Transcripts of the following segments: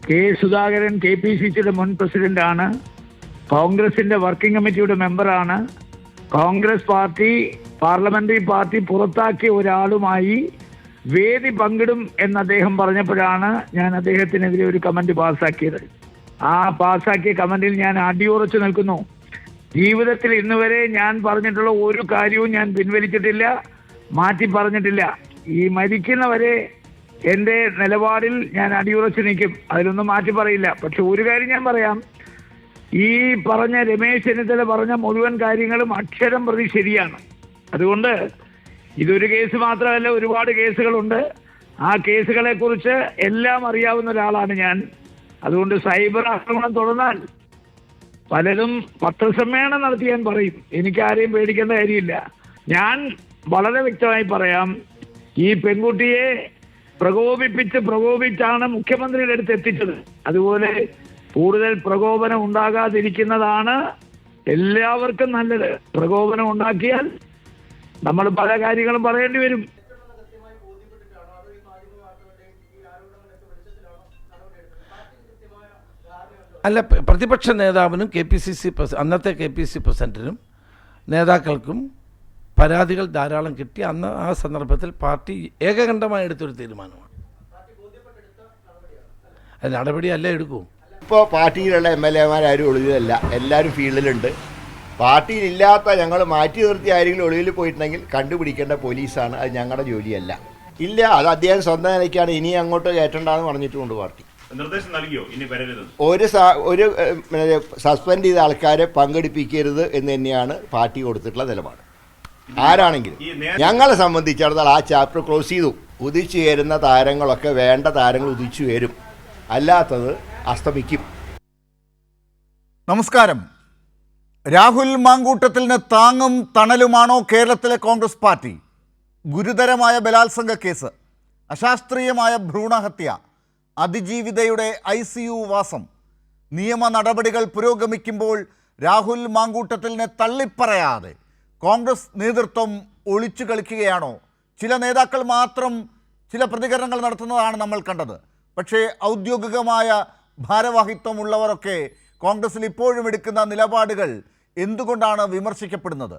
K Sudhakaran KPCCയുടെ മുൻ പ്രസിഡന്റാണ്, കോൺഗ്രസിന്റെ വർക്കിംഗ് കമ്മിറ്റിയുടെ മെമ്പറാണ്. കോൺഗ്രസ് പാർട്ടി പാർലമെന്ററി പാർട്ടി പുറത്താക്കിയ ഒരാളുമായി വേദി പങ്കിടും എന്ന് അദ്ദേഹം പറഞ്ഞപ്പോഴാണ് ഞാൻ അദ്ദേഹത്തിനെതിരെ ഒരു കമന്റ് പാസ്സാക്കിയത്. ആ പാസ്സാക്കിയ കമന്റിൽ ഞാൻ അടിയുറച്ചു നിൽക്കുന്നു. ജീവിതത്തിൽ ഇന്നുവരെ ഞാൻ പറഞ്ഞിട്ടുള്ള ഒരു കാര്യവും ഞാൻ പിൻവലിച്ചിട്ടില്ല, മാറ്റി പറഞ്ഞിട്ടില്ല. ഈ മരിക്കുന്നവരെ എൻ്റെ നിലപാടിൽ ഞാൻ അടിയുറച്ചു നിൽക്കും, അതിലൊന്നും മാറ്റി പറയില്ല. പക്ഷെ ഒരു കാര്യം ഞാൻ പറയാം, ഈ പറഞ്ഞ രമേശ് ചെന്നിത്തല പറഞ്ഞ മുഴുവൻ കാര്യങ്ങളും അക്ഷരം പ്രതി ശരിയാണ്. അതുകൊണ്ട് ഇതൊരു കേസ് മാത്രമല്ല, ഒരുപാട് കേസുകളുണ്ട്. ആ കേസുകളെ കുറിച്ച് എല്ലാം അറിയാവുന്ന ഒരാളാണ് ഞാൻ. അതുകൊണ്ട് സൈബർ ആക്രമണം തുടർന്നാൽ പലരും പത്രസമ്മേളനം നടത്തി ഞാൻ പറയും, എനിക്ക് ആരെയും പേടിക്കേണ്ട കാര്യമില്ല. ഞാൻ വളരെ വ്യക്തമായി പറയാം, ഈ പെൺകുട്ടിയെ പ്രകോപിച്ചാണ് മുഖ്യമന്ത്രിയുടെ അടുത്ത് എത്തിച്ചത്. അതുപോലെ കൂടുതൽ പ്രകോപനം ഉണ്ടാകാതിരിക്കുന്നതാണ് എല്ലാവർക്കും നല്ലത്. പ്രകോപനം ഉണ്ടാക്കിയാൽ നമ്മൾ പല കാര്യങ്ങളും പറയേണ്ടി വരും. അല്ല, പ്രതിപക്ഷ നേതാവിനും അന്നത്തെ KPCC പ്രസിഡന്റിനും നേതാക്കൾക്കും പരാതികൾ ധാരാളം കിട്ടി. അന്ന് ആ സന്ദർഭത്തിൽ പാർട്ടി ഏകകണ്ഠമായി എടുത്തൊരു തീരുമാനമാണ്. അത് നടപടിയല്ല എടുക്കൂ. ഇപ്പോൾ പാർട്ടിയിലുള്ള MLA-മാരും ഒളിവിലല്ല, എല്ലാവരും ഫീൽഡിലുണ്ട്. പാർട്ടിയിലില്ലാത്ത ഞങ്ങൾ മാറ്റി നിർത്തി ആരെങ്കിലും ഒളിവിൽ പോയിട്ടുണ്ടെങ്കിൽ കണ്ടുപിടിക്കേണ്ട പോലീസാണ്, അത് ഞങ്ങളുടെ ജോലിയല്ല. ഇല്ല, അത് അദ്ദേഹം സ്വന്തം നിലയ്ക്കാണ്, ഇനി അങ്ങോട്ട് കയറ്റണ്ടെന്ന് പറഞ്ഞിട്ടുമുണ്ട് പാർട്ടി. നിർദ്ദേശം നൽകിയോ ഇനി വരരുത്? ഒരു സസ്പെൻഡ് ചെയ്ത ആൾക്കാരെ പങ്കെടുപ്പിക്കരുത് എന്ന് തന്നെയാണ് പാർട്ടി കൊടുത്തിട്ടുള്ള നിലപാട്. ആരാണെങ്കിലും ഞങ്ങളെ സംബന്ധിച്ചിടത്തോളം ആ ചാപ്റ്റർ ക്ലോസ് ചെയ്തു. ഉദിച്ചു കയറുന്ന താരങ്ങളൊക്കെ വേണ്ട താരങ്ങൾ ഉദിച്ചു വരും, അല്ലാത്തത് അസ്തമിക്കും. നമസ്കാരം. രാഹുൽ മാങ്കൂട്ടത്തിന് താങ്ങും തണലുമാണോ കേരളത്തിലെ കോൺഗ്രസ് പാർട്ടി? ഗുരുതരമായ ബലാത്സംഗ കേസ്, അശാസ്ത്രീയമായ ഭ്രൂണഹത്യ, അതിജീവിതയുടെ ICU വാസം, നിയമ നടപടികൾ പുരോഗമിക്കുമ്പോൾ രാഹുൽ മാങ്കൂട്ടത്തിനെ തള്ളിപ്പറയാതെ കോൺഗ്രസ് നേതൃത്വം ഒളിച്ചു കളിക്കുകയാണോ? ചില നേതാക്കൾ മാത്രം ചില പ്രതികരണങ്ങൾ നടത്തുന്നതാണ് നമ്മൾ കണ്ടത്. പക്ഷേ ഔദ്യോഗികമായ ഭാരവാഹിത്വമുള്ളവരൊക്കെ കോൺഗ്രസിൽ ഇപ്പോഴും എടുക്കുന്ന നിലപാടുകൾ എന്തുകൊണ്ടാണ് വിമർശിക്കപ്പെടുന്നത്?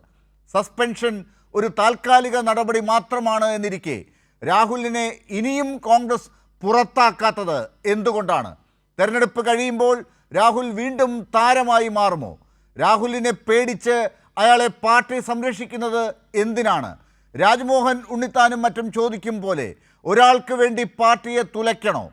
സസ്പെൻഷൻ ഒരു താൽക്കാലിക നടപടി മാത്രമാണ് എന്നിരിക്കെ രാഹുലിനെ ഇനിയും കോൺഗ്രസ് പുറത്താക്കാത്തത് എന്തുകൊണ്ടാണ്? തെരഞ്ഞെടുപ്പ് കഴിയുമ്പോൾ രാഹുൽ വീണ്ടും താരമായി മാറുമോ? രാഹുലിനെ പേടിച്ച് അയാളെ പാർട്ടി സംരക്ഷിക്കുന്നത് എന്തിനാണ്? രാജ്മോഹൻ ഉണ്ണിത്താനും മറ്റും ചോദിക്കും പോലെ ഒരാൾക്ക് വേണ്ടി പാർട്ടിയെ തുലയ്ക്കണോ?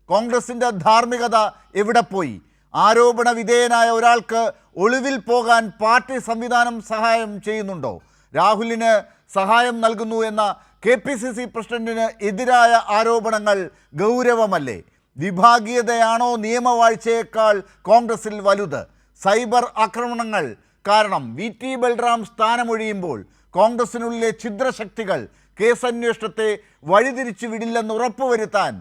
കോൺഗ്രസിൻ്റെ ധാർമ്മികത എവിടെ പോയി? ആരോപണ വിധേയനായ ഒരാൾക്ക് ഒളിവിൽ പോകാൻ പാർട്ടി സംവിധാനം സഹായം ചെയ്യുന്നുണ്ടോ? രാഹുലിന് സഹായം നൽകുന്നു എന്ന KPCC പ്രസിഡന്റിന് എതിരായ ആരോപണങ്ങൾ ഗൗരവമല്ലേ? വിഭാഗീയതയാണോ നിയമവാഴ്ചയേക്കാൾ കോൺഗ്രസിൽ വലുത്? സൈബർ ആക്രമണങ്ങൾ കാരണം VT ബൽറാം സ്ഥാനമൊഴിയുമ്പോൾ കോൺഗ്രസിനുള്ളിലെ ഛിദ്രശക്തികൾ കേസന്വേഷണത്തെ വഴിതിരിച്ചു വിടില്ലെന്ന് ഉറപ്പുവരുത്താൻ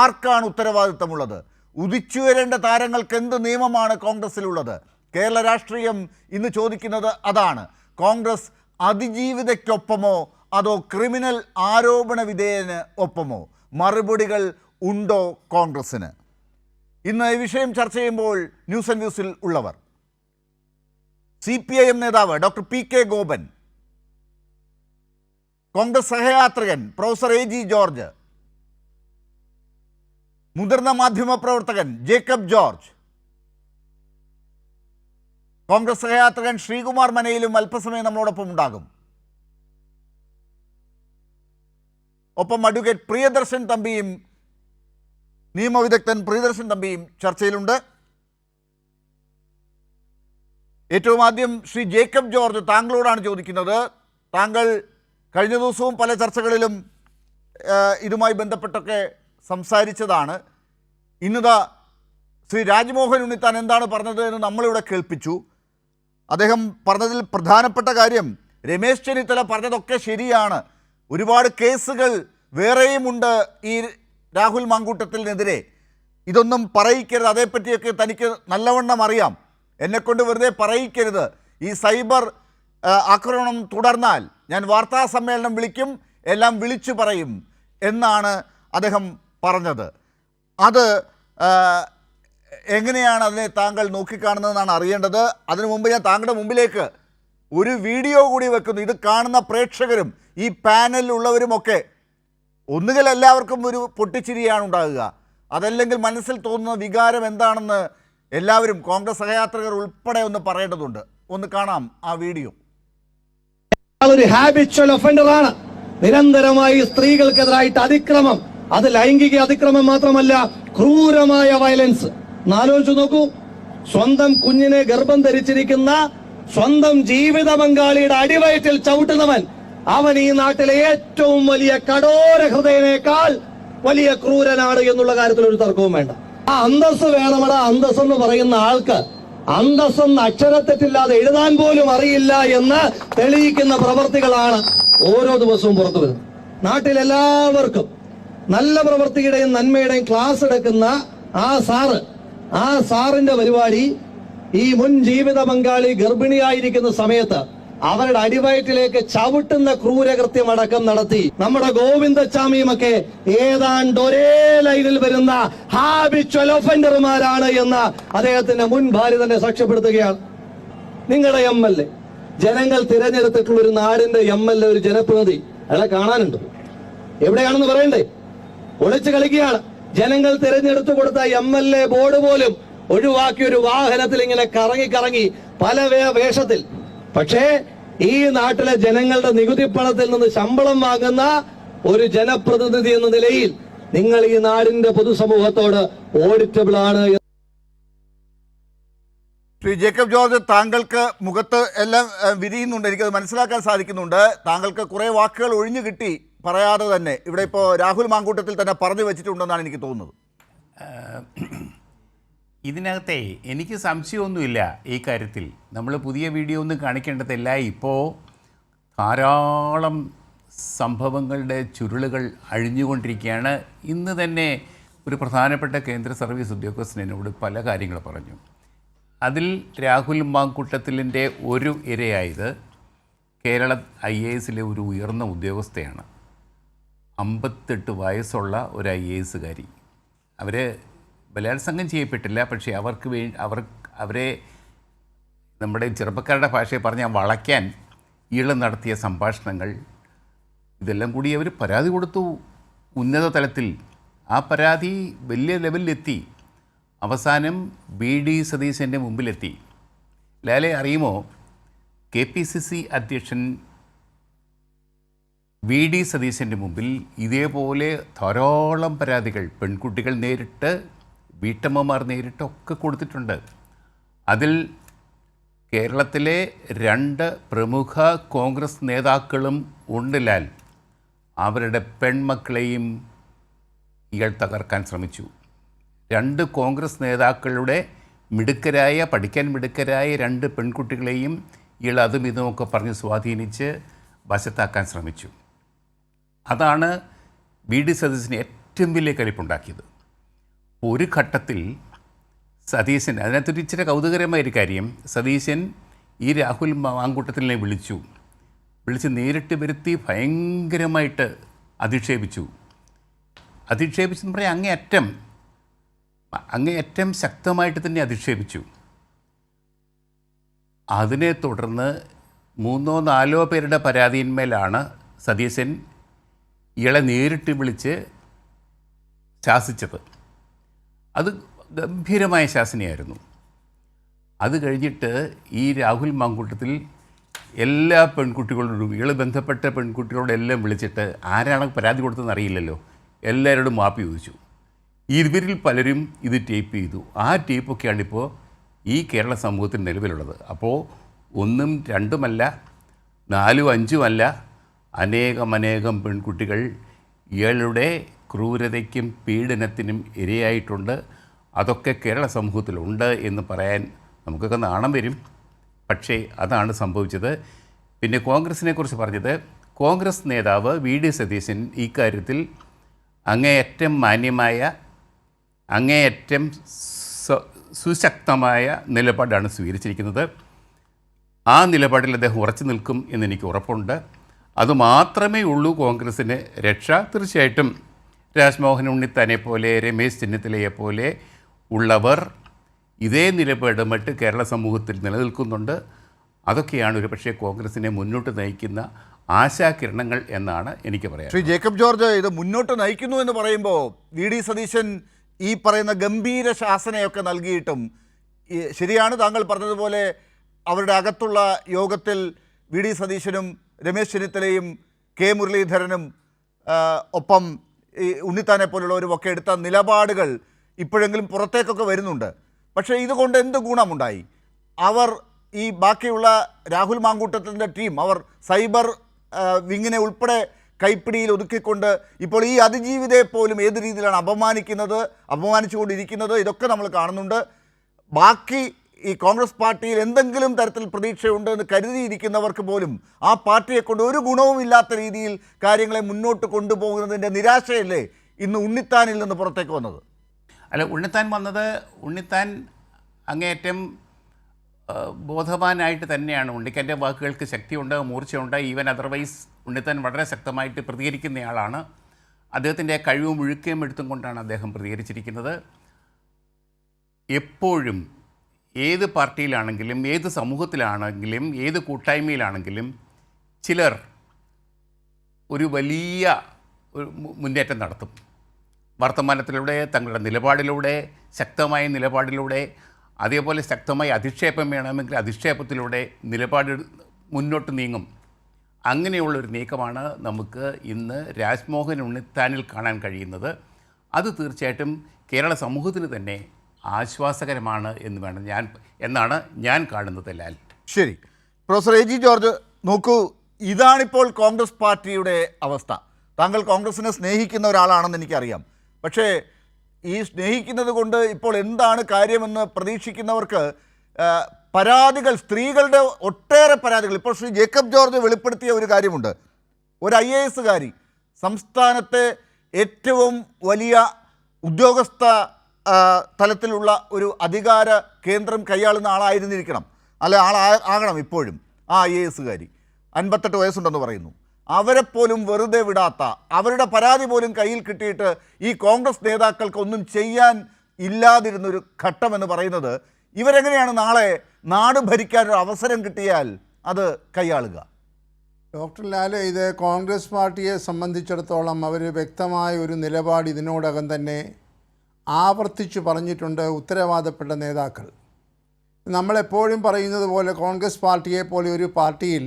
ആർക്കാണ് ഉത്തരവാദിത്തമുള്ളത്? ഉദിച്ചു വരേണ്ട താരങ്ങൾക്ക് എന്ത് നിയമമാണ് കോൺഗ്രസിലുള്ളത്? കേരള രാഷ്ട്രീയം ഇന്ന് ചോദിക്കുന്നത് അതാണ്. കോൺഗ്രസ് അതിജീവിതയ്ക്കൊപ്പമോ അതോ ക്രിമിനൽ ആരോപണ വിധേയന് ഒപ്പമോ? മറുപടികൾ ഉണ്ടോ കോൺഗ്രസ്സിന്? ഇന്ന് ഈ വിഷയം ചർച്ച ചെയ്യുമ്പോൾ ന്യൂസ് ആൻഡ് വ്യൂസിൽ ഉള്ളവർ: CPIM നേതാവ് ഡോക്ടർ PK ഗോപൻ, കോൺഗ്രസ് സഹയാത്രികൻ പ്രൊഫസർ AG ജോർജ്, മുതിർന്ന മാധ്യമപ്രവർത്തകൻ ജേക്കബ് ജോർജ്, കോൺഗ്രസ് സഹയാത്രികൻ ശ്രീകുമാർ മനയിലും അല്പസമയം നമ്മളോടൊപ്പം ഉണ്ടാകും. ഒപ്പം അഡ്വക്കേറ്റ് പ്രിയദർശൻ തമ്പിയും, നിയമവിദഗ്ധൻ പ്രിയദർശൻ തമ്പിയും ചർച്ചയിലുണ്ട്. ഏറ്റവും ആദ്യം ശ്രീ ജേക്കബ് ജോർജ്, താങ്കളോടാണ് ചോദിക്കുന്നത്. താങ്കൾ കഴിഞ്ഞ ദിവസവും പല ചർച്ചകളിലും ഇതുമായി ബന്ധപ്പെട്ടൊക്കെ സംസാരിച്ചതാണ്. ഇന്നിതാ ശ്രീ രാജ്മോഹൻ ഉണ്ണിത്താൻ എന്താണ് പറഞ്ഞത് എന്ന് നമ്മളിവിടെ കേൾപ്പിച്ചു. അദ്ദേഹം പറഞ്ഞതിൽ പ്രധാനപ്പെട്ട കാര്യം, രമേശ് ചെന്നിത്തല പറഞ്ഞതൊക്കെ ശരിയാണ്, ഒരുപാട് കേസുകൾ വേറെയുമുണ്ട് ഈ രാഹുൽ മാങ്കൂട്ടത്തിനെതിരെ, ഇതൊന്നും പറയിക്കരുത്, അതേപ്പറ്റിയൊക്കെ തനിക്ക് നല്ലവണ്ണം അറിയാം, എന്നെക്കൊണ്ട് വെറുതെ പറയിക്കരുത്, ഈ സൈബർ ആക്രമണം തുടർന്നാൽ ഞാൻ വാർത്താ സമ്മേളനം വിളിക്കും, എല്ലാം വിളിച്ചു പറയും എന്നാണ് അദ്ദേഹം പറഞ്ഞത്. അത് എങ്ങനെയാണ് അതിനെ താങ്കൾ നോക്കിക്കാണുന്നതെന്നാണ് അറിയേണ്ടത്. അതിനു മുമ്പ് ഞാൻ താങ്കളുടെ മുമ്പിലേക്ക് ഒരു വീഡിയോ കൂടി വെക്കുന്നു. ഇത് കാണുന്ന പ്രേക്ഷകരും ഈ പാനലിലുള്ളവരുമൊക്കെ ഒന്നുകിൽ എല്ലാവർക്കും ഒരു പൊട്ടിച്ചിരിയാണ് ഉണ്ടാകുക, അതല്ലെങ്കിൽ മനസ്സിൽ തോന്നുന്ന വികാരം എന്താണെന്ന് എല്ലാവരും കോൺഗ്രസ് സഹയാത്രികർ ഉൾപ്പെടെ ഒന്ന് പറയേണ്ടതുണ്ട്. ഒന്ന് കാണാം ആ വീഡിയോ. ഒരു ഹാബിച്വൽ ഒഫൻഡറാണ്. നിരന്തരമായി സ്ത്രീകൾക്കെതിരായിട്ട് അതിക്രമം, അത് ലൈംഗിക അതിക്രമം മാത്രമല്ല, ക്രൂരമായ വയലൻസ്. ആലോചിച്ചു നോക്കൂ, സ്വന്തം കുഞ്ഞിനെ ഗർഭം ധരിച്ചിരിക്കുന്ന സ്വന്തം ജീവിത പങ്കാളിയുടെ അടിവയറ്റിൽ ചവിട്ടുന്നവൻ, അവൻ ഈ നാട്ടിലെ ഏറ്റവും വലിയ കഠോര ഹൃദയനേക്കാൾ വലിയ ക്രൂരനാണ് എന്നുള്ള കാര്യത്തിൽ ഒരു തർക്കവും വേണ്ട. ആ അന്തസ് വേണമടാ, അന്തസ് എന്ന് പറയുന്ന ആൾക്ക് അന്തസ്സെന്ന് അക്ഷരത്തെറ്റില്ലാതെ എഴുതാൻ പോലും അറിയില്ല എന്ന് തെളിയിക്കുന്ന പ്രവർത്തികളാണ് ഓരോ ദിവസവും പുറത്തു വരുന്നത്. നാട്ടിലെല്ലാവർക്കും നല്ല പ്രവൃത്തിയുടെയും നന്മയുടെയും ക്ലാസ് എടുക്കുന്ന ആ സാറിന്റെ പരിപാടി ഈ മുൻ ജീവിത പങ്കാളി ഗർഭിണിയായിരിക്കുന്ന സമയത്ത് അവരുടെ അടിവയറ്റിലേക്ക് ചവിട്ടുന്ന ക്രൂരകൃത്യമടക്കം നടത്തി. നമ്മുടെ ഗോവിന്ദച്ചാമിയുമൊക്കെ ഏതാണ്ട് ഒരേ ലൈനിൽ വരുന്ന ഹാബിച്വൽ ഒഫൻഡർമാരാണ് എന്ന് അദ്ദേഹത്തിന്റെ മുൻ ഭാര്യ തന്നെ സാക്ഷ്യപ്പെടുത്തുകയാണ്. നിങ്ങളുടെ MLA, ജനങ്ങൾ തിരഞ്ഞെടുത്തിട്ടുള്ള ഒരു നാടിന്റെ MLA, ഒരു ജനപ്രതിനിധി, അയാളെ കാണാനുണ്ട്. എവിടെയാണെന്ന് പറയണ്ടേ? ഒളിച്ചു കളിക്കുകയാണ്. ജനങ്ങൾ തിരഞ്ഞെടുത്തു കൊടുത്ത MLA ബോർഡ് പോലും ഒഴിവാക്കി ഒരു വാഹനത്തിൽ ഇങ്ങനെ കറങ്ങി പല വേഷത്തിൽ. പക്ഷേ ഈ നാട്ടിലെ ജനങ്ങളുടെ നികുതി പണത്തിൽ നിന്ന് ശമ്പളം വാങ്ങുന്ന ഒരു ജനപ്രതിനിധി എന്ന നിലയിൽ നിങ്ങൾ ഈ നാടിന്റെ പൊതുസമൂഹത്തോട് ഓഡിറ്റബിൾ ആണ്. ശ്രീ ജേക്കബ് ജോർജ്, താങ്കൾക്ക് മുഖത്ത് എല്ലാം വിരിയുന്നുണ്ട്, എനിക്കത് മനസ്സിലാക്കാൻ സാധിക്കുന്നുണ്ട്. താങ്കൾക്ക് കുറേ വാക്കുകൾ ഒഴിഞ്ഞു കിട്ടി പറയാതെ തന്നെ. ഇവിടെ ഇപ്പോൾ രാഹുൽ മാങ്കൂട്ടത്തിൽ തന്നെ പറഞ്ഞു വെച്ചിട്ടുണ്ടെന്നാണ് എനിക്ക് തോന്നുന്നത്. ഇതിനകത്തെ എനിക്ക് സംശയമൊന്നുമില്ല ഈ കാര്യത്തിൽ. നമ്മൾ പുതിയ വീഡിയോ ഒന്നും കാണിക്കേണ്ടതില്ല. ഇപ്പോൾ ധാരാളം സംഭവങ്ങളുടെ ചുരുളുകൾ അഴിഞ്ഞുകൊണ്ടിരിക്കുകയാണ്. ഇന്ന് തന്നെ ഒരു പ്രധാനപ്പെട്ട കേന്ദ്ര സർവീസ് ഉദ്യോഗസ്ഥൻ എന്നോട് പല കാര്യങ്ങൾ പറഞ്ഞു. അതിൽ രാഹുൽ മാങ്കൂട്ടത്തിലിൻ്റെ ഒരു ഇരയായത് കേരള IASലെ ഒരു ഉയർന്ന ഉദ്യോഗസ്ഥയാണ്. 58 വയസ്സുള്ള ഒരു IASകാരി. അവർ ബലാത്സംഗം ചെയ്യപ്പെട്ടില്ല, പക്ഷേ അവരെ നമ്മുടെ ചെറുപ്പക്കാരുടെ ഭാഷയെ പറഞ്ഞാൽ വളയ്ക്കാൻ നടത്തിയ സംഭാഷണങ്ങൾ, ഇതെല്ലാം കൂടി അവർ പരാതി കൊടുത്തു ഉന്നത തലത്തിൽ. ആ പരാതി വലിയ ലെവലിലെത്തി. അവസാനം BD സതീശൻ്റെ മുമ്പിലെത്തി. ലാലെ അറിയുമോ, KPCC അധ്യക്ഷൻ VD സതീശൻ്റെ മുമ്പിൽ ഇതേപോലെ ധാരാളം പരാതികൾ പെൺകുട്ടികൾ നേരിട്ട്, വീട്ടമ്മമാർ നേരിട്ടൊക്കെ കൊടുത്തിട്ടുണ്ട്. അതിൽ കേരളത്തിലെ 2 പ്രമുഖ കോൺഗ്രസ് നേതാക്കളും ഉണ്ട്. ലാൽ, അവരുടെ പെൺമക്കളെയും ഇയാൾ തകർക്കാൻ ശ്രമിച്ചു. 2 കോൺഗ്രസ് നേതാക്കളുടെ പഠിക്കാൻ മിടുക്കരായ 2 പെൺകുട്ടികളെയും ഇയാൾ അതും ഇതുമൊക്കെ പറഞ്ഞ് സ്വാധീനിച്ച് വശത്താക്കാൻ ശ്രമിച്ചു. അതാണ് BD സതീശന് ഏറ്റവും വലിയ കലിപ്പുണ്ടാക്കിയത്. ഒരു ഘട്ടത്തിൽ സതീശൻ, അതിനകത്തൊരു ഇച്ചിരി കൗതുകരമായൊരു കാര്യം, സതീശൻ ഈ രാഹുൽ മാങ്കൂട്ടത്തിലിനെ വിളിച്ച് നേരിട്ട് വരുത്തി ഭയങ്കരമായിട്ട് അധിക്ഷേപിച്ചെന്ന് പറയാം, അങ്ങേയറ്റം ശക്തമായിട്ട് തന്നെ അധിക്ഷേപിച്ചു. അതിനെ തുടർന്ന് 3-4 പേരുടെ പരാതിയിന്മേലാണ് സതീശൻ ഇയാളെ നേരിട്ട് വിളിച്ച് ശാസിച്ചത്. അത് ഗംഭീരമായ ശാസനയായിരുന്നു. അത് കഴിഞ്ഞിട്ട് ഈ രാഹുൽ മാങ്കൂട്ടത്തിൽ എല്ലാ പെൺകുട്ടികളോടും, ഇയാൾ ബന്ധപ്പെട്ട പെൺകുട്ടികളോടെല്ലാം വിളിച്ചിട്ട് ആരാണ് പരാതി കൊടുത്തതെന്ന് അറിയില്ലല്ലോ, എല്ലാവരോടും മാപ്പ് ചോദിച്ചു. ഇവരിൽ പലരും ഇത് ടേപ്പ് ചെയ്തു. ആ ടേപ്പൊക്കെയാണ് ഇപ്പോൾ ഈ കേരള സമൂഹത്തിൽ നിലവിലുള്ളത്. അപ്പോൾ 1ഉം 2ഉമല്ല, 4ഉം 5ഉമല്ല, അനേകം പെൺകുട്ടികൾ ഇയാളുടെ ക്രൂരതയ്ക്കും പീഡനത്തിനും ഇരയായിട്ടുണ്ട്. അതൊക്കെ കേരള സമൂഹത്തിലുണ്ട് എന്ന് പറയാൻ നമുക്കൊക്കെ നാണം വരും. പക്ഷേ അതാണ് സംഭവിച്ചത്. പിന്നെ കോൺഗ്രസിനെ കുറിച്ച് പറഞ്ഞത്, കോൺഗ്രസ് നേതാവ് VD സതീശൻ ഈ കാര്യത്തിൽ അങ്ങേയറ്റം മാന്യമായ, അങ്ങേയറ്റം സുശക്തമായ നിലപാടാണ് സ്വീകരിച്ചിരിക്കുന്നത്. ആ നിലപാടിൽ അദ്ദേഹം ഉറച്ചു നിൽക്കും എന്നെനിക്ക് ഉറപ്പുണ്ട്. അതുമാത്രമേ ഉള്ളൂ കോൺഗ്രസ്സിന് രക്ഷ. തീർച്ചയായിട്ടും രാജ്മോഹൻ ഉണ്ണിത്താനെ പോലെ, രമേശ് ചെന്നിത്തലയെ പോലെ ഉള്ളവർ ഇതേ നിലപാട് മറ്റ് കേരള സമൂഹത്തിൽ നിലനിൽക്കുന്നുണ്ട്. അതൊക്കെയാണ് ഒരു പക്ഷേ കോൺഗ്രസിനെ മുന്നോട്ട് നയിക്കുന്ന ആശാകിരണങ്ങൾ എന്നാണ് എനിക്ക് പറയാം. ശ്രീ ജേക്കബ് ജോർജ്, ഇത് മുന്നോട്ട് നയിക്കുന്നു എന്ന് പറയുമ്പോൾ വി ഡി സതീശൻ ഈ പറയുന്ന ഗംഭീര ശാസനയൊക്കെ നൽകിയിട്ടും ശരിയാണ് താങ്കൾ പറഞ്ഞതുപോലെ അവരുടെ അകത്തുള്ള യോഗത്തിൽ വി ഡി സതീശനും രമേശ് ചെന്നിത്തലയും കെ മുരളീധരനും ഒപ്പം ഈ ഉണ്ണിത്താനെ പോലുള്ളവരുമൊക്കെ എടുത്ത നിലപാടുകൾ ഇപ്പോഴെങ്കിലും പുറത്തേക്കൊക്കെ വരുന്നുണ്ട്. പക്ഷേ ഇതുകൊണ്ട് എന്ത് ഗുണമുണ്ടായി? അവർ ഈ ബാക്കിയുള്ള രാഹുൽ മാങ്കൂട്ടത്തിൻ്റെ ടീം അവർ സൈബർ വിങ്ങിനെ ഉൾപ്പെടെ കൈപ്പിടിയിൽ ഒതുക്കിക്കൊണ്ട് ഇപ്പോൾ ഈ അതിജീവിതയെ പോലും ഏത് രീതിയിലാണ് അപമാനിച്ചുകൊണ്ടിരിക്കുന്നത്, ഇതൊക്കെ നമ്മൾ കാണുന്നുണ്ട്. ബാക്കി ഈ കോൺഗ്രസ് പാർട്ടിയിൽ എന്തെങ്കിലും തരത്തിൽ പ്രതീക്ഷയുണ്ട് എന്ന് കരുതിയിരിക്കുന്നവർക്ക് പോലും ആ പാർട്ടിയെ കൊണ്ട് ഒരു ഗുണവും ഇല്ലാത്ത രീതിയിൽ കാര്യങ്ങളെ മുന്നോട്ട് കൊണ്ടുപോകുന്നതിൻ്റെ നിരാശയല്ലേ ഇന്ന് ഉണ്ണിത്താനിൽ നിന്ന് പുറത്തേക്ക് വന്നത്? അല്ല, ഉണ്ണിത്താൻ അങ്ങേയറ്റം ബോധവാനായിട്ട് തന്നെയാണ്. ഉണ്ണിക്കൻ്റെ വാക്കുകൾക്ക് ശക്തിയുണ്ട്, മൂർച്ചയുണ്ട്. ഈവൻ അതർവൈസ് ഉണ്ണിത്താൻ വളരെ ശക്തമായിട്ട് പ്രതികരിക്കുന്നയാളാണ്. അദ്ദേഹത്തിൻ്റെ കഴിവും ഒഴുക്കുകയും എടുത്തും കൊണ്ടാണ് അദ്ദേഹം പ്രതികരിച്ചിരിക്കുന്നത്. എപ്പോഴും ഏത് പാർട്ടിയിലാണെങ്കിലും ഏത് സമൂഹത്തിലാണെങ്കിലും ഏത് കൂട്ടായ്മയിലാണെങ്കിലും ചിലർ ഒരു വലിയ മുന്നേറ്റം നടത്തും. വർത്തമാനത്തിലൂടെ, തങ്ങളുടെ നിലപാടിലൂടെ, ശക്തമായ നിലപാടിലൂടെ, അതേപോലെ ശക്തമായ അധിക്ഷേപം വേണമെങ്കിൽ അധിക്ഷേപത്തിലൂടെ നിലപാട് മുന്നോട്ട് നീങ്ങും. അങ്ങനെയുള്ളൊരു നീക്കമാണ് നമുക്ക് ഇന്ന് രാജ്മോഹൻ ഉണ്ണിത്താനിൽ കാണാൻ കഴിയുന്നത്. അത് തീർച്ചയായിട്ടും കേരള സമൂഹത്തിന് തന്നെ ആശ്വാസകരമാണ് എന്നാണ് ഞാൻ കാണുന്നത്. ലാൽ, ശരി. പ്രൊഫസർ എ ജി ജോർജ്, നോക്കൂ, ഇതാണിപ്പോൾ കോൺഗ്രസ് പാർട്ടിയുടെ അവസ്ഥ. താങ്കൾ കോൺഗ്രസിനെ സ്നേഹിക്കുന്ന ഒരാളാണെന്ന് എനിക്കറിയാം. പക്ഷേ ഈ സ്നേഹിക്കുന്നത് കൊണ്ട് ഇപ്പോൾ എന്താണ് കാര്യമെന്ന് പ്രതീക്ഷിക്കുന്നവർക്ക് പരാതികൾ, സ്ത്രീകളുടെ ഒട്ടേറെ പരാതികൾ. ഇപ്പോൾ ശ്രീ ജേക്കബ് ജോർജ് വെളിപ്പെടുത്തിയ ഒരു കാര്യമുണ്ട്. ഒരു IAS കാരി സംസ്ഥാനത്തെ ഏറ്റവും വലിയ ഉദ്യോഗസ്ഥ തലത്തിലുള്ള ഒരു അധികാര കേന്ദ്രം കൈയാളുന്ന ആളായിരുന്നിരിക്കണം, ആകണം ഇപ്പോഴും ആ IAS കാരി. 58 വയസ്സുണ്ടെന്ന് പറയുന്നു. അവരെപ്പോലും വെറുതെ വിടാത്ത, അവരുടെ പരാതി പോലും കയ്യിൽ കിട്ടിയിട്ട് ഈ കോൺഗ്രസ് നേതാക്കൾക്ക് ഒന്നും ചെയ്യാൻ ഇല്ലാതിരുന്നൊരു ഘട്ടമെന്ന് പറയുന്നത്, ഇവരെങ്ങനെയാണ് നാളെ നാട് ഭരിക്കാനൊരു അവസരം കിട്ടിയാൽ അത് കൈയാളുക? ഡോക്ടർ ലാൽ, ഇത് കോൺഗ്രസ് പാർട്ടിയെ സംബന്ധിച്ചിടത്തോളം അവർ വ്യക്തമായ ഒരു നിലപാട് ഇതിനോടകം തന്നെ ആവർത്തിച്ച് പറഞ്ഞിട്ടുണ്ട് ഉത്തരവാദപ്പെട്ട നേതാക്കൾ. നമ്മളെപ്പോഴും പറയുന്നത് പോലെ കോൺഗ്രസ് പാർട്ടിയെ പോലെ ഒരു പാർട്ടിയിൽ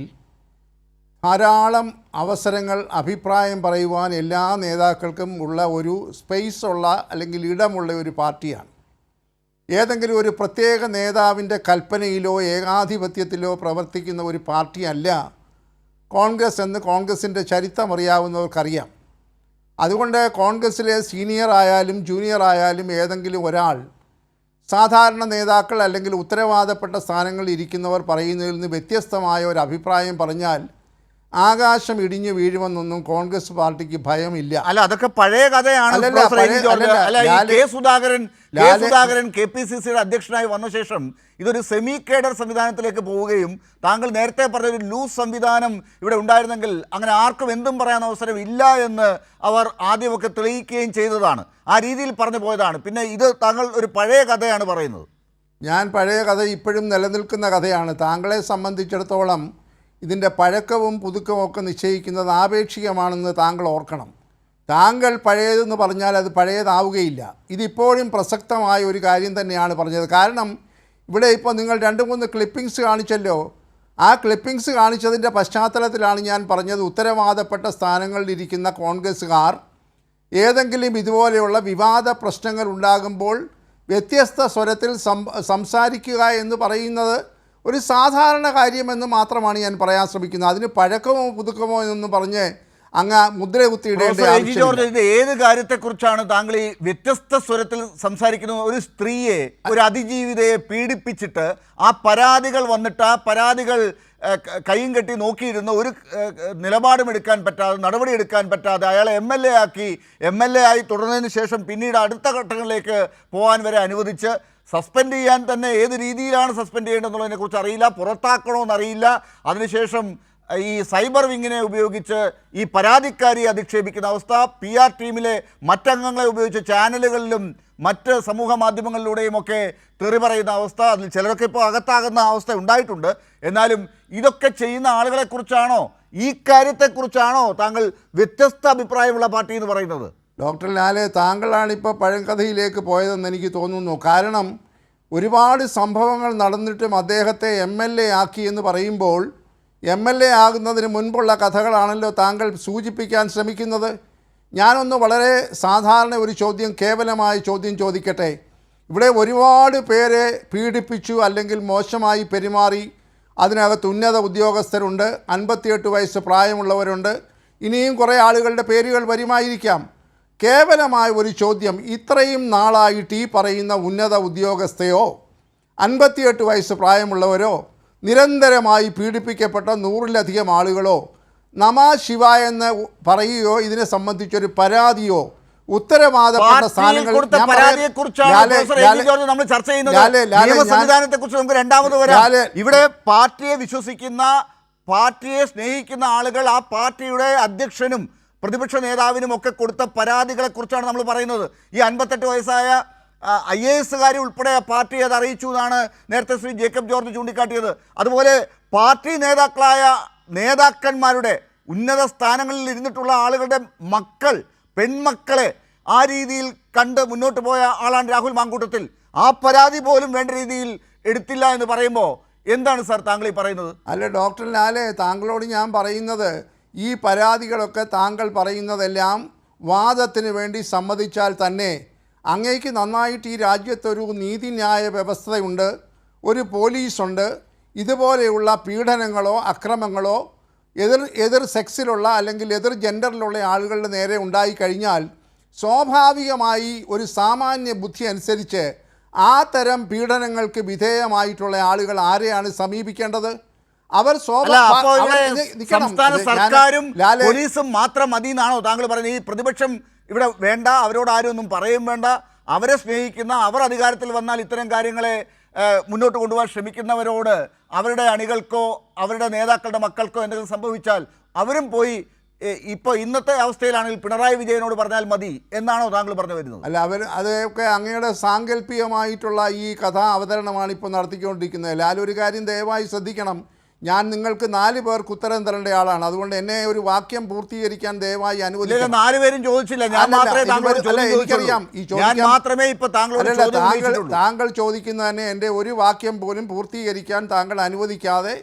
ധാരാളം അവസരങ്ങൾ അഭിപ്രായം പറയുവാൻ എല്ലാ നേതാക്കൾക്കും ഉള്ള ഒരു സ്പേസ് ഉള്ള അല്ലെങ്കിൽ ഇടമുള്ള ഒരു പാർട്ടിയാണ്. ഏതെങ്കിലും ഒരു പ്രത്യേക നേതാവിൻ്റെ കൽപ്പനയിലോ ഏകാധിപത്യത്തിലോ പ്രവർത്തിക്കുന്ന ഒരു പാർട്ടിയല്ല കോൺഗ്രസ് എന്ന് കോൺഗ്രസിൻ്റെ ചരിത്രം അറിയാവുന്നവർക്കറിയാം. അതുകൊണ്ട് കോൺഗ്രസ്സിലെ സീനിയർ ആയാലും ജൂനിയർ ആയാലും ഏതെങ്കിലും ഒരാൾ സാധാരണ നേതാക്കൾ അല്ലെങ്കിൽ ഉത്തരവാദപ്പെട്ട സ്ഥാനങ്ങളിൽ ഇരിക്കുന്നവർ പറയുന്നതിൽ നിന്ന് വ്യത്യസ്തമായ ഒരു അഭിപ്രായം പറഞ്ഞാൽ ആകാശം ഇടിഞ്ഞു വീഴുമെന്നൊന്നും കോൺഗ്രസ് പാർട്ടിക്ക് ഭയമില്ല. അല്ല, അതൊക്കെ പഴയ കഥയാണ്. സുധാകരൻ KPCCയുടെ അധ്യക്ഷനായി വന്ന ശേഷം ഇതൊരു സെമി കേഡർ സംവിധാനത്തിലേക്ക് പോവുകയും താങ്കൾ നേരത്തെ പറഞ്ഞൊരു ലൂസ് സംവിധാനം ഇവിടെ ഉണ്ടായിരുന്നെങ്കിൽ അങ്ങനെ ആർക്കും എന്തും പറയാൻ അവസരം ഇല്ല എന്ന് അവർ ആദ്യമൊക്കെ തെളിയിക്കുകയും ചെയ്തതാണ്. ആ രീതിയിൽ പറഞ്ഞു പോയതാണ്. പിന്നെ ഇത് താങ്കൾ ഒരു പഴയ കഥയാണ് പറയുന്നത്. ഞാൻ പഴയ കഥ ഇപ്പോഴും നിലനിൽക്കുന്ന കഥയാണ്. താങ്കളെ സംബന്ധിച്ചിടത്തോളം ഇതിൻ്റെ പഴക്കവും പുതുക്കവും ഒക്കെ നിശ്ചയിക്കുന്നത് ആപേക്ഷികമാണെന്ന് താങ്കൾ ഓർക്കണം. താങ്കൾ പഴയതെന്ന് പറഞ്ഞാൽ അത് പഴയതാവുകയില്ല. ഇതിപ്പോഴും പ്രസക്തമായ ഒരു കാര്യം തന്നെയാണ് പറഞ്ഞത്. കാരണം ഇവിടെ ഇപ്പോൾ നിങ്ങൾ 2-3 ക്ലിപ്പിങ്സ് കാണിച്ചല്ലോ. ആ ക്ലിപ്പിങ്സ് കാണിച്ചതിൻ്റെ പശ്ചാത്തലത്തിലാണ് ഞാൻ പറഞ്ഞത് ഉത്തരവാദപ്പെട്ട സ്ഥാനങ്ങളിലിരിക്കുന്ന കോൺഗ്രസ്സുകാർ ഏതെങ്കിലും ഇതുപോലെയുള്ള വിവാദ പ്രശ്നങ്ങൾ ഉണ്ടാകുമ്പോൾ വ്യത്യസ്ത സ്വരത്തിൽ സംസാരിക്കുക എന്ന് പറയുന്നത് ഒരു സാധാരണ കാര്യമെന്ന് മാത്രമാണ് ഞാൻ പറയാൻ ശ്രമിക്കുന്നത്. അതിന് പഴക്കമോ പുതുക്കമോ എന്നൊന്നും പറഞ്ഞ് അങ്ങ് മുദ്ര കുത്തിയിടേണ്ട ആവശ്യമില്ല. ഇത് ഏത് കാര്യത്തെക്കുറിച്ചാണ് താങ്കൾ ഈ വ്യത്യസ്ത സ്വരത്തിൽ സംസാരിക്കുന്നത്? ഒരു സ്ത്രീയെ, ഒരു അതിജീവിതയെ പീഡിപ്പിച്ചിട്ട് ആ പരാതികൾ വന്നിട്ട് ആ പരാതികൾ കയ്യും കെട്ടി നോക്കിയിരുന്ന ഒരു നിലപാടും എടുക്കാൻ പറ്റാതെ, നടപടിയെടുക്കാൻ പറ്റാതെ അയാളെ MLA ആയി തുടർന്നതിന് ശേഷം പിന്നീട് അടുത്ത ഘട്ടങ്ങളിലേക്ക് പോകാൻ വരെ അനുവദിച്ച് സസ്പെൻഡ് ചെയ്യാൻ തന്നെ ഏത് രീതിയിലാണ് സസ്പെൻഡ് ചെയ്യേണ്ടതെന്നുള്ളതിനെക്കുറിച്ച് അറിയില്ല, പുറത്താക്കണമെന്നറിയില്ല. അതിനുശേഷം ഈ സൈബർ വിങ്ങിനെ ഉപയോഗിച്ച് ഈ പരാതിക്കാരിയെ അധിക്ഷേപിക്കുന്ന അവസ്ഥ, PR ടീമിലെ മറ്റംഗങ്ങളെ ഉപയോഗിച്ച് ചാനലുകളിലും മറ്റ് സമൂഹ മാധ്യമങ്ങളിലൂടെയും ഒക്കെ തെറി പറയുന്ന അവസ്ഥ, അതിൽ ചിലരൊക്കെ ഇപ്പോൾ അകത്താകുന്ന അവസ്ഥ ഉണ്ടായിട്ടുണ്ട്. എന്നാലും ഇതൊക്കെ ചെയ്യുന്ന ആളുകളെക്കുറിച്ചാണോ, ഈ കാര്യത്തെക്കുറിച്ചാണോ താങ്കൾ വ്യത്യസ്ത അഭിപ്രായമുള്ള പാർട്ടി എന്ന് പറയുന്നത്? ഡോക്ടർ ലാലെ, താങ്കളാണിപ്പോൾ പഴങ്കഥയിലേക്ക് പോയതെന്ന് എനിക്ക് തോന്നുന്നു. കാരണം ഒരുപാട് സംഭവങ്ങൾ നടന്നിട്ടും അദ്ദേഹത്തെ MLA ആക്കി എന്ന് പറയുമ്പോൾ MLA ആകുന്നതിന് മുൻപുള്ള കഥകളാണല്ലോ താങ്കൾ സൂചിപ്പിക്കാൻ ശ്രമിക്കുന്നത്. ഞാനൊന്ന് വളരെ സാധാരണ ഒരു ചോദ്യം, കേവലമായ ചോദ്യം ചോദിക്കട്ടെ. ഇവിടെ ഒരുപാട് പേരെ പീഡിപ്പിച്ചു അല്ലെങ്കിൽ മോശമായി പെരുമാറി, അതിനകത്ത് ഉന്നത ഉദ്യോഗസ്ഥരുണ്ട്, 58 വയസ്സ് പ്രായമുള്ളവരുണ്ട്, ഇനിയും കുറേ ആളുകളുടെ പേരുകൾ വരുമായിരിക്കാം. കേവലമായ ഒരു ചോദ്യം, ഇത്രയും നാളായിട്ട് ഈ പറയുന്ന ഉന്നത ഉദ്യോഗസ്ഥയോ 58 വയസ്സ് പ്രായമുള്ളവരോ നിരന്തരമായി പീഡിപ്പിക്കപ്പെട്ട 100-ലധികം ആളുകളോ നമ ശിവ എന്ന് പറയുകയോ ഇതിനെ സംബന്ധിച്ചൊരു പരാതിയോ ഉത്തരവാദപ്പെട്ട സ്ഥാനങ്ങൾ നമ്മൾ ചർച്ച ചെയ്യുന്നത് സംവിധാനത്തെക്കുറിച്ച് നമുക്ക് രണ്ടാമത് വരാം. ഇവിടെ പാർട്ടിയെ വിശ്വസിക്കുന്ന, പാർട്ടിയെ സ്നേഹിക്കുന്ന ആളുകൾ ആ പാർട്ടിയുടെ അധ്യക്ഷനും പ്രതിപക്ഷ നേതാവിനും ഒക്കെ കൊടുത്ത പരാതികളെക്കുറിച്ചാണ് നമ്മൾ പറയുന്നത്. ഈ 58 വയസ്സായ IAS ഉൾപ്പെടെ പാർട്ടി അത് അറിയിച്ചു എന്നാണ് നേരത്തെ ശ്രീ ജേക്കബ് ജോർജ് ചൂണ്ടിക്കാട്ടിയത്. അതുപോലെ പാർട്ടി നേതാക്കന്മാരുടെ ഉന്നത സ്ഥാനങ്ങളിൽ ഇരുന്നിട്ടുള്ള ആളുകളുടെ മക്കൾ, പെൺമക്കളെ ആ രീതിയിൽ കണ്ട് മുന്നോട്ട് പോയ ആളാണ് രാഹുൽ മാങ്കൂട്ടത്തിൽ. ആ പരാതി പോലും വേണ്ട രീതിയിൽ എടുത്തില്ല എന്ന് പറയുമ്പോൾ എന്താണ് സാർ താങ്കൾ ഈ പറയുന്നത്? അല്ല ഡോക്ടർ ലാലെ, താങ്കളോട് ഞാൻ പറയുന്നത്, ഈ പരാതികളൊക്കെ താങ്കൾ പറയുന്നതെല്ലാം വാദത്തിന് വേണ്ടി സമ്മതിച്ചാൽ തന്നെ അങ്ങേക്ക് നന്നായിട്ട് ഈ രാജ്യത്തൊരു നീതിന്യായ വ്യവസ്ഥയുണ്ട്, ഒരു പോലീസുണ്ട്. ഇതുപോലെയുള്ള പീഡനങ്ങളോ അക്രമങ്ങളോ എതിർ സെക്സിലുള്ള അല്ലെങ്കിൽ എതിർ ജെൻഡറിലുള്ള ആളുകളുടെ നേരെ ഉണ്ടായിക്കഴിഞ്ഞാൽ സ്വാഭാവികമായി ഒരു സാമാന്യ ബുദ്ധി അനുസരിച്ച് ആ തരം പീഡനങ്ങൾക്ക് വിധേയമായിട്ടുള്ള ആളുകൾ ആരെയാണ് സമീപിക്കേണ്ടത്? അവർ സംസ്ഥാന സർക്കാരും പോലീസും മാത്രം മതി എന്നാണോ താങ്കൾ പറയുന്നത്? ഈ പ്രതിപക്ഷം ഇവിടെ വേണ്ട, അവരോട് ആരും ഒന്നും പറയും വേണ്ട, അവരെ സ്നേഹിക്കുന്ന, അവർ അധികാരത്തിൽ വന്നാൽ ഇത്തരം കാര്യങ്ങളെ മുന്നോട്ട് കൊണ്ടുപോകാൻ ശ്രമിക്കുന്നവരോട് അവരുടെ അണികൾക്കോ അവരുടെ നേതാക്കളുടെ മക്കൾക്കോ എന്തെങ്കിലും സംഭവിച്ചാൽ അവരും പോയി ഇപ്പോൾ ഇന്നത്തെ അവസ്ഥയിലാണെങ്കിൽ പിണറായി വിജയനോട് പറഞ്ഞാൽ മതി എന്നാണോ താങ്കൾ പറഞ്ഞു വരുന്നത്? അല്ല, അതൊക്കെ അങ്ങയുടെ സാങ്കല്പികമായിട്ടുള്ള ഈ കഥാ അവതരണമാണ് ഇപ്പോൾ നടത്തിക്കൊണ്ടിരിക്കുന്നത്. ലാലൊരു കാര്യം ദയവായി ശ്രദ്ധിക്കണം, ഞാൻ നിങ്ങൾക്ക് 4 പേർക്ക് ഉത്തരം തരേണ്ട ആളാണ്. അതുകൊണ്ട് എന്നെ ഒരു വാക്യം പൂർത്തീകരിക്കാൻ ദയവായി അനുവദിക്കണം. 4 പേരും ചോദിച്ചില്ല, എനിക്കറിയാം. താങ്കൾ ചോദിക്കുന്ന തന്നെ എൻ്റെ ഒരു വാക്യം പോലും പൂർത്തീകരിക്കാൻ താങ്കൾ അനുവദിക്കാതെ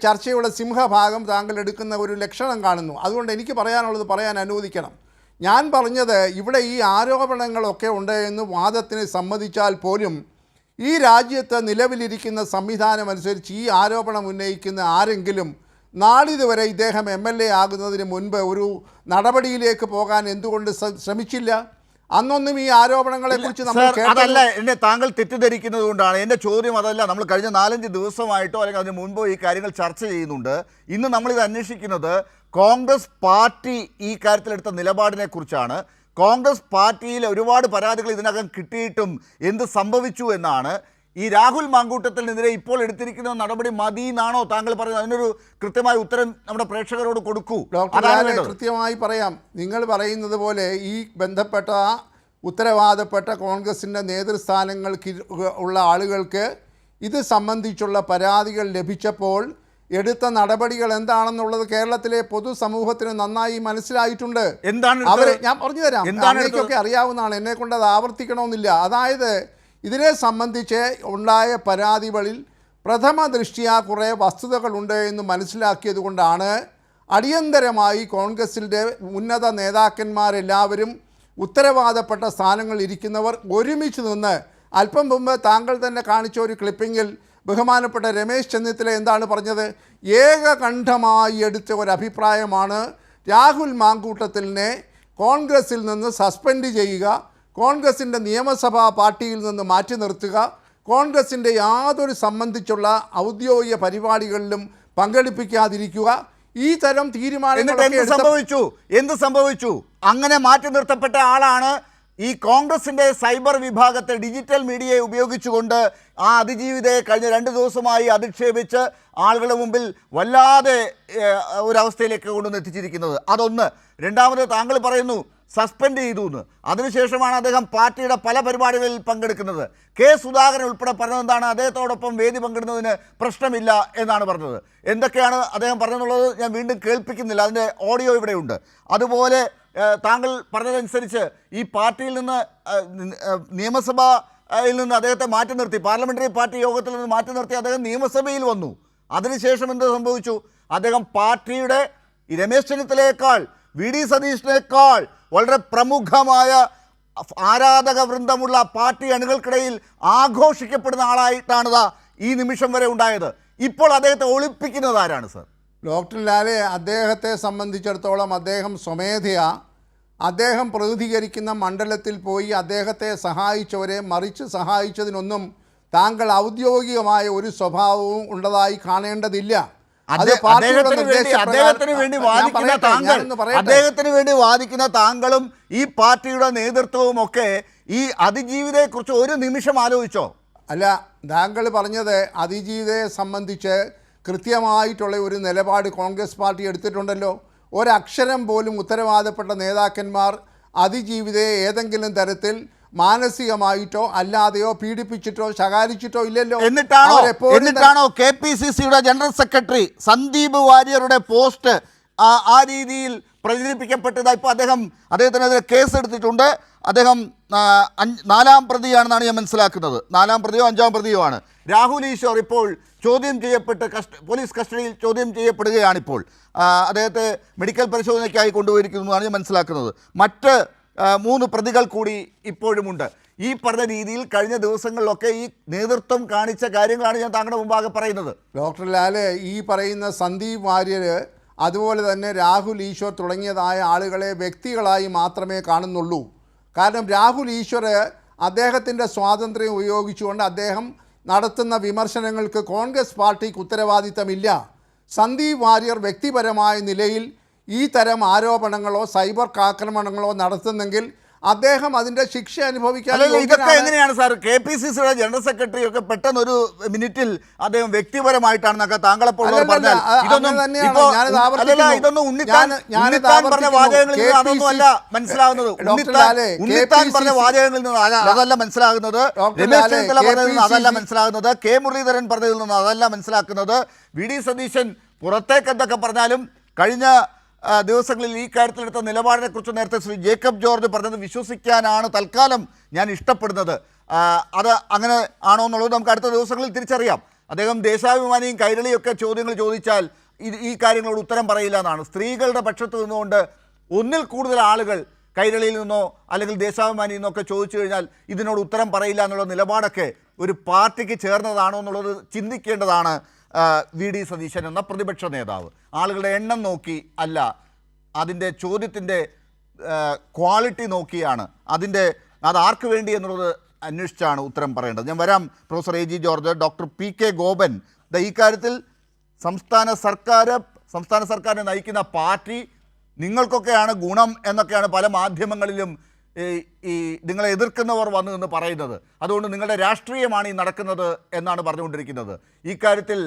ചർച്ചയുടെ സിംഹഭാഗം താങ്കൾ എടുക്കുന്ന ഒരു ലക്ഷണം കാണുന്നു. അതുകൊണ്ട് എനിക്ക് പറയാനുള്ളത് പറയാൻ അനുവദിക്കണം. ഞാൻ പറഞ്ഞത്, ഇവിടെ ഈ ആരോപണങ്ങളൊക്കെ ഉണ്ട് എന്ന് വാദത്തിന് സമ്മതിച്ചാൽ പോലും ഈ രാജ്യത്ത് നിലവിലിരിക്കുന്ന സംവിധാനം അനുസരിച്ച് ഈ ആരോപണം ഉന്നയിക്കുന്ന ആരെങ്കിലും നാളിതുവരെ ഇദ്ദേഹം MLA ആകുന്നതിന് മുൻപ് ഒരു നടപടിയിലേക്ക് പോകാൻ എന്തുകൊണ്ട് ശ്രമിച്ചില്ല? അന്നൊന്നും ഈ ആരോപണങ്ങളെക്കുറിച്ച് അതല്ല എന്നെ താങ്കൾ തെറ്റിദ്ധരിക്കുന്നത് കൊണ്ടാണ്. എൻ്റെ ചോദ്യം അതല്ല. നമ്മൾ കഴിഞ്ഞ 4-5 ദിവസമായിട്ടോ അല്ലെങ്കിൽ അതിന് മുൻപോ ഈ കാര്യങ്ങൾ ചർച്ച ചെയ്യുന്നുണ്ട്. ഇന്ന് നമ്മളിത് അന്വേഷിക്കുന്നത് കോൺഗ്രസ് പാർട്ടി ഈ കാര്യത്തിലെടുത്ത നിലപാടിനെ കുറിച്ചാണ്. കോൺഗ്രസ് പാർട്ടിയിൽ ഒരുപാട് പരാതികൾ ഇതിനകം കിട്ടിയിട്ടും എന്ത് സംഭവിച്ചു എന്നാണ്. ഈ രാഹുൽ മാങ്കൂട്ടത്തിനെതിരെ ഇപ്പോൾ എടുത്തിരിക്കുന്ന നടപടി മതി എന്നാണോ താങ്കൾ പറയുന്നത്? അതിനൊരു കൃത്യമായ ഉത്തരം നമ്മുടെ പ്രേക്ഷകരോട് കൊടുക്കൂ. കൃത്യമായി പറയാം. നിങ്ങൾ പറയുന്നത് പോലെ ഈ ബന്ധപ്പെട്ട ഉത്തരവാദപ്പെട്ട കോൺഗ്രസിൻ്റെ നേതൃസ്ഥാനങ്ങൾക്ക് ഉള്ള ആളുകൾക്ക് ഇത് സംബന്ധിച്ചുള്ള പരാതികൾ ലഭിച്ചപ്പോൾ എടുത്ത നടപടികൾ എന്താണെന്നുള്ളത് കേരളത്തിലെ പൊതുസമൂഹത്തിന് നന്നായി മനസ്സിലായിട്ടുണ്ട്. ഞാൻ പറഞ്ഞു തരാം, അങ്ങനെയൊക്കെ അറിയാവുന്നതാണ്, എന്നെ കൊണ്ട് അത് ആവർത്തിക്കണമെന്നില്ല. അതായത് ഇതിനെ സംബന്ധിച്ച് ഉണ്ടായ പരാതികളിൽ പ്രഥമ ദൃഷ്ട്യാ കുറേ വസ്തുതകളുണ്ട് എന്ന് മനസ്സിലാക്കിയത് കൊണ്ടാണ് അടിയന്തരമായി കോൺഗ്രസിൻ്റെ ഉന്നത നേതാക്കന്മാരെല്ലാവരും ഉത്തരവാദപ്പെട്ട സ്ഥാനങ്ങളിൽ ഇരിക്കുന്നവർ ഒരുമിച്ച് നിന്ന്, അല്പം മുമ്പ് താങ്കൾ തന്നെ കാണിച്ച ഒരു ക്ലിപ്പിങ്ങിൽ ബഹുമാനപ്പെട്ട രമേശ് ചെന്നിത്തല എന്താണ് പറഞ്ഞത്? ഏകകണ്ഠമായി എടുത്ത ഒരഭിപ്രായമാണ് രാഹുൽ മാങ്കൂട്ടത്തിലിനെ കോൺഗ്രസിൽ നിന്ന് സസ്പെൻഡ് ചെയ്യുക, കോൺഗ്രസിൻ്റെ നിയമസഭാ പാർട്ടിയിൽ നിന്ന് മാറ്റി നിർത്തുക, കോൺഗ്രസിൻ്റെ യാതൊരു സംബന്ധിച്ചുള്ള ഔദ്യോഗിക പരിപാടികളിലും പങ്കെടുപ്പിക്കാതിരിക്കുക. ഈ തരം തീരുമാനങ്ങൾ എന്ത് സംഭവിച്ചു? അങ്ങനെ മാറ്റി നിർത്തപ്പെട്ട ആളാണ് ഈ കോൺഗ്രസിൻ്റെ സൈബർ വിഭാഗത്തെ, ഡിജിറ്റൽ മീഡിയയെ ഉപയോഗിച്ചുകൊണ്ട് ആ അതിജീവിതയെ കഴിഞ്ഞ 2 ദിവസമായി അധിക്ഷേപിച്ച് ആളുകളുടെ മുമ്പിൽ വല്ലാതെ ഒരവസ്ഥയിലേക്ക് കൊണ്ടുവന്ന് എത്തിച്ചിരിക്കുന്നത്. അതൊന്ന്. രണ്ടാമത്, താങ്കൾ പറയുന്നു സസ്പെൻഡ് ചെയ്തു എന്ന്. അതിനുശേഷമാണ് അദ്ദേഹം പാർട്ടിയുടെ പല പരിപാടികളിൽ പങ്കെടുക്കുന്നത്. കെ സുധാകരൻ ഉൾപ്പെടെ പറഞ്ഞതെന്താണ്? അദ്ദേഹത്തോടൊപ്പം വേദി പങ്കിടുന്നതിന് പ്രശ്നമില്ല എന്നാണ് പറഞ്ഞത്. എന്തൊക്കെയാണ് അദ്ദേഹം പറഞ്ഞതെന്നുള്ളത് ഞാൻ വീണ്ടും കേൾപ്പിക്കുന്നില്ല, അതിൻ്റെ ഓഡിയോ ഇവിടെയുണ്ട്. അതുപോലെ താങ്കൾ പറഞ്ഞതനുസരിച്ച് ഈ പാർട്ടിയിൽ നിന്ന് നിയമസഭയിൽ നിന്ന് അദ്ദേഹത്തെ മാറ്റി നിർത്തി, പാർലമെൻ്ററി പാർട്ടി യോഗത്തിൽ നിന്ന് മാറ്റി നിർത്തി അദ്ദേഹം നിയമസഭയിൽ വന്നു. അതിനുശേഷം എന്ത് സംഭവിച്ചു? അദ്ദേഹം പാർട്ടിയുടെ രമേശ് ചെന്നിത്തലയേക്കാൾ വി ഡി സതീഷിനേക്കാൾ വളരെ പ്രമുഖമായ ആരാധക വൃന്ദമുള്ള പാർട്ടി അണികൾക്കിടയിൽ ആഘോഷിക്കപ്പെടുന്ന ആളായിട്ടാണ് ഈ നിമിഷം വരെ ഉണ്ടായത്. ഇപ്പോൾ അദ്ദേഹത്തെ ഒളിപ്പിക്കുന്നത് ആരാണ് സർ? ഡോക്ടർ ലാലെ, അദ്ദേഹത്തെ സംബന്ധിച്ചിടത്തോളം അദ്ദേഹം സ്വമേധയാ അദ്ദേഹം പ്രതിനിധീകരിക്കുന്ന മണ്ഡലത്തിൽ പോയി അദ്ദേഹത്തെ സഹായിച്ചവരെ മറിച്ച് സഹായിച്ചതിനൊന്നും താങ്കൾ ഔദ്യോഗികമായ ഒരു സ്വഭാവവും ഉള്ളതായി കാണേണ്ടതില്ല. അദ്ദേഹത്തിന് വേണ്ടി വാദിക്കുന്ന താങ്കളും ഈ പാർട്ടിയുടെ നേതൃത്വവും ഒക്കെ ഈ അതിജീവിതയെക്കുറിച്ച് ഒരു നിമിഷം ആലോചിച്ചോ? അല്ല, താങ്കൾ പറഞ്ഞത് അതിജീവിതയെ സംബന്ധിച്ച് കൃത്യമായിട്ടുള്ള ഒരു നിലപാട് കോൺഗ്രസ് പാർട്ടി എടുത്തിട്ടുണ്ടല്ലോ. ഒരക്ഷരം പോലും ഉത്തരവാദപ്പെട്ട നേതാക്കന്മാർ അതിജീവിതയെ ഏതെങ്കിലും തരത്തിൽ മാനസികമായിട്ടോ അല്ലാതെയോ പീഡിപ്പിച്ചിട്ടോ ശകാരിച്ചിട്ടോ ഇല്ലല്ലോ. എന്നിട്ടാണോ KPCCയുടെ ജനറൽ സെക്രട്ടറി സന്ദീപ് വാര്യരുടെ പോസ്റ്റ് ആ രീതിയിൽ പ്രചരിപ്പിക്കപ്പെട്ടത്? ഇപ്പോൾ അദ്ദേഹത്തിനെതിരെ കേസ് എടുത്തിട്ടുണ്ട്. അദ്ദേഹം 4ാം പ്രതിയാണെന്നാണ് ഞാൻ മനസ്സിലാക്കുന്നത്. 4ാം പ്രതിയോ 5ാം പ്രതിയോ ആണ്. രാഹുൽ ഈശ്വർ ഇപ്പോൾ ചോദ്യം ചെയ്യപ്പെട്ട് പോലീസ് കസ്റ്റഡിയിൽ ചോദ്യം ചെയ്യപ്പെടുകയാണിപ്പോൾ. അദ്ദേഹത്തെ മെഡിക്കൽ പരിശോധനയ്ക്കായി കൊണ്ടുപോയിരിക്കുന്നതാണ് ഞാൻ മനസ്സിലാക്കുന്നത്. മറ്റ് 3 പ്രതികൾ കൂടി ഇപ്പോഴുമുണ്ട്. ഈ പറഞ്ഞ രീതിയിൽ കഴിഞ്ഞ ദിവസങ്ങളിലൊക്കെ ഈ നേതൃത്വം കാണിച്ച കാര്യങ്ങളാണ് ഞാൻ താങ്കളുടെ മുമ്പാകെ പറയുന്നത്. ഡോക്ടർ ലാലെ, ഈ പറയുന്ന സന്ദീപ് വാര്യർ അതുപോലെ തന്നെ രാഹുൽ ഈശ്വർ തുടങ്ങിയതായ ആളുകളെ വ്യക്തികളായി മാത്രമേ കാണുന്നുള്ളൂ. കാരണം രാഹുൽ ഈശ്വർ അദ്ദേഹത്തിൻ്റെ സ്വാതന്ത്ര്യം ഉപയോഗിച്ചുകൊണ്ട് അദ്ദേഹം നടത്തുന്ന വിമർശനങ്ങൾക്ക് കോൺഗ്രസ് പാർട്ടിക്ക് ഉത്തരവാദിത്തമില്ല. സന്ദീപ് വാര്യർ വ്യക്തിപരമായ നിലയിൽ ഈ തരം ആരോപണങ്ങളോ സൈബർ ആക്രമണങ്ങളോ നടത്തുന്നെങ്കിൽ അദ്ദേഹം അതിന്റെ ശിക്ഷ അനുഭവിക്കാൻ. ഇതൊക്കെ എങ്ങനെയാണ് സാർ? KPCCയുടെ ജനറൽ സെക്രട്ടറി ഒക്കെ പെട്ടെന്ന് ഒരു മിനിറ്റിൽ അദ്ദേഹം വ്യക്തിപരമായിട്ടാണെന്നൊക്കെ താങ്കളെപ്പോൾ പറഞ്ഞാൽ ഇതൊന്നും ഉണ്ണിത്താൻ പറഞ്ഞ വാചകങ്ങളിൽ നിന്ന് അതൊന്നും അല്ല മനസ്സിലാകുന്നത്. ഉണ്ണിത്താൻ പറഞ്ഞ വാചകങ്ങളിൽ നിന്ന് അതല്ല മനസ്സിലാകുന്നത്. രമേശ് ചെന്നിത്തല പറഞ്ഞതിൽ നിന്ന് അതല്ല മനസ്സിലാകുന്നത്. കെ മുരളീധരൻ പറഞ്ഞതിൽ നിന്ന് അതല്ല മനസ്സിലാക്കുന്നത്. വി ഡി സതീശൻ പുറത്തേക്ക് എന്തൊക്കെ പറഞ്ഞാലും കഴിഞ്ഞ ദിവസങ്ങളിൽ ഈ കാര്യത്തിലെടുത്ത നിലപാടിനെക്കുറിച്ച് നേരത്തെ ശ്രീ ജേക്കബ് ജോർജ് പറഞ്ഞത് വിശ്വസിക്കാനാണ് തൽക്കാലം ഞാൻ ഇഷ്ടപ്പെടുന്നത്. അത് അങ്ങനെ ആണോ എന്നുള്ളത് നമുക്ക് അടുത്ത ദിവസങ്ങളിൽ തിരിച്ചറിയാം. അദ്ദേഹം ദേശാഭിമാനിയും കൈരളിയൊക്കെ ചോദ്യങ്ങൾ ചോദിച്ചാൽ ഈ കാര്യങ്ങളോട് ഉത്തരം പറയില്ല എന്നാണ്. സ്ത്രീകളുടെ പക്ഷത്ത് നിന്നുകൊണ്ട് ഒന്നിൽ കൂടുതൽ ആളുകൾ കൈരളിയിൽ നിന്നോ അല്ലെങ്കിൽ ദേശാഭിമാനിയിൽ നിന്നൊക്കെ ചോദിച്ചു കഴിഞ്ഞാൽ ഇതിനോട് ഉത്തരം പറയില്ല എന്നുള്ള നിലപാടൊക്കെ ഒരു പാർട്ടിക്ക് ചേർന്നതാണോ എന്നുള്ളത് ചിന്തിക്കേണ്ടതാണ്. വി ഡി സതീശൻ എന്ന പ്രതിപക്ഷ നേതാവ് ആളുകളുടെ എണ്ണം നോക്കി അല്ല, അതിൻ്റെ ചോദ്യത്തിൻ്റെ ക്വാളിറ്റി നോക്കിയാണ്, അത് ആർക്ക് വേണ്ടി എന്നുള്ളത് അന്വേഷിച്ചാണ് ഉത്തരം പറയേണ്ടത്. ഞാൻ വരാം. Professor AG George, doctor PK Gopan, ഈ കാര്യത്തിൽ സംസ്ഥാന സർക്കാരിനെ നയിക്കുന്ന പാർട്ടി നിങ്ങൾക്കൊക്കെയാണ് ഗുണം എന്നൊക്കെയാണ് പല മാധ്യമങ്ങളിലും ഈ നിങ്ങളെ എതിർക്കുന്നവർ വന്നു എന്ന് പറയുന്നത്. അതുകൊണ്ട് നിങ്ങളുടെ രാഷ്ട്രീയമാണ് ഈ നടക്കുന്നത് എന്നാണ് പറഞ്ഞുകൊണ്ടിരിക്കുന്നത്. ഈ കാര്യത്തിൽ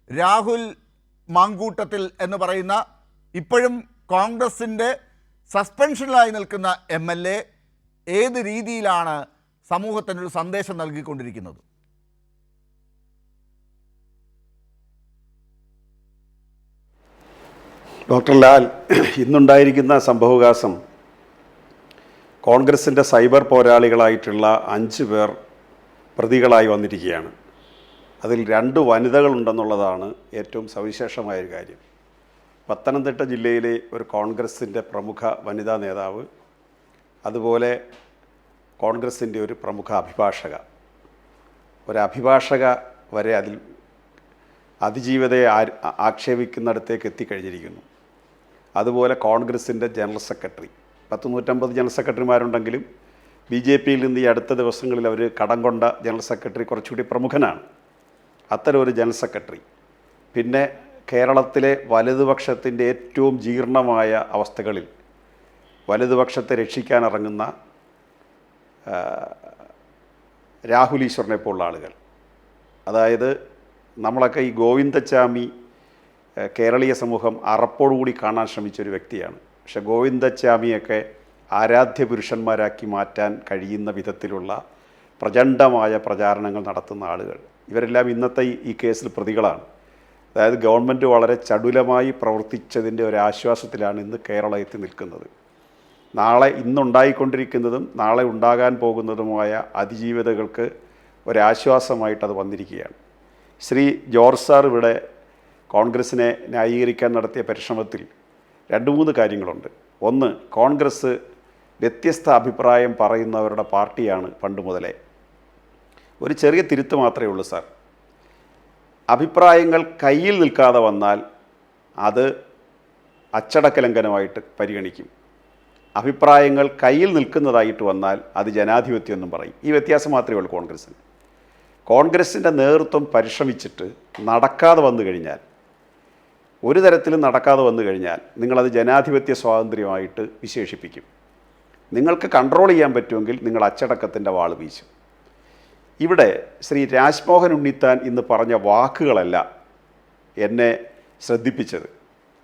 രാഹുൽ മാങ്കൂട്ടത്തിൽ എന്ന് പറയുന്ന ഇപ്പോഴും കോൺഗ്രസിൻ്റെ സസ്പെൻഷനിലായി നിൽക്കുന്ന MLA ഏത് രീതിയിലാണ് സമൂഹത്തിനൊരു സന്ദേശം നൽകിക്കൊണ്ടിരിക്കുന്നത്? ഡോക്ടർ ലാൽ, ഇന്നുണ്ടായിരിക്കുന്ന സംഭവവികാസം കോൺഗ്രസിൻ്റെ സൈബർ പോരാളികളായിട്ടുള്ള 5 പേർ പ്രതികളായി വന്നിരിക്കുകയാണ്. അതിൽ 2 വനിതകളുണ്ടെന്നുള്ളതാണ് ഏറ്റവും സവിശേഷമായൊരു കാര്യം. പത്തനംതിട്ട ജില്ലയിലെ ഒരു കോൺഗ്രസിൻ്റെ പ്രമുഖ വനിതാ നേതാവ്, അതുപോലെ കോൺഗ്രസിൻ്റെ ഒരു പ്രമുഖ അഭിഭാഷക വരെ അതിൽ അതിജീവിതയെ ആക്ഷേപിക്കുന്നിടത്തേക്ക് എത്തിക്കഴിഞ്ഞിരിക്കുന്നു. അതുപോലെ കോൺഗ്രസിൻ്റെ ജനറൽ സെക്രട്ടറി, 150 ജനറൽ സെക്രട്ടറിമാരുണ്ടെങ്കിലും BJPയിൽ നിന്ന് ഈ അടുത്ത ദിവസങ്ങളിൽ അവർ കടം കൊണ്ട ജനറൽ സെക്രട്ടറി കുറച്ചുകൂടി പ്രമുഖനാണ്. അത്തരം ഒരു ജനറൽ സെക്രട്ടറി, പിന്നെ കേരളത്തിലെ വലതുപക്ഷത്തിൻ്റെ ഏറ്റവും ജീർണമായ അവസ്ഥകളിൽ വലതുപക്ഷത്തെ രക്ഷിക്കാനിറങ്ങുന്ന രാഹുൽ ഈശ്വറിനെ പോലുള്ള ആളുകൾ. അതായത് നമ്മളൊക്കെ ഈ ഗോവിന്ദച്ചാമി കേരളീയ സമൂഹം അറപ്പോടുകൂടി കാണാൻ ശ്രമിച്ചൊരു വ്യക്തിയാണ്. പക്ഷെ ഗോവിന്ദച്ചാമിയൊക്കെ ആരാധ്യ പുരുഷന്മാരാക്കി മാറ്റാൻ കഴിയുന്ന വിധത്തിലുള്ള പ്രചണ്ഡമായ പ്രചാരണങ്ങൾ നടത്തുന്ന ആളുകൾ, ഇവരെല്ലാം ഇന്നത്തെ ഈ കേസിൽ പ്രതികളാണ്. അതായത് ഗവൺമെൻറ് വളരെ ചടുലമായി പ്രവർത്തിച്ചതിൻ്റെ ഒരു ആശ്വാസത്തിലാണ് ഇന്ന് കേരളം എത്തി നിൽക്കുന്നത്. ഇന്നുണ്ടായിക്കൊണ്ടിരിക്കുന്നതും നാളെ ഉണ്ടാകാൻ പോകുന്നതുമായ അതിജീവിതകൾക്ക് ഒരാശ്വാസമായിട്ട് അത് വന്നിരിക്കുകയാണ്. ശ്രീ ജോർജ് സാർ ഇവിടെ കോൺഗ്രസിനെ ന്യായീകരിക്കാൻ നടത്തിയ പരിശ്രമത്തിൽ 2-3 കാര്യങ്ങളുണ്ട്. ഒന്ന്, കോൺഗ്രസ് വ്യത്യസ്ത അഭിപ്രായം പറയുന്നവരുടെ പാർട്ടിയാണ് പണ്ട് മുതലേ. ഒരു ചെറിയ തിരുത്ത് മാത്രമേ ഉള്ളൂ സാർ. അഭിപ്രായങ്ങൾ കയ്യിൽ നിൽക്കാതെ വന്നാൽ അത് അച്ചടക്കലംഘനമായിട്ട് പരിഗണിക്കും. അഭിപ്രായങ്ങൾ കയ്യിൽ നിൽക്കുന്നതായിട്ട് വന്നാൽ അത് ജനാധിപത്യം എന്നും പറയും. ഈ വ്യത്യാസം മാത്രമേ ഉള്ളൂ കോൺഗ്രസ്സിന്. കോൺഗ്രസിൻ്റെ നേതൃത്വം പരിശ്രമിച്ചിട്ട് നടക്കാതെ വന്നു കഴിഞ്ഞാൽ, ഒരു തരത്തിലും നടക്കാതെ വന്നു കഴിഞ്ഞാൽ നിങ്ങളത് ജനാധിപത്യ സ്വാതന്ത്ര്യമായിട്ട് വിശേഷിപ്പിക്കും. നിങ്ങൾക്ക് കൺട്രോൾ ചെയ്യാൻ പറ്റുമെങ്കിൽ നിങ്ങൾ അച്ചടക്കത്തിൻ്റെ വാൾ വീശും. ഇവിടെ ശ്രീ രാജ്മോഹൻ ഉണ്ണിത്താൻ ഇന്ന് പറഞ്ഞ വാക്കുകളല്ല എന്നെ ശ്രദ്ധിപ്പിച്ചത്.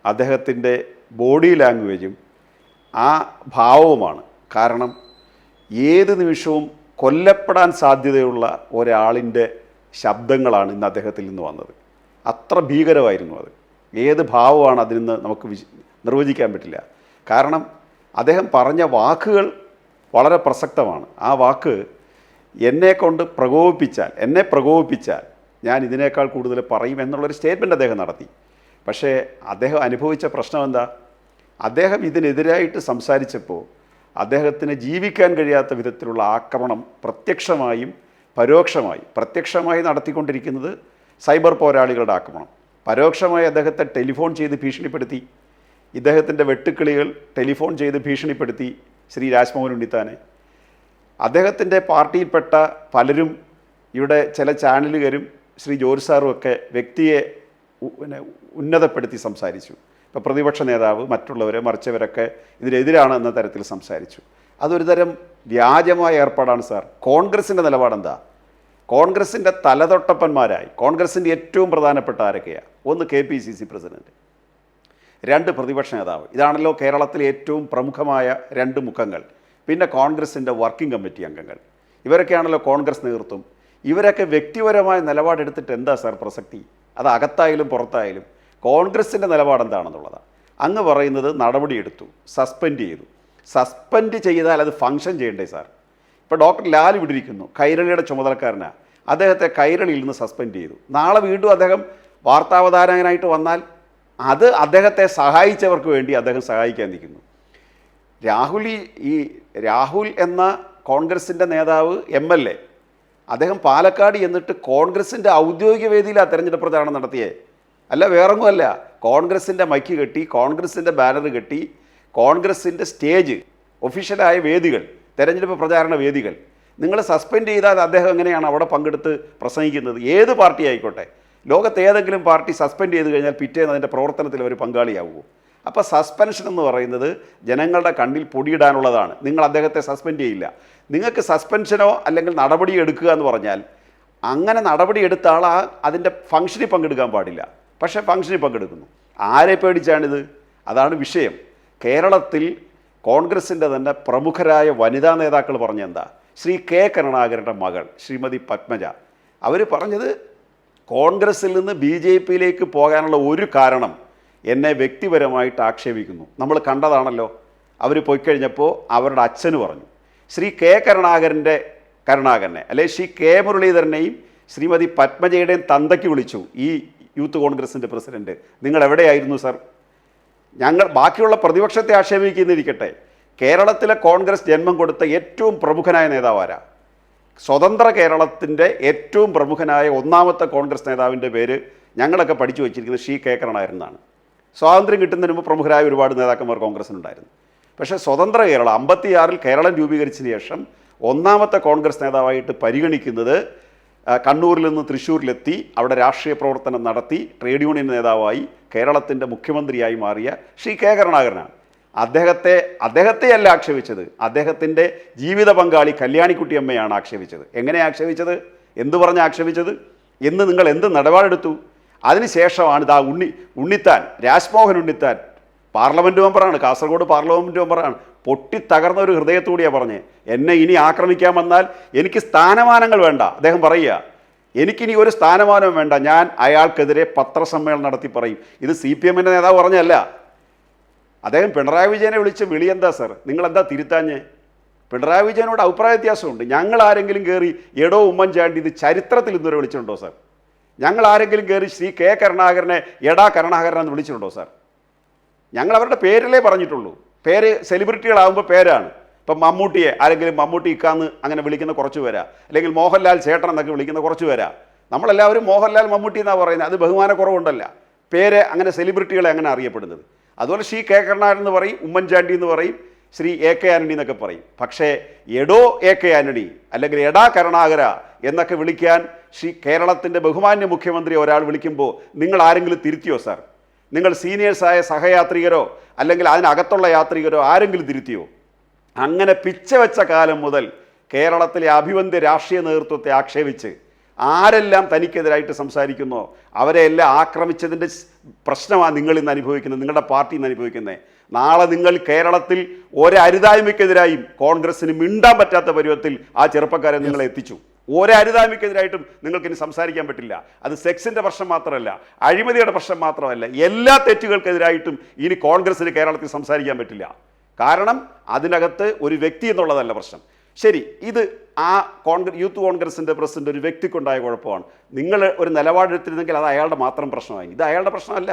അദ്ദേഹത്തിൻ്റെ ബോഡി ലാംഗ്വേജും ആ ഭാവവുമാണ്. കാരണം ഏത് നിമിഷവും കൊല്ലപ്പെടാൻ സാധ്യതയുള്ള ഒരാളിൻ്റെ ശബ്ദങ്ങളാണ് ഇന്ന് അദ്ദേഹത്തിൽ നിന്ന് വന്നത്. അത്ര ഭീകരമായിരുന്നു അത്. ഏത് ഭാവമാണ് അതിൽ നിന്ന് നമുക്ക് നിർവചിക്കാൻ പറ്റില്ല. കാരണം അദ്ദേഹം പറഞ്ഞ വാക്കുകൾ വളരെ പ്രസക്തമാണ്. ആ വാക്ക് എന്നെ പ്രകോപിപ്പിച്ചാൽ ഞാൻ ഇതിനേക്കാൾ കൂടുതൽ പറയും എന്നുള്ളൊരു സ്റ്റേറ്റ്മെൻറ്റ് അദ്ദേഹം നടത്തി. പക്ഷേ അദ്ദേഹം അനുഭവിച്ച പ്രശ്നം എന്താ? അദ്ദേഹം ഇതിനെതിരായിട്ട് സംസാരിച്ചപ്പോൾ അദ്ദേഹത്തിന് ജീവിക്കാൻ കഴിയാത്ത വിധത്തിലുള്ള ആക്രമണം പ്രത്യക്ഷമായും പ്രത്യക്ഷമായി നടത്തിക്കൊണ്ടിരിക്കുന്നത് സൈബർ പോരാളികളുടെ ആക്രമണം. പരോക്ഷമായി അദ്ദേഹത്തെ ടെലിഫോൺ ചെയ്ത് ഭീഷണിപ്പെടുത്തി. ഇദ്ദേഹത്തിൻ്റെ വെട്ടുക്കിളികൾ ടെലിഫോൺ ചെയ്ത് ഭീഷണിപ്പെടുത്തി ശ്രീ രാജ്മോഹൻ ഉണ്ണിത്താനെ. അദ്ദേഹത്തിൻ്റെ പാർട്ടിയിൽപ്പെട്ട പലരും, ഇവിടെ ചില ചാനലുകാരും ശ്രീ ജോർജ് സാറും ഒക്കെ വ്യക്തിയെ ഉന്നതപ്പെടുത്തി സംസാരിച്ചു. ഇപ്പോൾ പ്രതിപക്ഷ നേതാവ് മറിച്ചവരൊക്കെ ഇതിനെതിരാണ് എന്ന തരത്തിൽ സംസാരിച്ചു. അതൊരു തരം വ്യാജമായ ഏർപ്പാടാണ് സാർ. കോൺഗ്രസിൻ്റെ നിലപാടെന്താ? കോൺഗ്രസിൻ്റെ തലതൊട്ടപ്പന്മാരായി കോൺഗ്രസിൻ്റെ ഏറ്റവും പ്രധാനപ്പെട്ട ആരൊക്കെയാണ്? ഒന്ന് KPCC പ്രസിഡൻറ്റ്, 2 പ്രതിപക്ഷ നേതാവ്. ഇതാണല്ലോ കേരളത്തിലെ ഏറ്റവും പ്രമുഖമായ 2 മുഖങ്ങൾ. പിന്നെ കോൺഗ്രസിൻ്റെ വർക്കിംഗ് കമ്മിറ്റി അംഗങ്ങൾ. ഇവരൊക്കെയാണല്ലോ കോൺഗ്രസ് നേതൃത്വം. ഇവരൊക്കെ വ്യക്തിപരമായ നിലപാടെടുത്തിട്ട് എന്താ സാർ പ്രസക്തി? അത് അകത്തായാലും പുറത്തായാലും കോൺഗ്രസിൻ്റെ നിലപാടെന്താണെന്നുള്ളതാണ്. അങ്ങ് പറയുന്നത് നടപടിയെടുത്തു, സസ്പെൻഡ് ചെയ്തു. സസ്പെൻഡ് ചെയ്താൽ അത് ഫങ്ഷൻ ചെയ്യണ്ടേ സാർ? ഇപ്പോൾ ഡോക്ടർ ലാൽ ഇവിടെ ഇരിക്കുന്നു, കൈരളിയുടെ ചുമതലക്കാരനാണ്. അദ്ദേഹത്തെ കൈരളിയിൽ നിന്ന് സസ്പെൻഡ് ചെയ്തു. നാളെ വീണ്ടും അദ്ദേഹം വാർത്താവതാരകനായിട്ട് വന്നാൽ അത് അദ്ദേഹത്തെ സഹായിച്ചവർക്ക് വേണ്ടി അദ്ദേഹം സഹായിക്കാൻ നിൽക്കുന്നു. രാഹുൽ എന്ന കോൺഗ്രസിൻ്റെ നേതാവ് MLA, അദ്ദേഹം പാലക്കാട് എന്നിട്ട് കോൺഗ്രസിൻ്റെ ഔദ്യോഗിക വേദിയിലാണ് തെരഞ്ഞെടുപ്പ് പ്രചാരണം നടത്തിയേ. അല്ല, വേറൊന്നുമല്ല. കോൺഗ്രസിൻ്റെ മൈക്ക് കെട്ടി, കോൺഗ്രസിൻ്റെ ബാനർ കെട്ടി, കോൺഗ്രസിൻ്റെ സ്റ്റേജ്, ഒഫീഷ്യലായ വേദികൾ, തെരഞ്ഞെടുപ്പ് പ്രചാരണ വേദികൾ നിങ്ങൾ സസ്പെൻഡ് ചെയ്താൽ അദ്ദേഹം എങ്ങനെയാണ് അവിടെ പങ്കെടുത്ത് പ്രസംഗിക്കുന്നത്? ഏത് പാർട്ടി ആയിക്കോട്ടെ, ലോകത്ത് ഏതെങ്കിലും പാർട്ടി സസ്പെൻഡ് ചെയ്ത് കഴിഞ്ഞാൽ പിറ്റേന്ന് അതിൻ്റെ പ്രവർത്തനത്തിൽ അവർ പങ്കാളിയാവുമോ? അപ്പോൾ സസ്പെൻഷൻ എന്ന് പറയുന്നത് ജനങ്ങളുടെ കണ്ണിൽ പൊടിയിടാനുള്ളതാണ്. നിങ്ങൾ അദ്ദേഹത്തെ സസ്പെൻഡ് ചെയ്യില്ല. നിങ്ങൾക്ക് സസ്പെൻഷനോ അല്ലെങ്കിൽ നടപടി എടുക്കുക എന്ന് പറഞ്ഞാൽ അങ്ങനെ നടപടി എടുത്ത ആൾ അതിൻ്റെ ഫംഗ്ഷനിൽ പങ്കെടുക്കാൻ പാടില്ല. പക്ഷേ ഫംഗ്ഷനിൽ പങ്കെടുക്കുന്നു. ആരെ പേടിച്ചാണിത്? അതാണ് വിഷയം. കേരളത്തിൽ കോൺഗ്രസിൻ്റെ തന്നെ പ്രമുഖരായ വനിതാ നേതാക്കൾ പറഞ്ഞെന്താ? ശ്രീ K. കരുണാകരൻ്റെ മകൾ ശ്രീമതി പത്മജ, അവർ പറഞ്ഞത് കോൺഗ്രസിൽ നിന്ന് BJPയിലേക്ക് പോകാനുള്ള ഒരു കാരണം എന്നെ വ്യക്തിപരമായിട്ട് ആക്ഷേപിക്കുന്നു. നമ്മൾ കണ്ടതാണല്ലോ. അവർ പോയി കഴിഞ്ഞപ്പോൾ അവരുടെ അച്ഛന് പറഞ്ഞു. ശ്രീ K. കരുണാകരനെ അല്ലെങ്കിൽ ശ്രീ K. മുരളീധരനെയും ശ്രീമതി പത്മജയുടെയും തന്തയ്ക്ക് വിളിച്ചു ഈ യൂത്ത് കോൺഗ്രസിൻ്റെ പ്രസിഡൻറ്റ്. നിങ്ങൾ എവിടെയായിരുന്നു സർ? ഞങ്ങൾ ബാക്കിയുള്ള പ്രതിപക്ഷത്തെ ആക്ഷേപിക്കുന്നിരിക്കട്ടെ, കേരളത്തിലെ കോൺഗ്രസ് ജന്മം കൊടുത്ത ഏറ്റവും പ്രമുഖനായ നേതാവാരാ? സ്വതന്ത്ര കേരളത്തിൻ്റെ ഏറ്റവും പ്രമുഖനായ ഒന്നാമത്തെ കോൺഗ്രസ് നേതാവിൻ്റെ പേര് ഞങ്ങളൊക്കെ പഠിച്ചു വച്ചിരിക്കുന്നത് ശ്രീ K. കരുണാകരൻ എന്നാണ്. സ്വാതന്ത്ര്യം കിട്ടുന്നതിന് മുമ്പ് പ്രമുഖരായ ഒരുപാട് നേതാക്കന്മാർ കോൺഗ്രസിനുണ്ടായിരുന്നു. പക്ഷേ സ്വതന്ത്ര കേരളം 56-ൽ കേരളം രൂപീകരിച്ചതിന് ശേഷം ഒന്നാമത്തെ കോൺഗ്രസ് നേതാവായിട്ട് പരിഗണിക്കുന്നത് കണ്ണൂരിൽ നിന്ന് തൃശ്ശൂരിലെത്തി അവിടെ രാഷ്ട്രീയ പ്രവർത്തനം നടത്തി ട്രേഡ് യൂണിയൻ നേതാവായി കേരളത്തിൻ്റെ മുഖ്യമന്ത്രിയായി മാറിയ ശ്രീ K. കരുണാകരനാണ്. അദ്ദേഹത്തെ അദ്ദേഹത്തെയല്ല ആക്ഷേപിച്ചത്, അദ്ദേഹത്തിൻ്റെ ജീവിത പങ്കാളി കല്യാണിക്കുട്ടിയമ്മയാണ് ആക്ഷേപിച്ചത്. എങ്ങനെ ആക്ഷേപിച്ചത്? എന്ത് പറഞ്ഞ് ആക്ഷേപിച്ചത്? എന്ന് നിങ്ങൾ എന്ത് നിലപാടെടുത്തു? അതിനുശേഷമാണ് ഇതാ ഉണ്ണിത്താൻ, രാജ്മോഹൻ ഉണ്ണിത്താൻ പാർലമെൻറ്റ് മെമ്പറാണ്, കാസർഗോഡ് പാർലമെൻറ്റ് മെമ്പറാണ്, പൊട്ടിത്തകർന്ന ഒരു ഹൃദയത്തോടെയാണ് പറഞ്ഞത്, എന്നെ ഇനി ആക്രമിക്കാൻ വന്നാൽ എനിക്ക് സ്ഥാനമാനങ്ങൾ വേണ്ട. അദ്ദേഹം പറയുക, എനിക്കിനി ഒരു സ്ഥാനമാനവും വേണ്ട, ഞാൻ അയാൾക്കെതിരെ പത്രസമ്മേളനം നടത്തി പറയും. ഇത് CPM നേതാവ് പറഞ്ഞല്ല. അദ്ദേഹം പിണറായി വിജയനെ വിളിച്ച് വിളിയെന്താ സർ, നിങ്ങളെന്താ തിരുത്താഞ്ഞ്? പിണറായി വിജയനോട് അഭിപ്രായ വ്യത്യാസമുണ്ട്. ഞങ്ങൾ ആരെങ്കിലും കയറി എടോ ഉമ്മൻചാണ്ടി ഇത് ചരിത്രത്തിൽ ഇന്നുവരെ വിളിച്ചിട്ടുണ്ടോ സർ? ഞങ്ങൾ ആരെങ്കിലും കയറി ശ്രീ കെ കരുണാകരനെ എടാ കരുണാകരൻ എന്ന് വിളിച്ചിട്ടുണ്ടോ സാർ? ഞങ്ങൾ അവരുടെ പേരിലേ പറഞ്ഞിട്ടുള്ളൂ. പേര് സെലിബ്രിറ്റികളാകുമ്പോൾ പേരാണ്. ഇപ്പം മമ്മൂട്ടിയെ ആരെങ്കിലും മമ്മൂട്ടി ഇക്കാന്ന് അങ്ങനെ വിളിക്കുന്ന കുറച്ച് പേരാ, അല്ലെങ്കിൽ മോഹൻലാൽ ചേട്ടൻ എന്നൊക്കെ വിളിക്കുന്ന കുറച്ച് പേരാ. നമ്മളെല്ലാവരും മോഹൻലാൽ മമ്മൂട്ടി എന്നാണ് പറയുന്നത്. അത് ബഹുമാനക്കുറവുണ്ടല്ല, പേര് അങ്ങനെ സെലിബ്രിറ്റികളെ അങ്ങനെ അറിയപ്പെടുന്നത്. അതുപോലെ ശ്രീ കെ കരുണാകരൻ എന്ന് പറയും, ഉമ്മൻചാണ്ടി എന്ന് പറയും, ശ്രീ AK ആന്റണി എന്നൊക്കെ പറയും. പക്ഷേ എടോ AK ആന്റണി അല്ലെങ്കിൽ എടാ കരുണാകര എന്നൊക്കെ വിളിക്കാൻ കേരളത്തിൻ്റെ ബഹുമാന്യ മുഖ്യമന്ത്രി ഒരാൾ വിളിക്കുമ്പോൾ നിങ്ങൾ ആരെങ്കിലും തിരുത്തിയോ സാർ? നിങ്ങൾ സീനിയേഴ്സായ സഹയാത്രികരോ അല്ലെങ്കിൽ അതിനകത്തുള്ള യാത്രികരോ ആരെങ്കിലും തിരുത്തിയോ? അങ്ങനെ പിച്ച വെച്ച കാലം മുതൽ കേരളത്തിലെ അഭിവന്ദ്യ രാഷ്ട്രീയ നേതൃത്വത്തെ ആക്ഷേപിച്ച് ആരെല്ലാം തനിക്കെതിരായിട്ട് സംസാരിക്കുന്നോ അവരെല്ലാം ആക്രമിച്ചതിൻ്റെ പ്രശ്നമാണ് നിങ്ങൾ ഇന്ന് അനുഭവിക്കുന്നത്, നിങ്ങളുടെ പാർട്ടി ഇന്ന് അനുഭവിക്കുന്നത്. നാളെ നിങ്ങൾ കേരളത്തിൽ ഒരരുതായ്മയ്ക്കെതിരായും കോൺഗ്രസ്സിന് മിണ്ടാൻ പറ്റാത്ത പരുവത്തിൽ ആ ചെറുപ്പക്കാരെ നിങ്ങളെ എത്തിച്ചു. ഒരരുതായ്മയ്ക്കെതിരായിട്ടും നിങ്ങൾക്കിനി സംസാരിക്കാൻ പറ്റില്ല. അത് സെക്സിൻ്റെ പ്രശ്നം മാത്രമല്ല, അഴിമതിയുടെ പ്രശ്നം മാത്രമല്ല, എല്ലാ തെറ്റുകൾക്കെതിരായിട്ടും ഇനി കോൺഗ്രസ്സിന് കേരളത്തിൽ സംസാരിക്കാൻ പറ്റില്ല. കാരണം അതിനകത്ത് ഒരു വ്യക്തി എന്നുള്ളതല്ല പ്രശ്നം. ശരി, ഇത് ആ യൂത്ത് കോൺഗ്രസിൻ്റെ പ്രസിഡന്റ് ഒരു വ്യക്തിക്കുണ്ടായ കുഴപ്പമാണ്. നിങ്ങൾ ഒരു നിലപാടെടുത്തിരുന്നെങ്കിൽ അത് അയാളുടെ മാത്രം പ്രശ്നമായി. ഇത് അയാളുടെ പ്രശ്നമല്ല,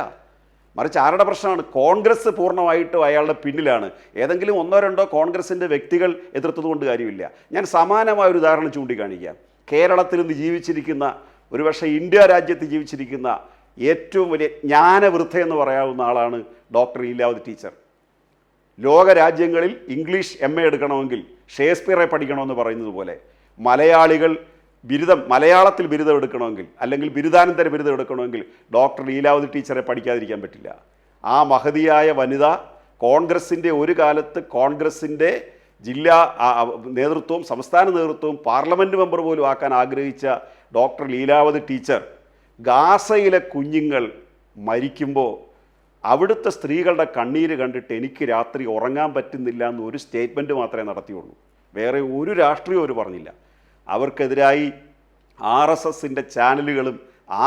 മറിച്ച് ആരുടെ പ്രശ്നമാണ്? കോൺഗ്രസ് പൂർണ്ണമായിട്ടും അയാളുടെ പിന്നിലാണ്. ഏതെങ്കിലും ഒന്നോ രണ്ടോ കോൺഗ്രസിൻ്റെ വ്യക്തികൾ എതിർത്തതുകൊണ്ട് കാര്യമില്ല. ഞാൻ സമാനമായ ഒരു ഉദാഹരണം ചൂണ്ടിക്കാണിക്കാം. കേരളത്തിൽ നിന്ന് ജീവിച്ചിരിക്കുന്ന, ഒരുപക്ഷെ ഇന്ത്യ രാജ്യത്ത് ജീവിച്ചിരിക്കുന്ന ഏറ്റവും വലിയ ജ്ഞാനവൃദ്ധ എന്ന് പറയാവുന്ന ആളാണ് ഡോക്ടർ ലീലാവതി ടീച്ചർ. ലോകരാജ്യങ്ങളിൽ ഇംഗ്ലീഷ് MA എടുക്കണമെങ്കിൽ ഷേക്സ്പിയറെ പഠിക്കണമെന്ന് പറയുന്നത് പോലെ മലയാളികൾ മലയാളത്തിൽ ബിരുദം എടുക്കണമെങ്കിൽ അല്ലെങ്കിൽ ബിരുദാനന്തര ബിരുദം എടുക്കണമെങ്കിൽ ഡോക്ടർ ലീലാവതി ടീച്ചറെ പഠിക്കാതിരിക്കാൻ പറ്റില്ല. ആ മഹതിയായ വനിത കോൺഗ്രസിൻ്റെ ഒരു കാലത്ത് കോൺഗ്രസിൻ്റെ ജില്ലാ നേതൃത്വവും സംസ്ഥാന നേതൃത്വവും പാർലമെൻറ്റ് മെമ്പർ പോലും ആക്കാൻ ആഗ്രഹിച്ച ഡോക്ടർ ലീലാവതി ടീച്ചർ ഗാസയിലെ കുഞ്ഞുങ്ങൾ മരിക്കുമ്പോൾ അവിടുത്തെ സ്ത്രീകളുടെ കണ്ണീര് കണ്ടിട്ട് എനിക്ക് രാത്രി ഉറങ്ങാൻ പറ്റുന്നില്ല എന്ന് ഒരു സ്റ്റേറ്റ്മെൻറ്റ് മാത്രമേ നടത്തിയുള്ളൂ. വേറെ ഒരു രാഷ്ട്രീയവും അവർ പറഞ്ഞില്ല. അവർക്കെതിരായി RSSൻ്റെ ചാനലുകളും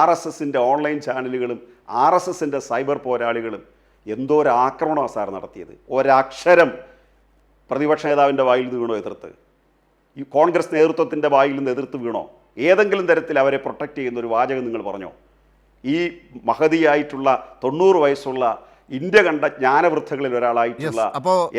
RSSൻ്റെ ഓൺലൈൻ ചാനലുകളും RSSൻ്റെ സൈബർ പോരാളികളും എന്തോ ഒരു ആക്രമണമാണ് സാർ നടത്തിയത്. ഒരക്ഷരം പ്രതിപക്ഷ നേതാവിൻ്റെ വായിൽ നിന്ന് വീണോ എതിർത്ത്? ഈ കോൺഗ്രസ് നേതൃത്വത്തിൻ്റെ വായിൽ നിന്ന് എതിർത്ത് വീണോ? ഏതെങ്കിലും തരത്തിൽ അവരെ പ്രൊട്ടക്റ്റ് ചെയ്യുന്ന ഒരു വാചകം നിങ്ങൾ പറഞ്ഞോ? ഈ മഹതിയായിട്ടുള്ള 90 വയസ്സുള്ള ഇന്ത്യ കണ്ട ജ്ഞാനവൃദ്ധകളിൽ ഒരാളായിട്ടുള്ള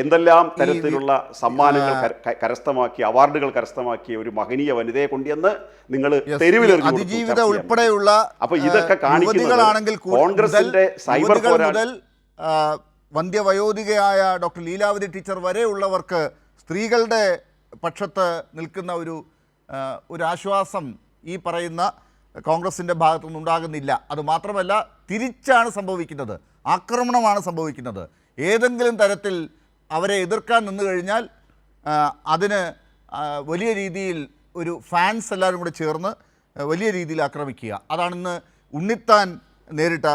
എന്തെല്ലാം തരത്തിലുള്ള സമ്മാനങ്ങൾ കരസ്ഥമാക്കി, അവാർഡുകൾ കരസ്ഥമാക്കിയ ഒരു മഹനീയ വനിതയെ കൊണ്ടുവന്ന് നിങ്ങൾ തെരുവിലെറിഞ്ഞു ഉൾപ്പെടെയുള്ള അപ്പൊ ഇതൊക്കെ കാണിക്കുന്നത് കോൺഗ്രസിന്റെ സൈബർ പോരാട്ടം. വന്ധ്യവയോധികയായ ഡോക്ടർ ലീലാവതി ടീച്ചർ വരെയുള്ളവർക്ക് സ്ത്രീകളുടെ പക്ഷത്ത് നിൽക്കുന്ന ഒരു ആശ്വാസം ഈ പറയുന്ന കോൺഗ്രസിൻ്റെ ഭാഗത്തുനിന്ന് ഉണ്ടാകുന്നില്ല. അതുമാത്രമല്ല, തിരിച്ചാണ് സംഭവിക്കുന്നത്, ആക്രമണമാണ് സംഭവിക്കുന്നത്. ഏതെങ്കിലും തരത്തിൽ അവരെ എതിർക്കാൻ നിന്നു കഴിഞ്ഞാൽ അതിന് വലിയ രീതിയിൽ ഒരു ഫാൻസ് എല്ലാവരും കൂടെ ചേർന്ന് വലിയ രീതിയിൽ ആക്രമിക്കുക. അതാണിന്ന് ഉണ്ണിത്താൻ നേരിട്ട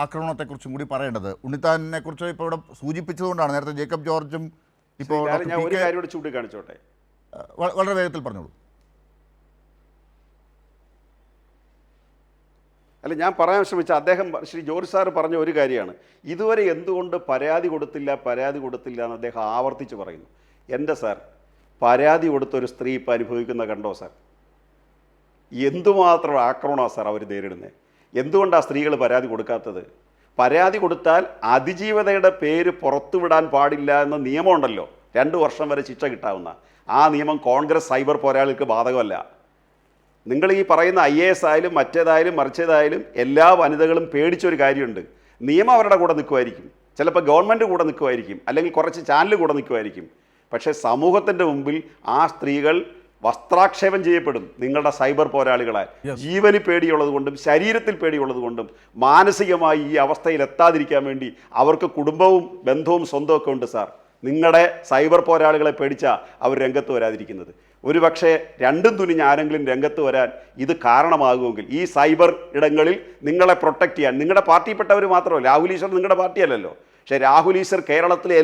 ആക്രമണത്തെക്കുറിച്ചും കൂടി പറയേണ്ടത്. ഉണ്ണിത്താനെ കുറിച്ച് ഇപ്പോൾ ഇവിടെ സൂചിപ്പിച്ചതുകൊണ്ടാണ് നേരത്തെ ജേക്കബ് ജോർജും ഇപ്പോൾ ചൂണ്ടിക്കാണിച്ചോട്ടെ, വളരെ വേഗത്തിൽ പറഞ്ഞോളൂ. അല്ല, ഞാൻ പറയാൻ ശ്രമിച്ച അദ്ദേഹം ശ്രീ ജോർജ് സാർ പറഞ്ഞ ഒരു കാര്യമാണ്. ഇതുവരെ എന്തുകൊണ്ട് പരാതി കൊടുത്തില്ല എന്ന് അദ്ദേഹം ആവർത്തിച്ച് പറയുന്നു. എൻ്റെ സാർ, പരാതി കൊടുത്തൊരു സ്ത്രീ ഇപ്പം അനുഭവിക്കുന്ന കണ്ടോ സാർ? എന്തുമാത്രം ആക്രമണമാണ് സാർ അവർ നേരിടുന്നത്? എന്തുകൊണ്ടാണ് സ്ത്രീകൾ പരാതി കൊടുക്കാത്തത്? പരാതി കൊടുത്താൽ അതിജീവതയുടെ പേര് പുറത്തുവിടാൻ പാടില്ല എന്ന നിയമമുണ്ടല്ലോ, 2 വർഷം വരെ ശിക്ഷ കിട്ടാവുന്ന. ആ നിയമം കോൺഗ്രസ് സൈബർ പോരാളികൾക്ക് ബാധകമല്ല. നിങ്ങൾ ഈ പറയുന്ന IAS ആയാലും മറ്റേതായാലും മറിച്ചേതായാലും എല്ലാ വനിതകളും പേടിച്ചൊരു കാര്യമുണ്ട്. നിയമം അവരുടെ കൂടെ നിൽക്കുമായിരിക്കും, ചിലപ്പോൾ ഗവൺമെൻറ് കൂടെ നിൽക്കുമായിരിക്കും, അല്ലെങ്കിൽ കുറച്ച് ചാനൽ കൂടെ നിൽക്കുമായിരിക്കും. പക്ഷേ സമൂഹത്തിൻ്റെ മുമ്പിൽ ആ സ്ത്രീകൾ വസ്ത്രാക്ഷേപം ചെയ്യപ്പെടും നിങ്ങളുടെ സൈബർ പോരാളികളാൽ. ജീവന് പേടിയുള്ളത് കൊണ്ടും ശരീരത്തിൽ പേടിയുള്ളത് കൊണ്ടും മാനസികമായി ഈ അവസ്ഥയിൽ എത്താതിരിക്കാൻ വേണ്ടി അവർക്ക് കുടുംബവും ബന്ധവും സ്വന്തമൊക്കെ ഉണ്ട് സാർ. നിങ്ങളുടെ സൈബർ പോരാളികളെ പേടിച്ചാൽ അവർ രംഗത്ത് വരാതിരിക്കുന്നത്. ഒരു പക്ഷേ രണ്ടും തുനിഞ്ഞ് ആരെങ്കിലും രംഗത്ത് വരാൻ ഇത് കാരണമാകുമെങ്കിൽ ഈ സൈബർ ഇടങ്ങളിൽ നിങ്ങളെ പ്രൊട്ടക്റ്റ് ചെയ്യാൻ നിങ്ങളുടെ പാർട്ടിയിൽപ്പെട്ടവർ മാത്രമല്ല, രാഹുൽ ഈശ്വർ നിങ്ങളുടെ പാർട്ടിയല്ലല്ലോ, പക്ഷേ രാഹുൽ ഈശ്വർ കേരളത്തിലെ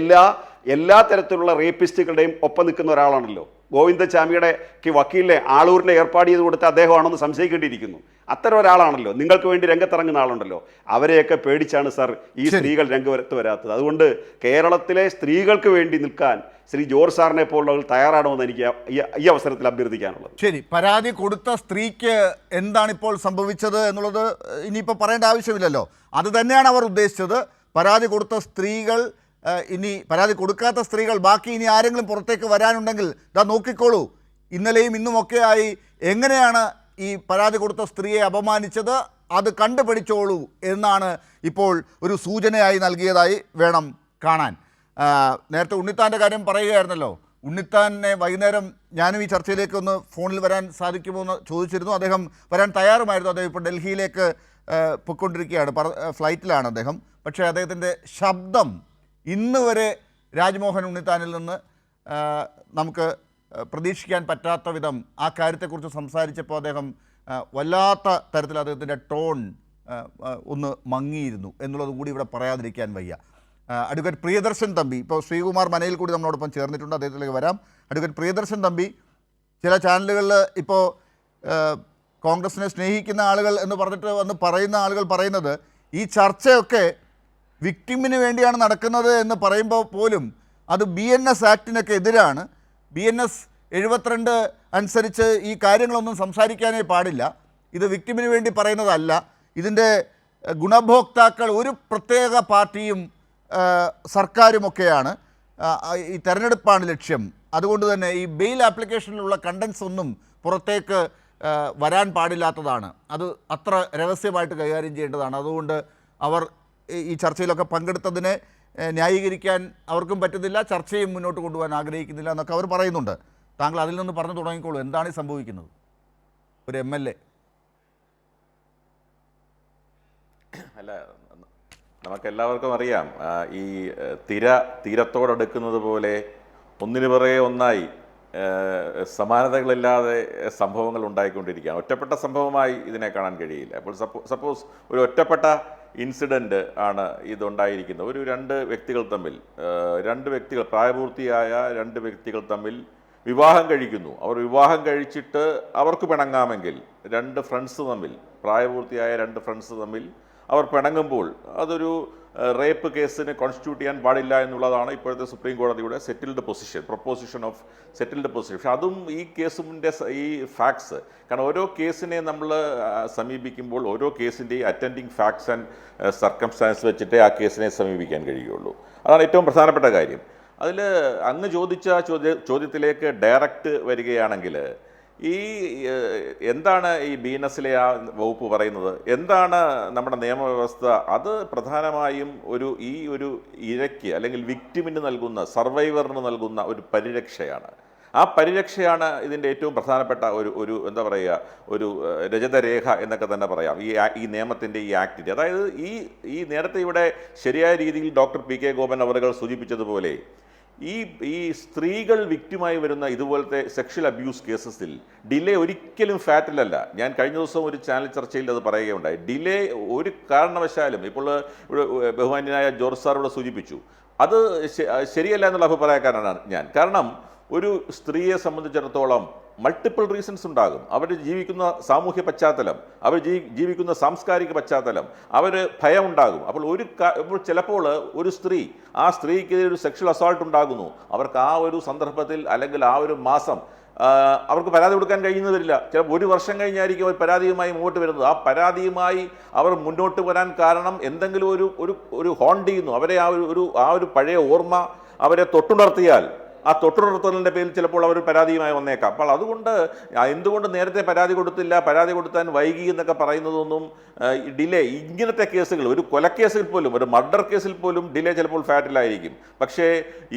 എല്ലാ തരത്തിലുള്ള റേപ്പിസ്റ്റുകളുടെയും ഒപ്പം നിൽക്കുന്ന ഒരാളാണല്ലോ. ഗോവിന്ദചാമിയുടെ വക്കീലിനെ ആളൂരിനെ ഏർപ്പാട് ചെയ്ത് കൊടുത്ത അദ്ദേഹമാണെന്ന് സംശയിക്കേണ്ടിയിരിക്കുന്നു. അത്തരം ഒരാളാണല്ലോ, നിങ്ങൾക്ക് വേണ്ടി രംഗത്തിറങ്ങുന്ന ആളുണ്ടല്ലോ. അവരെയൊക്കെ പേടിച്ചാണ് സാർ ഈ സ്ത്രീകൾ രംഗത്ത് വരാത്തത്. അതുകൊണ്ട് കേരളത്തിലെ സ്ത്രീകൾക്ക് വേണ്ടി നിൽക്കാൻ ശ്രീ ജോർജ് സാറിനെ പോലുള്ളവർ തയ്യാറാണോന്ന് എനിക്ക് ഈ അവസരത്തിൽ അഭ്യർത്ഥിക്കാനുള്ളത്. ശരി, പരാതി കൊടുത്ത സ്ത്രീക്ക് എന്താണ് ഇപ്പോൾ സംഭവിച്ചത് എന്നുള്ളത് ഇനിയിപ്പോൾ പറയേണ്ട ആവശ്യമില്ലല്ലോ. അത് തന്നെയാണ് അവർ ഉദ്ദേശിച്ചത്. പരാതി കൊടുത്ത സ്ത്രീകൾ, ഇനി പരാതി കൊടുക്കാത്ത സ്ത്രീകൾ, ബാക്കി ഇനി ആരെങ്കിലും പുറത്തേക്ക് വരാനുണ്ടെങ്കിൽ ഇതാ നോക്കിക്കോളൂ, ഇന്നലെയും ഇന്നുമൊക്കെയായി എങ്ങനെയാണ് ഈ പരാതി കൊടുത്ത സ്ത്രീയെ അപമാനിച്ചത്, അത് കണ്ടുപിടിച്ചോളൂ എന്നാണ് ഇപ്പോൾ ഒരു സൂചനയായി നൽകിയതായി വേണം കാണാൻ. നേരത്തെ ഉണ്ണിത്താൻ്റെ കാര്യം പറയുകയായിരുന്നല്ലോ. ഉണ്ണിത്താനെ വൈകുന്നേരം ഞാനും ഈ ചർച്ചയിലേക്ക് ഒന്ന് ഫോണിൽ വരാൻ സാധിക്കുമോ എന്ന് ചോദിച്ചിരുന്നു. അദ്ദേഹം വരാൻ തയ്യാറുമായിരുന്നു. അദ്ദേഹം ഇപ്പോൾ ഡൽഹിയിലേക്ക് പൊയ്ക്കൊണ്ടിരിക്കുകയാണ്, ഫ്ലൈറ്റിലാണ് അദ്ദേഹം. പക്ഷേ അദ്ദേഹത്തിൻ്റെ ശബ്ദം ഇന്ന് വരെ രാജ്മോഹൻ ഉണ്ണിത്താനിൽ നിന്ന് നമുക്ക് പ്രതീക്ഷിക്കാൻ പറ്റാത്ത വിധം ആ കാര്യത്തെക്കുറിച്ച് സംസാരിച്ചപ്പോൾ അദ്ദേഹം വല്ലാത്ത തരത്തിൽ അദ്ദേഹത്തിൻ്റെ ടോൺ ഒന്ന് മങ്ങിയിരുന്നു എന്നുള്ളത് കൂടി ഇവിടെ പറയാതിരിക്കാൻ വയ്യ. അഡ്വക്കേറ്റ് പ്രിയദർശൻ തമ്പി ഇപ്പോൾ ശ്രീകുമാർ മനയിൽ കൂടി നമ്മളോടൊപ്പം ചേർന്നിട്ടുണ്ട്, അദ്ദേഹത്തിലേക്ക് വരാം. അഡ്വക്കേറ്റ് പ്രിയദർശൻ തമ്പി, ചില ചാനലുകളിൽ ഇപ്പോൾ കോൺഗ്രസിനെ സ്നേഹിക്കുന്ന ആളുകൾ എന്ന് പറഞ്ഞിട്ട് വന്ന് പറയുന്ന ആളുകൾ പറയുന്നത് ഈ ചർച്ചയൊക്കെ വിക്ടിമിന് വേണ്ടിയാണ് നടക്കുന്നത് എന്ന് പറയുമ്പോൾ പോലും അത് BNS ആക്ടിനൊക്കെ എതിരാണ്. BNS 72 അനുസരിച്ച് ഈ കാര്യങ്ങളൊന്നും സംസാരിക്കാനേ പാടില്ല. ഇത് വിക്ടിമിന് വേണ്ടി പറയുന്നതല്ല. ഇതിൻ്റെ ഗുണഭോക്താക്കൾ ഒരു പ്രത്യേക പാർട്ടിയും സർക്കാരുമൊക്കെയാണ്. ഈ തെരഞ്ഞെടുപ്പാണ് ലക്ഷ്യം. അതുകൊണ്ട് തന്നെ ഈ ബെയിൽ ആപ്ലിക്കേഷനിലുള്ള കണ്ടൻസ് ഒന്നും പുറത്തേക്ക് വരാൻ പാടില്ലാത്തതാണ്. അത് അത്ര രഹസ്യമായിട്ട് കൈകാര്യം ചെയ്യേണ്ടതാണ്. അതുകൊണ്ട് അവർ ഈ ചർച്ചയിലൊക്കെ പങ്കെടുത്തതിനെ ന്യായീകരിക്കാൻ അവർക്കും പറ്റുന്നില്ല, ചർച്ചയും മുന്നോട്ട് കൊണ്ടുപോകാൻ ആഗ്രഹിക്കുന്നില്ല എന്നൊക്കെ അവർ പറയുന്നുണ്ട്. താങ്കൾ അതിൽ നിന്ന് പറഞ്ഞു തുടങ്ങിക്കോളൂ, എന്താണ് ഈ സംഭവിക്കുന്നത്? ഒരു MLA അല്ല, നമുക്കെല്ലാവർക്കും അറിയാം, ഈ തീരത്തോടടുക്കുന്നത് പോലെ ഒന്നിനു പുറകെ ഒന്നായി സമാനതകളില്ലാതെ സംഭവങ്ങൾ ഉണ്ടായിക്കൊണ്ടിരിക്കുകയാണ്. ഒറ്റപ്പെട്ട സംഭവമായി ഇതിനെ കാണാൻ കഴിയില്ല. അപ്പോൾ സപ്പോസ് ഒരു ഒറ്റപ്പെട്ട ഇൻസിഡൻറ്റ് ആണ് ഇതുണ്ടായിരിക്കുന്നത്. രണ്ട് വ്യക്തികൾ പ്രായപൂർത്തിയായ രണ്ട് വ്യക്തികൾ തമ്മിൽ വിവാഹം കഴിക്കുന്നു. അവർ വിവാഹം കഴിച്ചിട്ട് അവർക്ക് പിണങ്ങാമെങ്കിൽ പ്രായപൂർത്തിയായ രണ്ട് ഫ്രണ്ട്സ് തമ്മിൽ അവർ പിണങ്ങുമ്പോൾ അതൊരു റേപ്പ് കേസിന് കോൺസ്റ്റിറ്റ്യൂട്ട് ചെയ്യാൻ പാടില്ല എന്നുള്ളതാണ് ഇപ്പോഴത്തെ സുപ്രീം കോടതിയുടെ പ്രൊപ്പോസിഷൻ ഓഫ് സെറ്റിൽഡ് പൊസിഷൻ. പക്ഷെ അതും ഈ കേസിൻ്റെ ഈ ഫാക്ട്സ്, കാരണം ഓരോ കേസിനെ നമ്മൾ സമീപിക്കുമ്പോൾ ഓരോ കേസിൻ്റെയും അറ്റൻഡിങ് ഫാക്ട്സ് ആൻഡ് സർക്കംസ്റ്റാൻസ് വെച്ചിട്ടേ ആ കേസിനെ സമീപിക്കാൻ കഴിയുള്ളൂ. അതാണ് ഏറ്റവും പ്രധാനപ്പെട്ട കാര്യം. അതിൽ അങ്ങ് ചോദിച്ച ചോദ്യത്തിലേക്ക് ഡയറക്റ്റ് വരികയാണെങ്കിൽ, എന്താണ് ഈ BNSലെ ആ വകുപ്പ് പറയുന്നത്, എന്താണ് നമ്മുടെ നിയമവ്യവസ്ഥ? അത് പ്രധാനമായും ഒരു ഇരയ്ക്ക് അല്ലെങ്കിൽ വിക്ടിമിന് നൽകുന്ന, സർവൈവറിന് നൽകുന്ന ഒരു പരിരക്ഷയാണ്. ആ പരിരക്ഷയാണ് ഇതിൻ്റെ ഏറ്റവും പ്രധാനപ്പെട്ട എന്താ പറയുക, ഒരു രജതരേഖ എന്നൊക്കെ തന്നെ പറയാം ഈ നിയമത്തിൻ്റെ, ഈ ആക്ടിൻ്റെ. അതായത് ഈ നേരത്തെ ഇവിടെ ശരിയായ രീതിയിൽ ഡോക്ടർ PK ഗോപൻ അവറുകൾ സൂചിപ്പിച്ചതുപോലെ ഈ സ്ത്രീകൾ വിക്ടിമായി വരുന്ന ഇതുപോലത്തെ സെക്ഷൽ അബ്യൂസ് കേസസിൽ ഡിലേ ഒരിക്കലും ഫാറ്റിലല്ല. ഞാൻ കഴിഞ്ഞ ദിവസം ഒരു ചാനൽ ചർച്ചയിൽ അത് പറയുകയുണ്ടായി. ഡിലേ ഒരു കാരണവശാലും, ഇപ്പോൾ ബഹുമാന്യനായ ജോർജ് സാർ ഇവിടെ സൂചിപ്പിച്ചു, അത് ശരിയല്ല എന്നുള്ള അഭിപ്രായക്കാരനാണ് ഞാൻ. കാരണം ഒരു സ്ത്രീയെ സംബന്ധിച്ചിടത്തോളം മൾട്ടിപ്പിൾ റീസൺസ് ഉണ്ടാകും. അവർ ജീവിക്കുന്ന സാമൂഹ്യ പശ്ചാത്തലം, അവർ ജീവിക്കുന്ന സാംസ്കാരിക പശ്ചാത്തലം, അവർ ഭയം ഉണ്ടാകും. അപ്പോൾ ചിലപ്പോൾ ഒരു ആ സ്ത്രീക്ക് ഒരു സെക്ഷൽ അസോൾട്ട് ഉണ്ടാകുന്നു. അവർക്ക് ആ ഒരു സന്ദർഭത്തിൽ അല്ലെങ്കിൽ ആ ഒരു മാസം അവർക്ക് പരാതി കൊടുക്കാൻ കഴിയുന്നവരില്ല. ചിലപ്പോൾ 1 വർഷം കഴിഞ്ഞായിരിക്കും അവർ പരാതിയുമായി മുന്നോട്ട് വരുന്നത്. ആ പരാതിയുമായി അവർ മുന്നോട്ട് വരാൻ കാരണം എന്തെങ്കിലും ഒരു ഹോണ്ട് ചെയ്യുന്നു. അവരെ ആ ഒരു പഴയ ഓർമ്മ അവരെ തൊട്ടുണർത്തിയാൽ ആ തൊട്ടുനിർത്തലിൻ്റെ പേരിൽ ചിലപ്പോൾ അവർ പരാതിയുമായി വന്നേക്കാം. അപ്പോൾ അതുകൊണ്ട് എന്തുകൊണ്ട് നേരത്തെ പരാതി കൊടുത്തില്ല, പരാതി കൊടുത്താൻ വൈകി എന്നൊക്കെ പറയുന്നതൊന്നും ഡിലേ, ഇങ്ങനത്തെ കേസുകൾ, ഒരു കൊലക്കേസിൽ പോലും, ഒരു മർഡർ കേസിൽ പോലും ഡിലേ ചിലപ്പോൾ ഫാറ്റിലായിരിക്കും. പക്ഷേ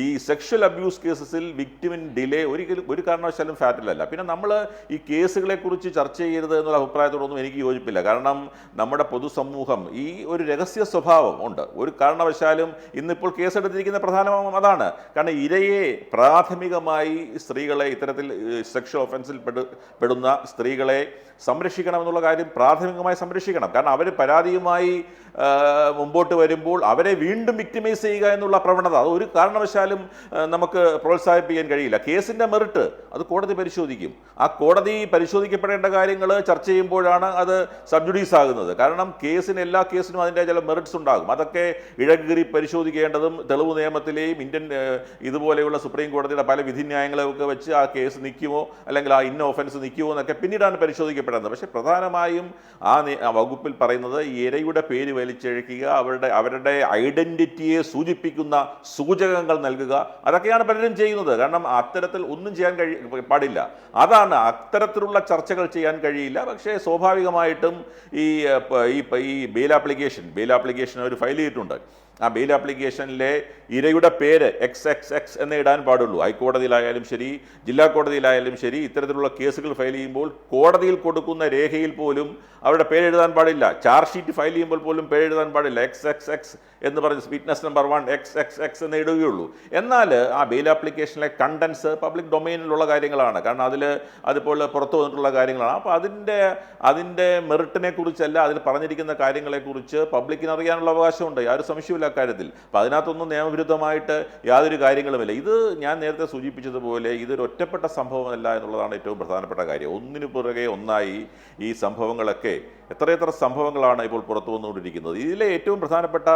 ഈ സെക്ഷൽ അബ്യൂസ് കേസസിൽ വിക്ടിമിൻ ഡിലേ ഒരിക്കലും ഒരു കാരണവശാലും ഫാറ്റിലല്ല. പിന്നെ നമ്മൾ ഈ കേസുകളെക്കുറിച്ച് ചർച്ച ചെയ്യരുത് എന്നുള്ള അഭിപ്രായത്തോടൊന്നും എനിക്ക് യോജിപ്പില്ല. കാരണം നമ്മുടെ പൊതുസമൂഹം ഈ ഒരു രഹസ്യ സ്വഭാവം ഉണ്ട്. ഒരു കാരണവശാലും ഇന്നിപ്പോൾ കേസെടുത്തിരിക്കുന്ന പ്രധാനമായും അതാണ്. കാരണം ഇരയെ പ്രാഥമികമായി സ്ത്രീകളെ, ഇത്തരത്തിൽ സെക്ഷൽ ഒഫൻസിൽ പെടുന്ന സ്ത്രീകളെ സംരക്ഷിക്കണമെന്നുള്ള കാര്യം പ്രാഥമികമായി സംരക്ഷിക്കണം. കാരണം അവർ പരാതിയുമായി മുമ്പോട്ട് വരുമ്പോൾ അവരെ വീണ്ടും വിക്ടിമൈസ് ചെയ്യുക എന്നുള്ള പ്രവണത അത് ഒരു കാരണവശാലും നമുക്ക് പ്രോത്സാഹിപ്പിക്കാൻ കഴിയില്ല. കേസിൻ്റെ മെറിറ്റ് അത് കോടതി പരിശോധിക്കും. ആ കോടതി പരിശോധിക്കപ്പെടേണ്ട കാര്യങ്ങൾ ചർച്ച ചെയ്യുമ്പോഴാണ് അത് സബ്ജുഡീസ് ആകുന്നത്. കാരണം എല്ലാ കേസിനും അതിൻ്റെ ചില മെറിറ്റ്സ് ഉണ്ടാകും. അതൊക്കെ ഇഴകീറി പരിശോധിക്കേണ്ടതും തെളിവ് നിയമത്തിലെയും ഇന്ത്യൻ ഇതുപോലെയുള്ള സുപ്രീം കോടതിയുടെ പല വിധിന്യായങ്ങളെയൊക്കെ വെച്ച് ആ കേസ് നിൽക്കുമോ അല്ലെങ്കിൽ ആ ഇന്ന ഒഫൻസ് നിൽക്കുമോ എന്നൊക്കെ പിന്നീടാണ് പരിശോധിക്കപ്പെടുന്നത്. പക്ഷേ പ്രധാനമായും ആ വകുപ്പിൽ പറയുന്നത് ഇരയുടെ പേര് വലിച്ചഴക്കുക, അവരുടെ ഐഡന്റിറ്റിയെ സൂചിപ്പിക്കുന്ന സൂചകങ്ങൾ നൽകുക, അതൊക്കെയാണ് പലരും ചെയ്യുന്നത്. കാരണം അത്തരത്തിൽ ഒന്നും ചെയ്യാൻ പാടില്ല. അതാണ് അത്തരത്തിലുള്ള ചർച്ചകൾ ചെയ്യാൻ കഴിയില്ല. പക്ഷേ സ്വാഭാവികമായിട്ടും ഈ ബെയിൽ ആപ്ലിക്കേഷൻ അവർ ഫയൽ ചെയ്തിട്ടുണ്ട്. ആ ബെയിൽ ആപ്ലിക്കേഷനിലെ ഇരയുടെ പേര് XXX എന്നേ ഇടാൻ പാടുള്ളൂ. ഹൈക്കോടതിയിലായാലും ശരി, ജില്ലാ കോടതിയിലായാലും ശരി, ഇത്തരത്തിലുള്ള കേസുകൾ ഫയൽ ചെയ്യുമ്പോൾ കോടതിയിൽ കൊടുക്കുന്ന രേഖയിൽ പോലും അവരുടെ പേരെഴുതാൻ പാടില്ല. ചാർജ് ഷീറ്റ് ഫയൽ ചെയ്യുമ്പോൾ പോലും പേരെഴുതാൻ പാടില്ല. XXX എന്ന് പറഞ്ഞ് വിറ്റ്നസ് നമ്പർ 1 XXX എന്ന് ഇടുകയുള്ളൂ. എന്നാൽ ആ ബെയിൽ ആപ്ലിക്കേഷനിലെ കണ്ടൻസ് പബ്ലിക് ഡൊമൈനിലുള്ള കാര്യങ്ങളാണ്. കാരണം അതിപ്പോൾ പുറത്തു വന്നിട്ടുള്ള കാര്യങ്ങളാണ്. അപ്പോൾ അതിൻ്റെ മെറിറ്റിനെ കുറിച്ചല്ല, അതിൽ പറഞ്ഞിരിക്കുന്ന കാര്യങ്ങളെക്കുറിച്ച് പബ്ലിക്കിന് അറിയാനുള്ള അവകാശമുണ്ട്. യാതൊരു സംശയമില്ല അക്കാര്യത്തിൽ. അപ്പോൾ അതിനകത്തൊന്നും നിയമവിരുദ്ധമായിട്ട് യാതൊരു കാര്യങ്ങളുമില്ല. ഇത് ഞാൻ നേരത്തെ സൂചിപ്പിച്ചതുപോലെ ഇതൊരു ഒറ്റപ്പെട്ട സംഭവമല്ല എന്നുള്ളതാണ് ഏറ്റവും പ്രധാനപ്പെട്ട കാര്യം. ഒന്നിനു പുറകെ ഒന്നായി ഈ സംഭവങ്ങളൊക്കെ എത്രയെത്ര സംഭവങ്ങളാണ് ഇപ്പോൾ പുറത്തു വന്നുകൊണ്ടിരിക്കുന്നത്. ഇതിലെ ഏറ്റവും പ്രധാനപ്പെട്ട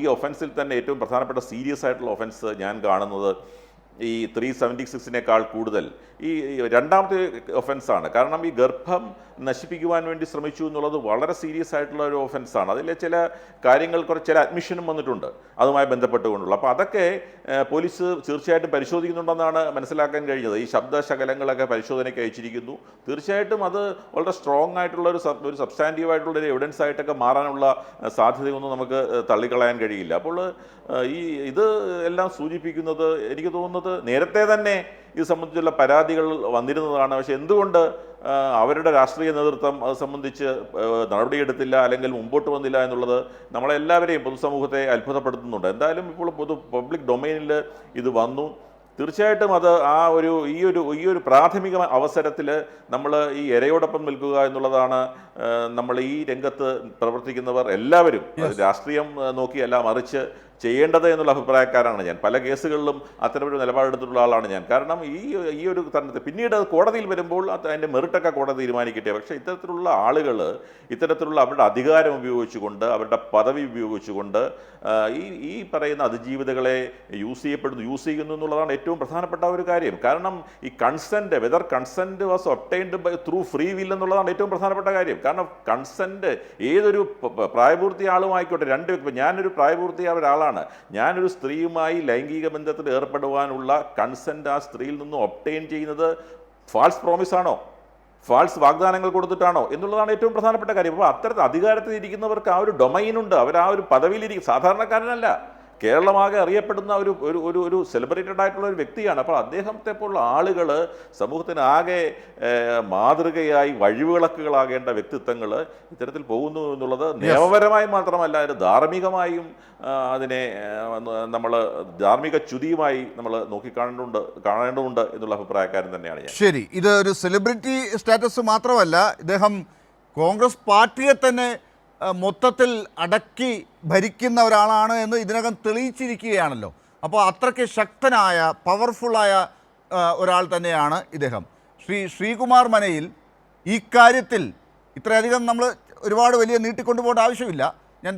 ഈ ഒഫൻസിൽ തന്നെ ഏറ്റവും പ്രധാനപ്പെട്ട സീരിയസ് ആയിട്ടുള്ള ഒഫൻസ് ഞാൻ കാണുന്നത് ഈ 376-നേക്കാൾ കൂടുതൽ ഈ രണ്ടാമത്തെ ഒഫൻസാണ്. കാരണം ഈ ഗർഭം നശിപ്പിക്കുവാൻ വേണ്ടി ശ്രമിച്ചു എന്നുള്ളത് വളരെ സീരിയസ് ആയിട്ടുള്ള ഒരു ഒഫൻസാണ്. അതിലെ ചില കാര്യങ്ങൾ ചില അഡ്മിഷനും വന്നിട്ടുണ്ട് അതുമായി ബന്ധപ്പെട്ടുകൊണ്ടുള്ള. അപ്പോൾ അതൊക്കെ പോലീസ് തീർച്ചയായിട്ടും പരിശോധിക്കുന്നുണ്ടെന്നാണ് മനസ്സിലാക്കാൻ കഴിഞ്ഞത്. ഈ ശബ്ദശകലങ്ങളൊക്കെ പരിശോധനയ്ക്ക് അയച്ചിരിക്കുന്നു. തീർച്ചയായിട്ടും അത് വളരെ സ്ട്രോങ് ആയിട്ടുള്ള ഒരു സബ്സ്റ്റാൻറ്റീവ് ആയിട്ടുള്ള ഒരു എവിഡൻസ് ആയിട്ടൊക്കെ മാറാനുള്ള സാധ്യതയൊന്നും നമുക്ക് തള്ളിക്കളയാൻ കഴിയില്ല. അപ്പോൾ ഇത് എല്ലാം സൂചിപ്പിക്കുന്നത്, എനിക്ക് തോന്നുന്നത് നേരത്തെ തന്നെ ഇത് സംബന്ധിച്ചുള്ള പരാതികൾ വന്നിരുന്നതാണ്. പക്ഷെ എന്തുകൊണ്ട് അവരുടെ രാഷ്ട്രീയ നേതൃത്വം അത് സംബന്ധിച്ച് നടപടിയെടുത്തില്ല അല്ലെങ്കിൽ മുമ്പോട്ട് വന്നില്ല എന്നുള്ളത് നമ്മളെല്ലാവരെയും പൊതുസമൂഹത്തെ അത്ഭുതപ്പെടുത്തുന്നുണ്ട്. എന്തായാലും ഇപ്പോൾ പബ്ലിക് ഡൊമൈനിൽ ഇത് വന്നു. തീർച്ചയായിട്ടും അത് ഈ ഒരു പ്രാഥമിക അവസരത്തിൽ നമ്മൾ ഈ ഇരയോടൊപ്പം നിൽക്കുക എന്നുള്ളതാണ് നമ്മൾ ഈ രംഗത്ത് പ്രവർത്തിക്കുന്നവർ എല്ലാവരും രാഷ്ട്രീയം നോക്കിയല്ല മറിച്ച് ചെയ്യേണ്ടത് എന്നുള്ള അഭിപ്രായക്കാരാണ് ഞാൻ. പല കേസുകളിലും അത്തരമൊരു നിലപാടെടുത്തിട്ടുള്ള ആളാണ് ഞാൻ. കാരണം ഈ ഒരു തരണത്തിൽ പിന്നീട് അത് കോടതിയിൽ വരുമ്പോൾ അതിൻ്റെ മെറിറ്റൊക്കെ കോടതി തീരുമാനിക്കട്ടെ. പക്ഷേ ഇത്തരത്തിലുള്ള ആളുകൾ ഇത്തരത്തിലുള്ള അവരുടെ അധികാരം ഉപയോഗിച്ചുകൊണ്ട്, അവരുടെ പദവി ഉപയോഗിച്ചുകൊണ്ട് ഈ പറയുന്ന അതിജീവിതകളെ യൂസ് ചെയ്യുന്നു എന്നുള്ളതാണ് ഏറ്റവും പ്രധാനപ്പെട്ട ഒരു കാര്യം. കാരണം ഈ consent, whether consent was obtained through free will എന്നുള്ളതാണ് ഏറ്റവും പ്രധാനപ്പെട്ട കാര്യം. കാരണം കൺസെൻറ്റ് ഏതൊരു പ്രായപൂർത്തി ആളുമായിക്കോട്ടെ, ഞാനൊരു പ്രായപൂർത്തിയായ ഒരാളാണ്, ഞാനൊരു സ്ത്രീയുമായി ലൈംഗിക ബന്ധത്തിൽ ഏർപ്പെടുവാനുള്ള കൺസെൻറ്റ് ആ സ്ത്രീയിൽ നിന്നും ഒബ്റ്റെയിൻ ചെയ്യുന്നത് ഫാൾസ് പ്രോമിസ് ആണോ, ഫാൾസ് വാഗ്ദാനങ്ങൾ കൊടുത്തിട്ടാണോ എന്നുള്ളതാണ് ഏറ്റവും പ്രധാനപ്പെട്ട കാര്യം. അപ്പോൾ അത്തരത്തിൽ അധികാരത്തിൽ ഇരിക്കുന്നവർക്ക് ആ ഒരു ഡൊമൈനുണ്ട്, അവർ ആ ഒരു പദവിയിലിരിക്കും. സാധാരണക്കാരനല്ല, കേരളമാകെ അറിയപ്പെടുന്ന ഒരു സെലിബ്രേറ്റഡ് ആയിട്ടുള്ള ഒരു വ്യക്തിയാണ്. അപ്പോൾ അദ്ദേഹത്തെ പോലുള്ള ആളുകൾ സമൂഹത്തിന് ആകെ മാതൃകയായി വഴിവിളക്കുകളാകേണ്ട വ്യക്തിത്വങ്ങൾ ഇത്തരത്തിൽ പോകുന്നു എന്നുള്ളത് നിയമപരമായി മാത്രമല്ല, അത് ധാർമ്മികമായും അതിനെ നമ്മൾ ധാർമ്മിക ച്യുതിയുമായി നമ്മൾ കാണേണ്ടതുണ്ട് എന്നുള്ള അഭിപ്രായക്കാരൻ തന്നെയാണ് ഞാൻ. ശരി, ഇത് ഒരു സെലിബ്രിറ്റി സ്റ്റാറ്റസ് മാത്രമല്ല, ഇദ്ദേഹം കോൺഗ്രസ് പാർട്ടിയെ തന്നെ മൊത്തത്തിൽ അടക്കി ഭരിക്കുന്ന ഒരാളാണ് എന്ന് ഇതിനകം തെളിയിച്ചിരിക്കുകയാണല്ലോ. അപ്പോൾ അത്രയ്ക്ക് ശക്തനായ പവർഫുള്ളായ ഒരാൾ തന്നെയാണ് ഇദ്ദേഹം. ശ്രീകുമാർ മനയിൽ ഈ കാര്യത്തിൽ ഇത്രയധികം നമ്മൾ ഒരുപാട് വലിയ നീട്ടിക്കൊണ്ടുപോകേണ്ട ആവശ്യമില്ല. ഞാൻ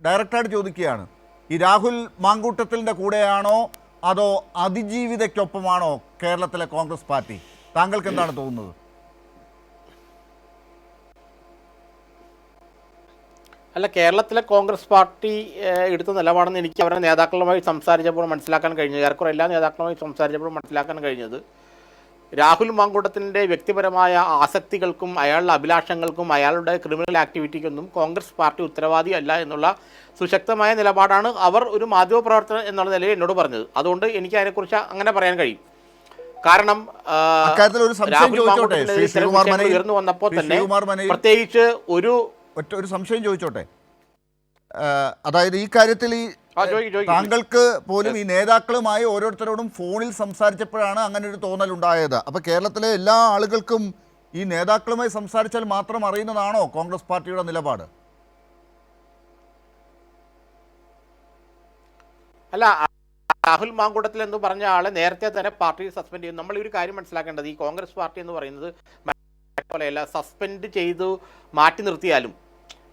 ഡയറക്റ്റായിട്ട് ചോദിക്കുകയാണ്, ഈ രാഹുൽ മാങ്കൂട്ടത്തിൻ്റെ കൂടെയാണോ അതോ അതിജീവിതയ്ക്കൊപ്പമാണോ കേരളത്തിലെ കോൺഗ്രസ് പാർട്ടി? താങ്കൾക്ക് എന്താണ് തോന്നുന്നത്? അല്ല, കേരളത്തിലെ കോൺഗ്രസ് പാർട്ടി എടുത്ത നിലപാടെന്ന് എനിക്ക് അവരുടെ നേതാക്കളുമായി സംസാരിച്ചപ്പോൾ മനസ്സിലാക്കാൻ കഴിഞ്ഞത്, ഏറെക്കുറെ എല്ലാ നേതാക്കളുമായി സംസാരിച്ചപ്പോൾ മനസ്സിലാക്കാൻ കഴിഞ്ഞത്, രാഹുൽ മാങ്കൂട്ടത്തിൻ്റെ വ്യക്തിപരമായ ആസക്തികൾക്കും അയാളുടെ അഭിലാഷങ്ങൾക്കും അയാളുടെ ക്രിമിനൽ ആക്ടിവിറ്റിക്കൊന്നും കോൺഗ്രസ് പാർട്ടി ഉത്തരവാദി അല്ല എന്നുള്ള സുശക്തമായ നിലപാടാണ് അവർ ഒരു മാധ്യമപ്രവർത്തകൻ എന്നുള്ള നിലയിൽ എന്നോട് പറഞ്ഞത്. അതുകൊണ്ട് എനിക്ക് അതിനെക്കുറിച്ച് അങ്ങനെ പറയാൻ കഴിയും. കാരണം ഉയർന്നു വന്നപ്പോൾ തന്നെ പ്രത്യേകിച്ച് ഒരു സംശയം ചോദിച്ചോട്ടെ. അതായത് ഈ കാര്യത്തിൽ ഈ താങ്കൾക്ക് പോലും ഈ നേതാക്കളുമായി ഓരോരുത്തരോടും ഫോണിൽ സംസാരിച്ചപ്പോഴാണ് അങ്ങനെ ഒരു തോന്നൽ ഉണ്ടായത്. അപ്പോൾ കേരളത്തിലെ എല്ലാ ആളുകൾക്കും ഈ നേതാക്കളുമായി സംസാരിച്ചാൽ മാത്രം അറിയുന്നതാണോ കോൺഗ്രസ് പാർട്ടിയുടെ നിലപാട്? അല്ല, രാഹുൽ മാങ്കൂട്ടത്തിൽ എന്ന് പറഞ്ഞ ആളെ നേരത്തെ തന്നെ പാർട്ടി സസ്പെൻഡ് ചെയ്യും. നമ്മൾ ഈ ഒരു കാര്യം മനസ്സിലാക്കേണ്ടത്, ഈ കോൺഗ്രസ് പാർട്ടി എന്ന് പറയുന്നത് പോലെയല്ല. സസ്പെൻഡ് ചെയ്തു മാറ്റി നിർത്തിയാലും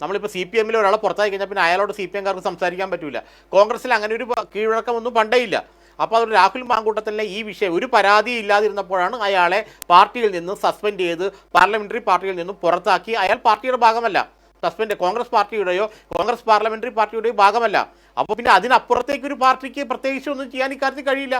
നമ്മളിപ്പോൾ CPM-ൽ ഒരാളെ പുറത്താക്കി കഴിഞ്ഞാൽ പിന്നെ അയാളോട് CPM-കാർക്ക് സംസാരിക്കാൻ പറ്റില്ല. കോൺഗ്രസ്സിൽ അങ്ങനെ ഒരു കീഴ്വഴക്കമൊന്നും പണ്ടേ ഇല്ല. അപ്പോൾ അത് രാഹുൽ മാങ്കൂട്ടത്തിലെ ഈ വിഷയം ഒരു പരാതി ഇല്ലാതിരുന്നപ്പോഴാണ് അയാളെ പാർട്ടിയിൽ നിന്ന് സസ്പെൻഡ് ചെയ്ത് പാർലമെന്ററി പാർട്ടിയിൽ നിന്നും പുറത്താക്കി. അയാൾ പാർട്ടിയുടെ ഭാഗമല്ല, കോൺഗ്രസ് പാർട്ടിയുടെയോ കോൺഗ്രസ് പാർലമെന്ററി പാർട്ടിയുടെയോ ഭാഗമല്ല. അപ്പോൾ പിന്നെ അതിനപ്പുറത്തേക്ക് ഒരു പാർട്ടിക്ക് പ്രത്യേകിച്ച് ഒന്നും ചെയ്യാൻ ഇക്കാര്യത്തിൽ കഴിയില്ല.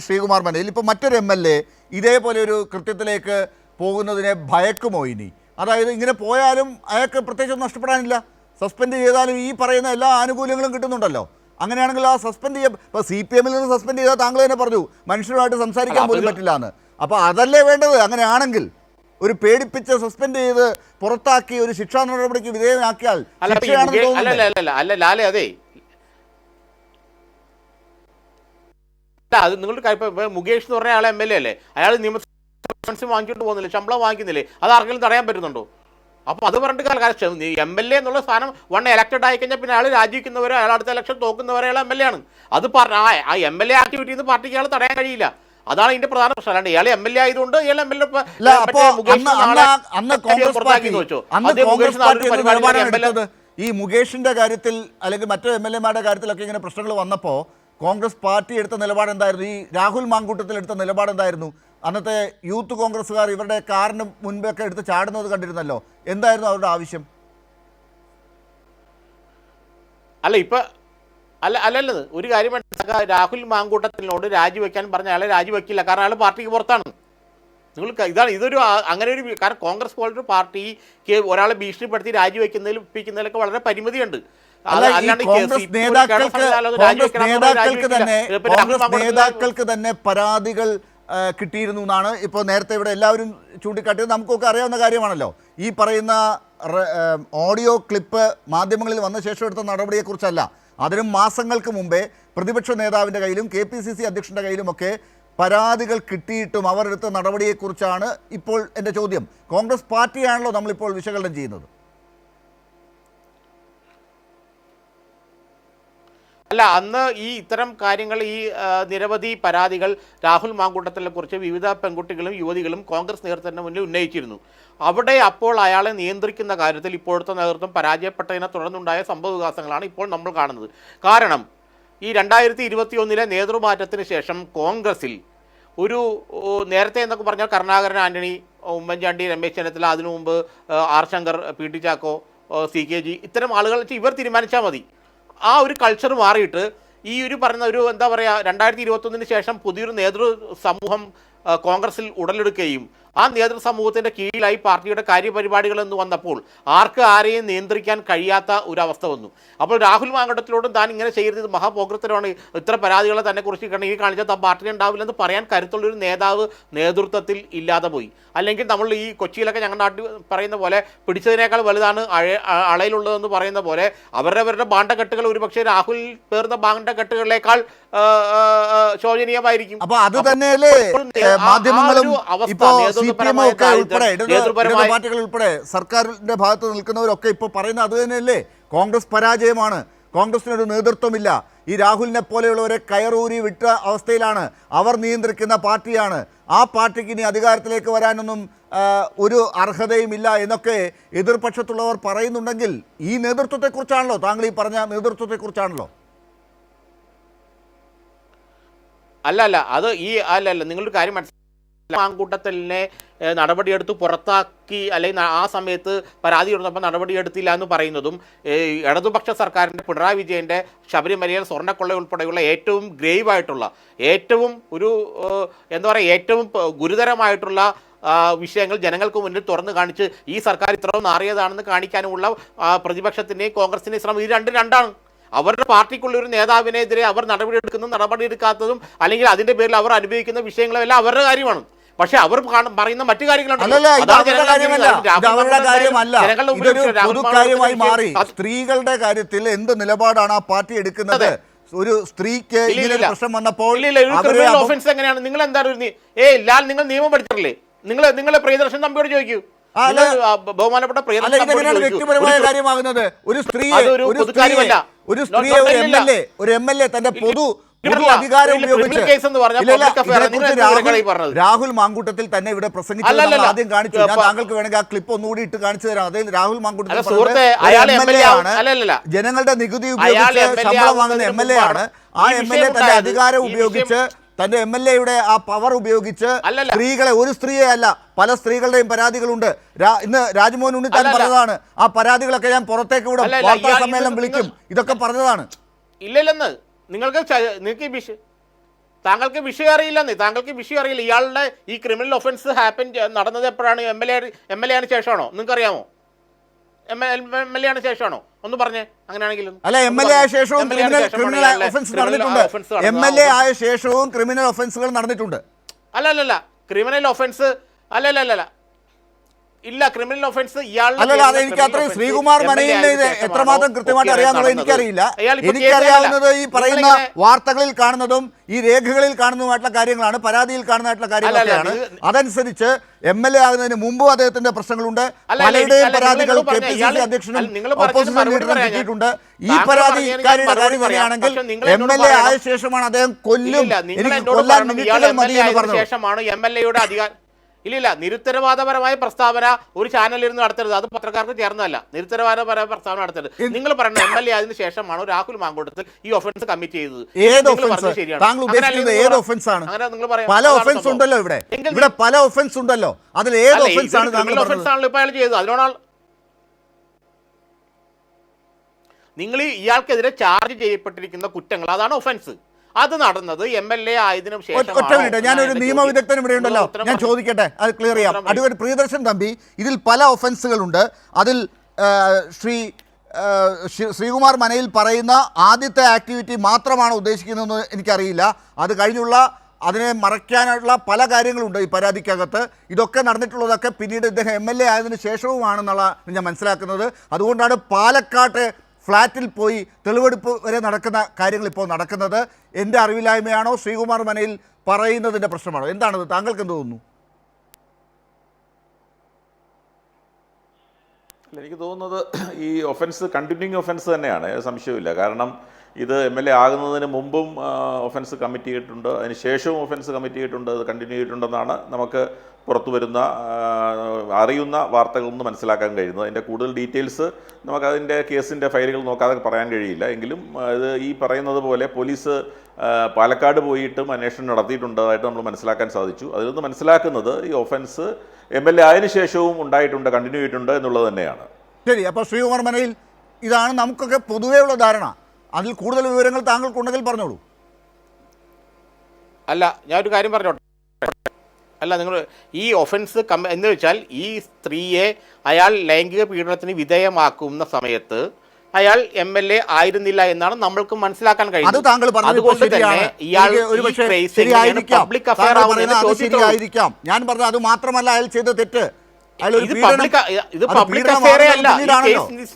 ശ്രീകുമാർ മനയിൽ ഇപ്പോൾ മറ്റൊരു MLA ഇതേപോലെ ഒരു കൃത്യത്തിലേക്ക് പോകുന്നതിനെ ഭയക്കുമോ ഇനി? അതായത് ഇങ്ങനെ പോയാലും അയാൾക്ക് പ്രത്യേകിച്ച് നഷ്ടപ്പെടാനില്ല, സസ്പെൻഡ് ചെയ്താലും ഈ പറയുന്ന എല്ലാ ആനുകൂല്യങ്ങളും കിട്ടുന്നുണ്ടല്ലോ. അങ്ങനെയാണെങ്കിൽ ആ സസ്പെൻഡ് ചെയ്യാൻ ഇപ്പോൾ CPM-ൽ നിന്ന് സസ്പെൻഡ് ചെയ്താൽ താങ്കൾ തന്നെ പറഞ്ഞു മനുഷ്യരുമായിട്ട് സംസാരിക്കാൻ പോലും പറ്റില്ല എന്ന്. അപ്പോൾ അതല്ലേ വേണ്ടത്? അങ്ങനെയാണെങ്കിൽ ഒരു പേടിപ്പിച്ച് സസ്പെൻഡ് ചെയ്ത് പുറത്താക്കി ഒരു ശിക്ഷാ നടപടിക്ക് വിധേയമാക്കിയാൽ അതെ അത് നിങ്ങളുടെ മുകേഷ് എന്ന് പറഞ്ഞ ആളെ MLA അല്ലേ, അയാൾ നിയമസഭ വാങ്ങിക്കൊണ്ട് പോകുന്നില്ലേ, ശമ്പളം വാങ്ങിക്കുന്നില്ലേ, അത് ആർക്കെങ്കിലും തടയാൻ പറ്റുന്നുണ്ടോ? അപ്പോൾ അത് പറഞ്ഞിട്ട് കാര്യം MLA എന്നുള്ള സ്ഥാനം എലക്റ്റഡ് ആയി കഴിഞ്ഞാൽ പിന്നെ അയാൾ രാജിവെക്കുന്നവരോ അയാൾ അടുത്ത ഇലക്ഷൻ തോക്കുന്നവരോ അയാൾ MLA ആണ്. അത് ആ MLA ആക്ടിവിറ്റിയിൽ നിന്ന് പാർട്ടിക്ക് അയാൾ തടയാൻ കഴിയില്ല. അതാണ് ഇതിന്റെ പ്രധാന പ്രശ്നം. അല്ലാണ്ട് ഇയാൾ MLA ആയതുകൊണ്ട് ഇയാൾ ഈ മുകേഷിന്റെ കാര്യത്തിൽ അല്ലെങ്കിൽ മറ്റു MLA-മാരുടെ കാര്യത്തിലൊക്കെ ഇങ്ങനെ പ്രശ്നങ്ങൾ വന്നപ്പോൾ കോൺഗ്രസ് പാർട്ടി എടുത്ത നിലപാട് എന്തായിരുന്നു? ഈ രാഹുൽ മാങ്കൂട്ടത്തിൽ എടുത്ത നിലപാട് എന്തായിരുന്നു? അന്നത്തെ യൂത്ത് കോൺഗ്രസ്സുകാർ ഇവരുടെ കാറിന് മുൻപൊക്കെ എടുത്ത് ചാടുന്നത് കണ്ടിരുന്നല്ലോ. എന്തായിരുന്നു അവരുടെ ആവശ്യം? അല്ലല്ലത് ഒരു കാര്യം മനസ്സിലാക്കുക, രാഹുൽ മാങ്കൂട്ടത്തിനോട് രാജിവെക്കാൻ പറഞ്ഞ അയാളെ രാജിവെക്കില്ല, കാരണം അയാൾ പാർട്ടിക്ക് പുറത്താണ്. ഇതൊരു അങ്ങനെ ഒരു കാരണം കോൺഗ്രസ് പോലൊരു പാർട്ടിക്ക് ഒരാളെ ഭീഷണിപ്പെടുത്തി രാജിവെക്കുന്നതിലൊക്കെ വളരെ പരിമിതിയുണ്ട്. നേതാക്കൾക്ക് തന്നെ പരാതികൾ കിട്ടിയിരുന്നു എന്നാണ് ഇപ്പോൾ നേരത്തെ ഇവിടെ എല്ലാവരും ചൂണ്ടിക്കാട്ടിയത്. നമുക്കൊക്കെ അറിയാവുന്ന കാര്യമാണല്ലോ. ഈ പറയുന്ന ഓഡിയോ ക്ലിപ്പ് മാധ്യമങ്ങളിൽ വന്ന ശേഷം എടുത്ത നടപടിയെക്കുറിച്ചല്ല, അതിനും മാസങ്ങൾക്ക് മുമ്പേ പ്രതിപക്ഷ നേതാവിൻ്റെ കയ്യിലും KPCC അധ്യക്ഷൻ്റെ കയ്യിലുമൊക്കെ പരാതികൾ കിട്ടിയിട്ടും അവർ എടുത്ത നടപടിയെക്കുറിച്ചാണ് ഇപ്പോൾ എൻ്റെ ചോദ്യം. കോൺഗ്രസ് പാർട്ടിയാണല്ലോ നമ്മളിപ്പോൾ വിശകലനം ചെയ്യുന്നത്. അല്ല, അന്ന് ഈ ഇത്തരം കാര്യങ്ങൾ ഈ നിരവധി പരാതികൾ രാഹുൽ മാങ്കൂട്ടത്തിനെ കുറിച്ച് വിവിധ പെൺകുട്ടികളും യുവതികളും കോൺഗ്രസ് നേതൃത്വത്തിന് മുന്നിൽ ഉന്നയിച്ചിരുന്നു. അവിടെ അപ്പോൾ അയാളെ നിയന്ത്രിക്കുന്ന കാര്യത്തിൽ ഇപ്പോഴത്തെ നേതൃത്വം പരാജയപ്പെട്ടതിനെ തുടർന്നുണ്ടായ സംഭവവികാസങ്ങളാണ് ഇപ്പോൾ നമ്മൾ കാണുന്നത്. കാരണം ഈ 2021 നേതൃമാറ്റത്തിന് ശേഷം കോൺഗ്രസിൽ ഒരു നേരത്തെ എന്നൊക്കെ പറഞ്ഞാൽ കരുണാകരൻ ആന്റണി, ഉമ്മൻചാണ്ടി, രമേശ് ചെന്നിത്തല, അതിനു മുമ്പ് R Shankar, PT Chacko, CKG ഇത്തരം ആളുകൾ ഇവർ തീരുമാനിച്ചാൽ മതി. ആ ഒരു കൾച്ചർ മാറിയിട്ട് ഈ ഒരു പറഞ്ഞ ഒരു എന്താ പറയുക 2021 ശേഷം പുതിയൊരു നേതൃ സമൂഹം കോൺഗ്രസിൽ ഉടലെടുക്കുകയും ആ നേതൃസമൂഹത്തിൻ്റെ കീഴിലായി പാർട്ടിയുടെ കാര്യപരിപാടികൾ എന്ന് വന്നപ്പോൾ ആർക്ക് ആരെയും നിയന്ത്രിക്കാൻ കഴിയാത്ത ഒരവസ്ഥ വന്നു. അപ്പോൾ രാഹുൽ മാങ്കൂട്ടത്തിലോടും താൻ ഇങ്ങനെ ചെയ്യരുത്, മഹാപോഗ്രത്തിലാണ്, ഇത്ര പരാതികളെ തന്നെ കുറിച്ച് ഈ കാണിച്ചാൽ താൻ പാർട്ടി ഉണ്ടാവില്ലെന്ന് പറയാൻ കരുത്തുള്ളൊരു നേതാവ് നേതൃത്വത്തിൽ ഇല്ലാതെ പോയി. അല്ലെങ്കിൽ നമ്മൾ ഈ കൊച്ചിയിലൊക്കെ ഞങ്ങളുടെ നാട്ടിൽ പറയുന്ന പോലെ പിടിച്ചതിനേക്കാൾ വലുതാണ് അളയിലുള്ളതെന്ന് പറയുന്ന പോലെ അവരുടെ ബാണ്ടക്കെട്ടുകൾ ഒരുപക്ഷെ രാഹുൽ പേർന്ന ബാണ്ടക്കെട്ടുകളിലേക്കാൾ ശോചനീയമായിരിക്കും. അപ്പോൾ അത് തന്നെയല്ലേ മാധ്യമങ്ങളും പാർട്ടികൾ ഉൾപ്പെടെ സർക്കാരിന്റെ ഭാഗത്ത് നിൽക്കുന്നവരൊക്കെ ഇപ്പോൾ പറയുന്നത് അത് തന്നെയല്ലേ? കോൺഗ്രസ് പരാജയമാണ്, കോൺഗ്രസിനൊരു നേതൃത്വമില്ല, ഈ രാഹുലിനെ പോലെയുള്ളവരെ കയറൂരി വിട്ട അവസ്ഥയിലാണ്, അവർ നിയന്ത്രിക്കുന്ന പാർട്ടിയാണ്, ആ പാർട്ടിക്ക് ഇനി അധികാരത്തിലേക്ക് വരാനൊന്നും ഒരു അർഹതയുമില്ല എന്നൊക്കെ എതിർപക്ഷത്തുള്ളവർ പറയുന്നുണ്ടെങ്കിൽ ഈ നേതൃത്വത്തെക്കുറിച്ചാണല്ലോ, താങ്കൾ ഈ പറഞ്ഞ നേതൃത്വത്തെക്കുറിച്ചാണല്ലോ. അല്ല അത് ഈ അല്ല നിങ്ങളൊരു കാര്യം മനസ്സിലാക്കുക, മാങ്കൂട്ടത്തിലിനെ നടപടിയെടുത്ത് പുറത്താക്കി, അല്ലെങ്കിൽ ആ സമയത്ത് പരാതി ഉയർന്നപ്പോൾ നടപടിയെടുത്തില്ല എന്ന് പറയുന്നതും ഇടതുപക്ഷ സർക്കാരിൻ്റെ പിണറായി വിജയൻ്റെ ശബരിമലയിൽ സ്വർണ്ണക്കൊള്ള ഉൾപ്പെടെയുള്ള ഏറ്റവും ഗ്രേവ് ആയിട്ടുള്ള, ഏറ്റവും ഒരു എന്താ പറയുക, ഏറ്റവും ഗുരുതരമായിട്ടുള്ള വിഷയങ്ങൾ ജനങ്ങൾക്ക് മുന്നിൽ തുറന്നു കാണിച്ച് ഈ സർക്കാർ ഇത്രയും നാറിയതാണെന്ന് കാണിക്കാനുമുള്ള പ്രതിപക്ഷത്തിൻ്റെയും കോൺഗ്രസിൻ്റെയും ശ്രമം ഇത് രണ്ടാണ്. അവരുടെ പാർട്ടിക്കുള്ള ഒരു നേതാവിനെതിരെ അവർ നടപടിയെടുക്കുന്നതും നടപടിയെടുക്കാത്തതും അല്ലെങ്കിൽ അതിൻ്റെ പേരിൽ അവർ അനുഭവിക്കുന്ന വിഷയങ്ങളെല്ലാം അവരുടെ കാര്യമാണ്. പക്ഷെ അവർ പറയുന്ന മറ്റു കാര്യമായി മാറി. സ്ത്രീകളുടെ കാര്യത്തിൽ എന്ത് നിലപാടാണ് ആ പാർട്ടി എടുക്കുന്നത്? ഒരു സ്ത്രീക്ക് ഇങ്ങനെ പ്രശ്നം വന്നപ്പോൾ ഓഫൻസ് എങ്ങനെയാണ്? നിങ്ങൾ എന്താണ് ലാൽ, നിങ്ങൾ നിയമം പഠിച്ചിട്ടില്ലേ? നിങ്ങളെ പ്രിയദർശൻ തമ്പിയോട് ചോദിക്കൂ. ബഹുമാനപ്പെട്ട വ്യക്തിപരമായ കാര്യമാകുന്നത് ഒരു സ്ത്രീയെ ഒരു എം എൽ എ തന്റെ പൊതു അധികാരം രാഹുൽ മാങ്കൂട്ടത്തിൽ തന്നെ ഇവിടെ പ്രസംഗിച്ചത് ആദ്യം കാണിച്ചു. ഞാൻ താങ്കൾക്ക് വേണമെങ്കിൽ ആ ക്ലിപ്പ് ഒന്നുകൂടി ഇട്ട് കാണിച്ചു തരാം. അതായത് രാഹുൽ മാങ്കൂട്ടത്തിൽ ജനങ്ങളുടെ നികുതി ഉപയോഗിച്ച് ശമ്പളം വാങ്ങുന്ന എം എൽ എ ആണ്. ആ എം എൽ എ തന്റെ അധികാരം ഉപയോഗിച്ച്, തന്റെ എം എൽ എയുടെ ആ പവർ ഉപയോഗിച്ച് സ്ത്രീകളെ, ഒരു സ്ത്രീയെ അല്ല പല സ്ത്രീകളുടെയും പരാതികളുണ്ട്. ഇന്ന് രാജ്മോഹൻ ഉണ്ണിത്താൻ പറഞ്ഞതാണ്, ആ പരാതികളൊക്കെ ഞാൻ പുറത്തേക്ക് വിടും, വാർത്താ സമ്മേളനം വിളിക്കും, ഇതൊക്കെ പറഞ്ഞതാണ്. ഇല്ലല്ലെന്ന് താങ്കൾക്ക് വിഷയം അറിയില്ലെന്ന്. താങ്കൾക്ക് വിഷയം അറിയില്ല. ഇയാളുടെ ഈ ക്രിമിനൽ ഒഫൻസ് നടന്നത് എപ്പോഴാണ്? എം എൽ എ ആണ് ശേഷമാണോ? നിങ്ങൾക്ക് അറിയാമോ? എം എൽ എ ആണ് ശേഷമാണോ? ഒന്ന് പറഞ്ഞേ. അങ്ങനെയാണെങ്കിലും അല്ല, എം എൽ എ ആയ ശേഷവും ക്രിമിനൽ ഒഫൻസ് നടന്നിട്ടുണ്ട്. എം എൽ എ ആയ ശേഷവും ക്രിമിനൽ ഒഫൻസുകൾ നടന്നിട്ടുണ്ട്. അല്ലല്ല, ക്രിമിനൽ ഒഫൻസ് അല്ലല്ല, ഇല്ല. ക്രിമിനൽ ഒഫൻസ് എനിക്ക് അത്രയും ശ്രീകുമാർ മനയിലിനെ എത്രമാത്രം കൃത്യമായിട്ട് അറിയാവുന്നത് എനിക്കറിയില്ല. എനിക്കറിയാവുന്നത് ഈ പറയുന്ന വാർത്തകളിൽ കാണുന്നതും ഈ രേഖകളിൽ കാണുന്നതുമായിട്ടുള്ള കാര്യങ്ങളാണ്, പരാതിയിൽ കാണുന്നതായിട്ടുള്ള കാര്യങ്ങളൊക്കെയാണ്. അതനുസരിച്ച് എം എൽ എ ആകുന്നതിന് മുമ്പ് അദ്ദേഹത്തിന്റെ പ്രശ്നങ്ങളുണ്ട്. പലരുടെയും പരാതികൾ KPCC അധ്യക്ഷനും ഓപ്പോസിഷൻ ലീഡറും കിട്ടിയിട്ടുണ്ട്. ഈ പരാതിക്കാരുടെ കാര്യം പറയുകയാണെങ്കിൽ എം എൽ എ ആയ ശേഷമാണ് അദ്ദേഹം കൊല്ലും, എനിക്ക് കൊല്ലാൻ മിനിറ്റുകൾ മതി എന്ന് പറഞ്ഞത്. ശേഷമാണ് എം എൽ എയുടെ അധികാരം. ഇല്ല, നിരുത്തരവാദപരമായ പ്രസ്താവന ഒരു ചാനലിൽ നിന്ന് നടത്തരുത്. അത് പത്രക്കാർക്ക് ചേർന്നതല്ല. നിരുത്തരവാദപരമായ പ്രസ്താവന നടത്തരുത്. നിങ്ങൾ പറയുന്ന എം എൽ എ അതിന് ശേഷമാണോ രാഹുൽ മാങ്കൂട്ടത്തിൽ ഈ ഒഫൻസ് കമ്മിറ്റ് ചെയ്തത്? പല ഒഫൻസ് ഉണ്ടല്ലോ ഇവിടെ പല ഒഫൻസ് ഉണ്ടല്ലോ. അതിൽ ഏത് ഒഫൻസ് ആണ് ഇപ്പൊ അയാൾ ചെയ്തത്? അതിനോടാണ് നിങ്ങൾ ഇയാൾക്കെതിരെ ചാർജ് ചെയ്യപ്പെട്ടിരിക്കുന്ന കുറ്റങ്ങൾ, അതാണ് ഒഫൻസ്. അത് നടന്നത് എം എൽ എ ആയതിനു ശേഷം. ഞാനൊരു നിയമവിദഗ്ധൻ ഇവിടെ ഉണ്ടല്ലോ, ഞാൻ ചോദിക്കട്ടെ, അത് ക്ലിയർ ചെയ്യാം. അഡ്വക്കേറ്റ് പ്രിയദർശൻ തമ്പി, ഇതിൽ പല ഒഫൻസുകളുണ്ട്. അതിൽ ശ്രീകുമാർ മനയിൽ പറയുന്ന ആദ്യത്തെ ആക്ടിവിറ്റി മാത്രമാണ് ഉദ്ദേശിക്കുന്നതെന്ന് എനിക്കറിയില്ല. അത് കഴിഞ്ഞുള്ള അതിനെ മറയ്ക്കാനുള്ള പല കാര്യങ്ങളുണ്ട് ഈ പരാതിക്കകത്ത്. ഇതൊക്കെ നടന്നിട്ടുള്ളതൊക്കെ പിന്നീട് ഇദ്ദേഹം എം എൽ എ ആയതിനു ശേഷവുമാണെന്നുള്ള ഞാൻ മനസ്സിലാക്കുന്നത്. അതുകൊണ്ടാണ് പാലക്കാട്ടെ ഫ്ലാറ്റിൽ പോയി തെളിവെടുപ്പ് വരെ നടക്കുന്ന കാര്യങ്ങൾ ഇപ്പോൾ നടക്കുന്നത്. എൻ്റെ അറിവില്ലായ്മയാണോ, ശ്രീകുമാർ മനയിൽ പറയുന്നതിൻ്റെ പ്രശ്നമാണോ, എന്താണത്? താങ്കൾക്ക് എന്ത് തോന്നുന്നു? എനിക്ക് തോന്നുന്നത് ഈ ഒഫൻസ് കണ്ടിന്യൂയിങ് ഒഫൻസ് തന്നെയാണ്, സംശയമില്ല. കാരണം ഇത് എം എൽ എ ആകുന്നതിന് മുമ്പും ഒഫൻസ് കമ്മിറ്റ് ചെയ്തിട്ടുണ്ട്, അതിന് ശേഷവും ഒഫൻസ് കമ്മിറ്റ് ചെയ്തിട്ടുണ്ട്, അത് കണ്ടിന്യൂ ചെയ്തിട്ടുണ്ടെന്നാണ് നമുക്ക് പുറത്തു വരുന്ന അറിയുന്ന വാർത്തകളിൽ നിന്ന് മനസ്സിലാക്കാൻ കഴിയുന്നത്. അതിൻ്റെ കൂടുതൽ ഡീറ്റെയിൽസ് നമുക്കതിൻ്റെ കേസിൻ്റെ ഫയലുകൾ നോക്കാതെ പറയാൻ കഴിയില്ല. എങ്കിലും ഇത് ഈ പറയുന്നത് പോലെ പോലീസ് പാലക്കാട് പോയിട്ടും അന്വേഷണം നടത്തിയിട്ടുള്ളതായിട്ട് നമ്മൾ മനസ്സിലാക്കാൻ സാധിച്ചു. അതിൽ നിന്ന് മനസ്സിലാക്കുന്നത് ഈ ഒഫൻസ് എം എൽ എ ആയതിനു ശേഷവും ഉണ്ടായിട്ടുണ്ട്, കണ്ടിന്യൂ ചെയ്തിട്ടുണ്ട് എന്നുള്ളത് തന്നെയാണ്. ശരി, അപ്പോൾ ശ്രീകുമാർ മനയിൽ ഇതാണ് നമുക്കൊക്കെ പൊതുവേ ഉള്ള ധാരണ. അതിൽ കൂടുതൽ വിവരങ്ങൾ താങ്കൾക്കുണ്ടെങ്കിൽ പറഞ്ഞോളൂ. അല്ല, ഞാനൊരു കാര്യം പറഞ്ഞോട്ടെ. അല്ല, നിങ്ങൾ ഈ ഒഫൻസ് എന്ന് വെച്ചാൽ ഈ സ്ത്രീയെ അയാൾ ലൈംഗിക പീഡനത്തിന് വിധേയമാക്കുന്ന സമയത്ത് അയാൾ എം എൽ എ ആയിരുന്നില്ല എന്നാണ് നമ്മൾക്ക് മനസ്സിലാക്കാൻ കഴിയുന്നത്. അതുകൊണ്ട് തന്നെ ഇയാൾ പബ്ലിക് അഫയർ ശരിയായിരിക്കാം. ഞാൻ പറഞ്ഞത് അത് മാത്രമല്ല അയാൾ ചെയ്ത തെറ്റ്. ഇത് പബ്ലിക് അഫയറേ അല്ല.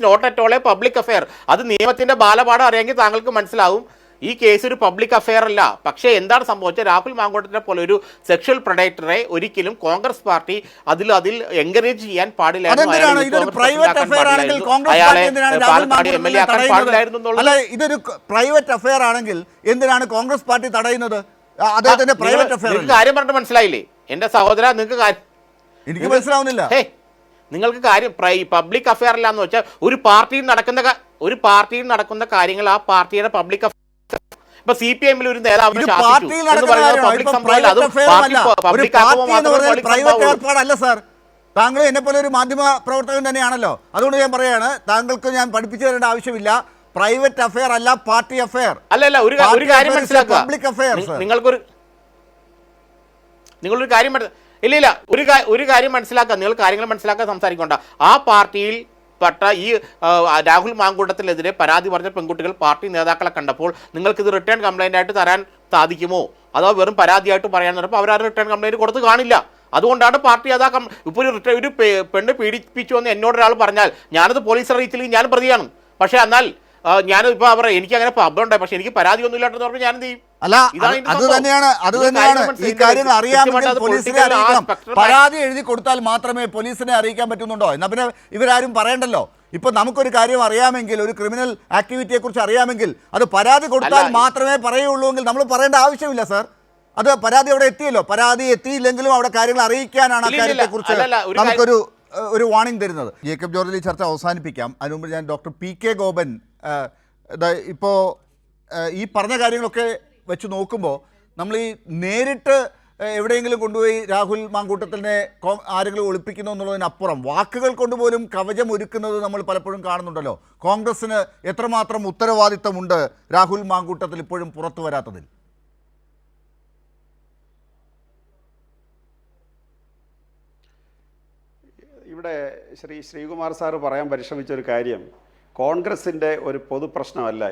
Not at all a public affair. അത് നിയമത്തിന്റെ ബാലപാഠം അറിയാമെങ്കിൽ താങ്കൾക്ക് മനസ്സിലാവും ഈ കേസ് ഒരു പബ്ലിക് അഫയർ അല്ല. പക്ഷേ എന്താണ് സംഭവിച്ചത്? രാഹുൽ മാങ്കൂട്ടത്തിനെ പോലെ ഒരു സെക്ഷൽ പ്രൊഡക്ടറെ ഒരിക്കലും കോൺഗ്രസ് പാർട്ടി അതിൽ എൻകറേജ് ചെയ്യാൻ പാടില്ലായിരുന്നു. ഇതൊരു പ്രൈവറ്റ് അഫയർ ആണെങ്കിൽ എന്തിനാണ് കോൺഗ്രസ് പാർട്ടി തടയുന്നത്? അദ്ദേഹത്തിന്റെ പ്രൈവറ്റ് അഫയർ കാര്യം പറഞ്ഞിട്ട് മനസ്സിലായില്ലേ എന്റെ സഹോദര? നിങ്ങൾക്ക് എനിക്ക് മനസ്സിലാവുന്നില്ല. നിങ്ങൾക്ക് കാര്യം പബ്ലിക് അഫയർ അല്ല എന്ന് വെച്ചാൽ ഒരു പാർട്ടിയിൽ നടക്കുന്ന കാര്യങ്ങൾ ആ പാർട്ടിയുടെ പബ്ലിക് ഇപ്പൊ CPM ഒരു നേതാവിനെ ഇത് ശാസിച്ചു പാർട്ടിയിൽ എന്ന് നടക്കുന്ന പറയുന്നത് കാര്യമാണ്. പബ്ലിക് ഇപ്പം സംഭവമല്ല. private അത് affair അല്ല. ഒരു പബ്ലിക് പാർട്ടി ആക്കുമ്പോൾ എന്ന് മാത്രമേ പറയുന്നത് പബ്ലിക് പ്രൈവറ്റ് സംഭവം ഏർപ്പാടല്ല സാർ. താങ്കൾ എന്നെ പോലെ ഒരു മാധ്യമ പ്രവർത്തകൻ തന്നെയാണല്ലോ. അതുകൊണ്ട് ഞാൻ പറയാണ്, താങ്കൾക്ക് ഞാൻ പഠിപ്പിച്ചു തരേണ്ട ആവശ്യമില്ല. പ്രൈവറ്റ് അഫെയർ അല്ല, പാർട്ടി അഫെയർ. അല്ലല്ല, ഒരു കാര്യം മനസ്സിലാക്കുക. Public affair. നിങ്ങളൊരു കാര്യം ഇല്ല ഒരു കാര്യം മനസ്സിലാക്കുക. നിങ്ങൾ കാര്യങ്ങൾ മനസ്സിലാക്കാൻ സംസാരിക്കണ്ട. ആ പാർട്ടിയിൽ പെട്ട ഈ രാഹുൽ മാങ്കൂട്ടത്തിനെതിരെ പരാതി പറഞ്ഞ പെൺകുട്ടികൾ പാർട്ടി നേതാക്കളെ കണ്ടപ്പോൾ നിങ്ങൾക്കിത് റിട്ടേൺ കംപ്ലൈൻ്റ് ആയിട്ട് തരാൻ സാധിക്കുമോ, അതോ വെറും പരാതിയായിട്ട് പറയാൻ പറഞ്ഞപ്പോൾ അവർ ആ റിട്ടേൺ കംപ്ലൈൻറ്റ് കൊടുത്ത് കാണില്ല. അതുകൊണ്ടാണ് പാർട്ടി അതാ ഇപ്പോൾ ഒരു പെണ്ണ് പീഡിപ്പിച്ചു എന്ന് എന്നോടൊരാൾ പറഞ്ഞാൽ ഞാനത് പോലീസ് അറിയിച്ചില്ലെങ്കിൽ ഞാൻ പ്രതിയാണ്. പക്ഷേ എന്നാൽ ഞാൻ ഇപ്പോൾ അവർ എനിക്ക് അങ്ങനെ ഉണ്ടായി, പക്ഷേ എനിക്ക് പരാതി ഒന്നും ഇല്ലാട്ടെന്ന് പറഞ്ഞാൽ ഞാൻ എന്ത് ചെയ്യും? അല്ല, അത് തന്നെയാണ് ഈ കാര്യങ്ങൾ അറിയാമെങ്കിൽ പോലീസിനെ അറിയിക്കണം. പരാതി എഴുതി കൊടുത്താൽ മാത്രമേ പോലീസിനെ അറിയിക്കാൻ പറ്റുന്നുണ്ടോ? എന്നാൽ പിന്നെ ഇവരാരും പറയണ്ടല്ലോ. ഇപ്പൊ നമുക്കൊരു കാര്യം അറിയാമെങ്കിൽ, ഒരു ക്രിമിനൽ ആക്ടിവിറ്റിയെ കുറിച്ച് അറിയാമെങ്കിൽ അത് പരാതി കൊടുത്താൽ മാത്രമേ പറയുള്ളൂ എങ്കിൽ നമ്മൾ പറയേണ്ട ആവശ്യമില്ല സാർ. അത് പരാതി അവിടെ എത്തിയല്ലോ. പരാതി എത്തിയില്ലെങ്കിലും അവിടെ കാര്യങ്ങൾ അറിയിക്കാനാണ് ആ കാര്യത്തെക്കുറിച്ച് നമുക്കൊരു വാർണിംഗ് തരുന്നത്. ജേക്കബ് ജോർജിൽ ഈ ചർച്ച അവസാനിപ്പിക്കാം. അതിനുമുമ്പ് ഞാൻ ഡോക്ടർ PK ഗോപൻ ഇപ്പോൾ ഈ പറഞ്ഞ കാര്യങ്ങളൊക്കെ വെച്ച് നോക്കുമ്പോൾ നമ്മൾ ഈ നേരിട്ട് എവിടെയെങ്കിലും കൊണ്ടുപോയി രാഹുൽ മാങ്കൂട്ടത്തിനെ ആരെങ്കിലും ഒളിപ്പിക്കുന്നു എന്നുള്ളതിനപ്പുറം വാക്കുകൾ കൊണ്ടുപോലും കവചം ഒരുക്കുന്നത് നമ്മൾ പലപ്പോഴും കാണുന്നുണ്ടല്ലോ. കോൺഗ്രസ്സിന് എത്രമാത്രം ഉത്തരവാദിത്തമുണ്ട് രാഹുൽ മാങ്കൂട്ടത്തിൽ ഇപ്പോഴും പുറത്തു വരാത്തതിൽ? ഇവിടെ ശ്രീകുമാർ സാറ് പറയാൻ പരിശ്രമിച്ച ഒരു കാര്യം, കോൺഗ്രസിൻ്റെ ഒരു പൊതുപ്രശ്നമല്ല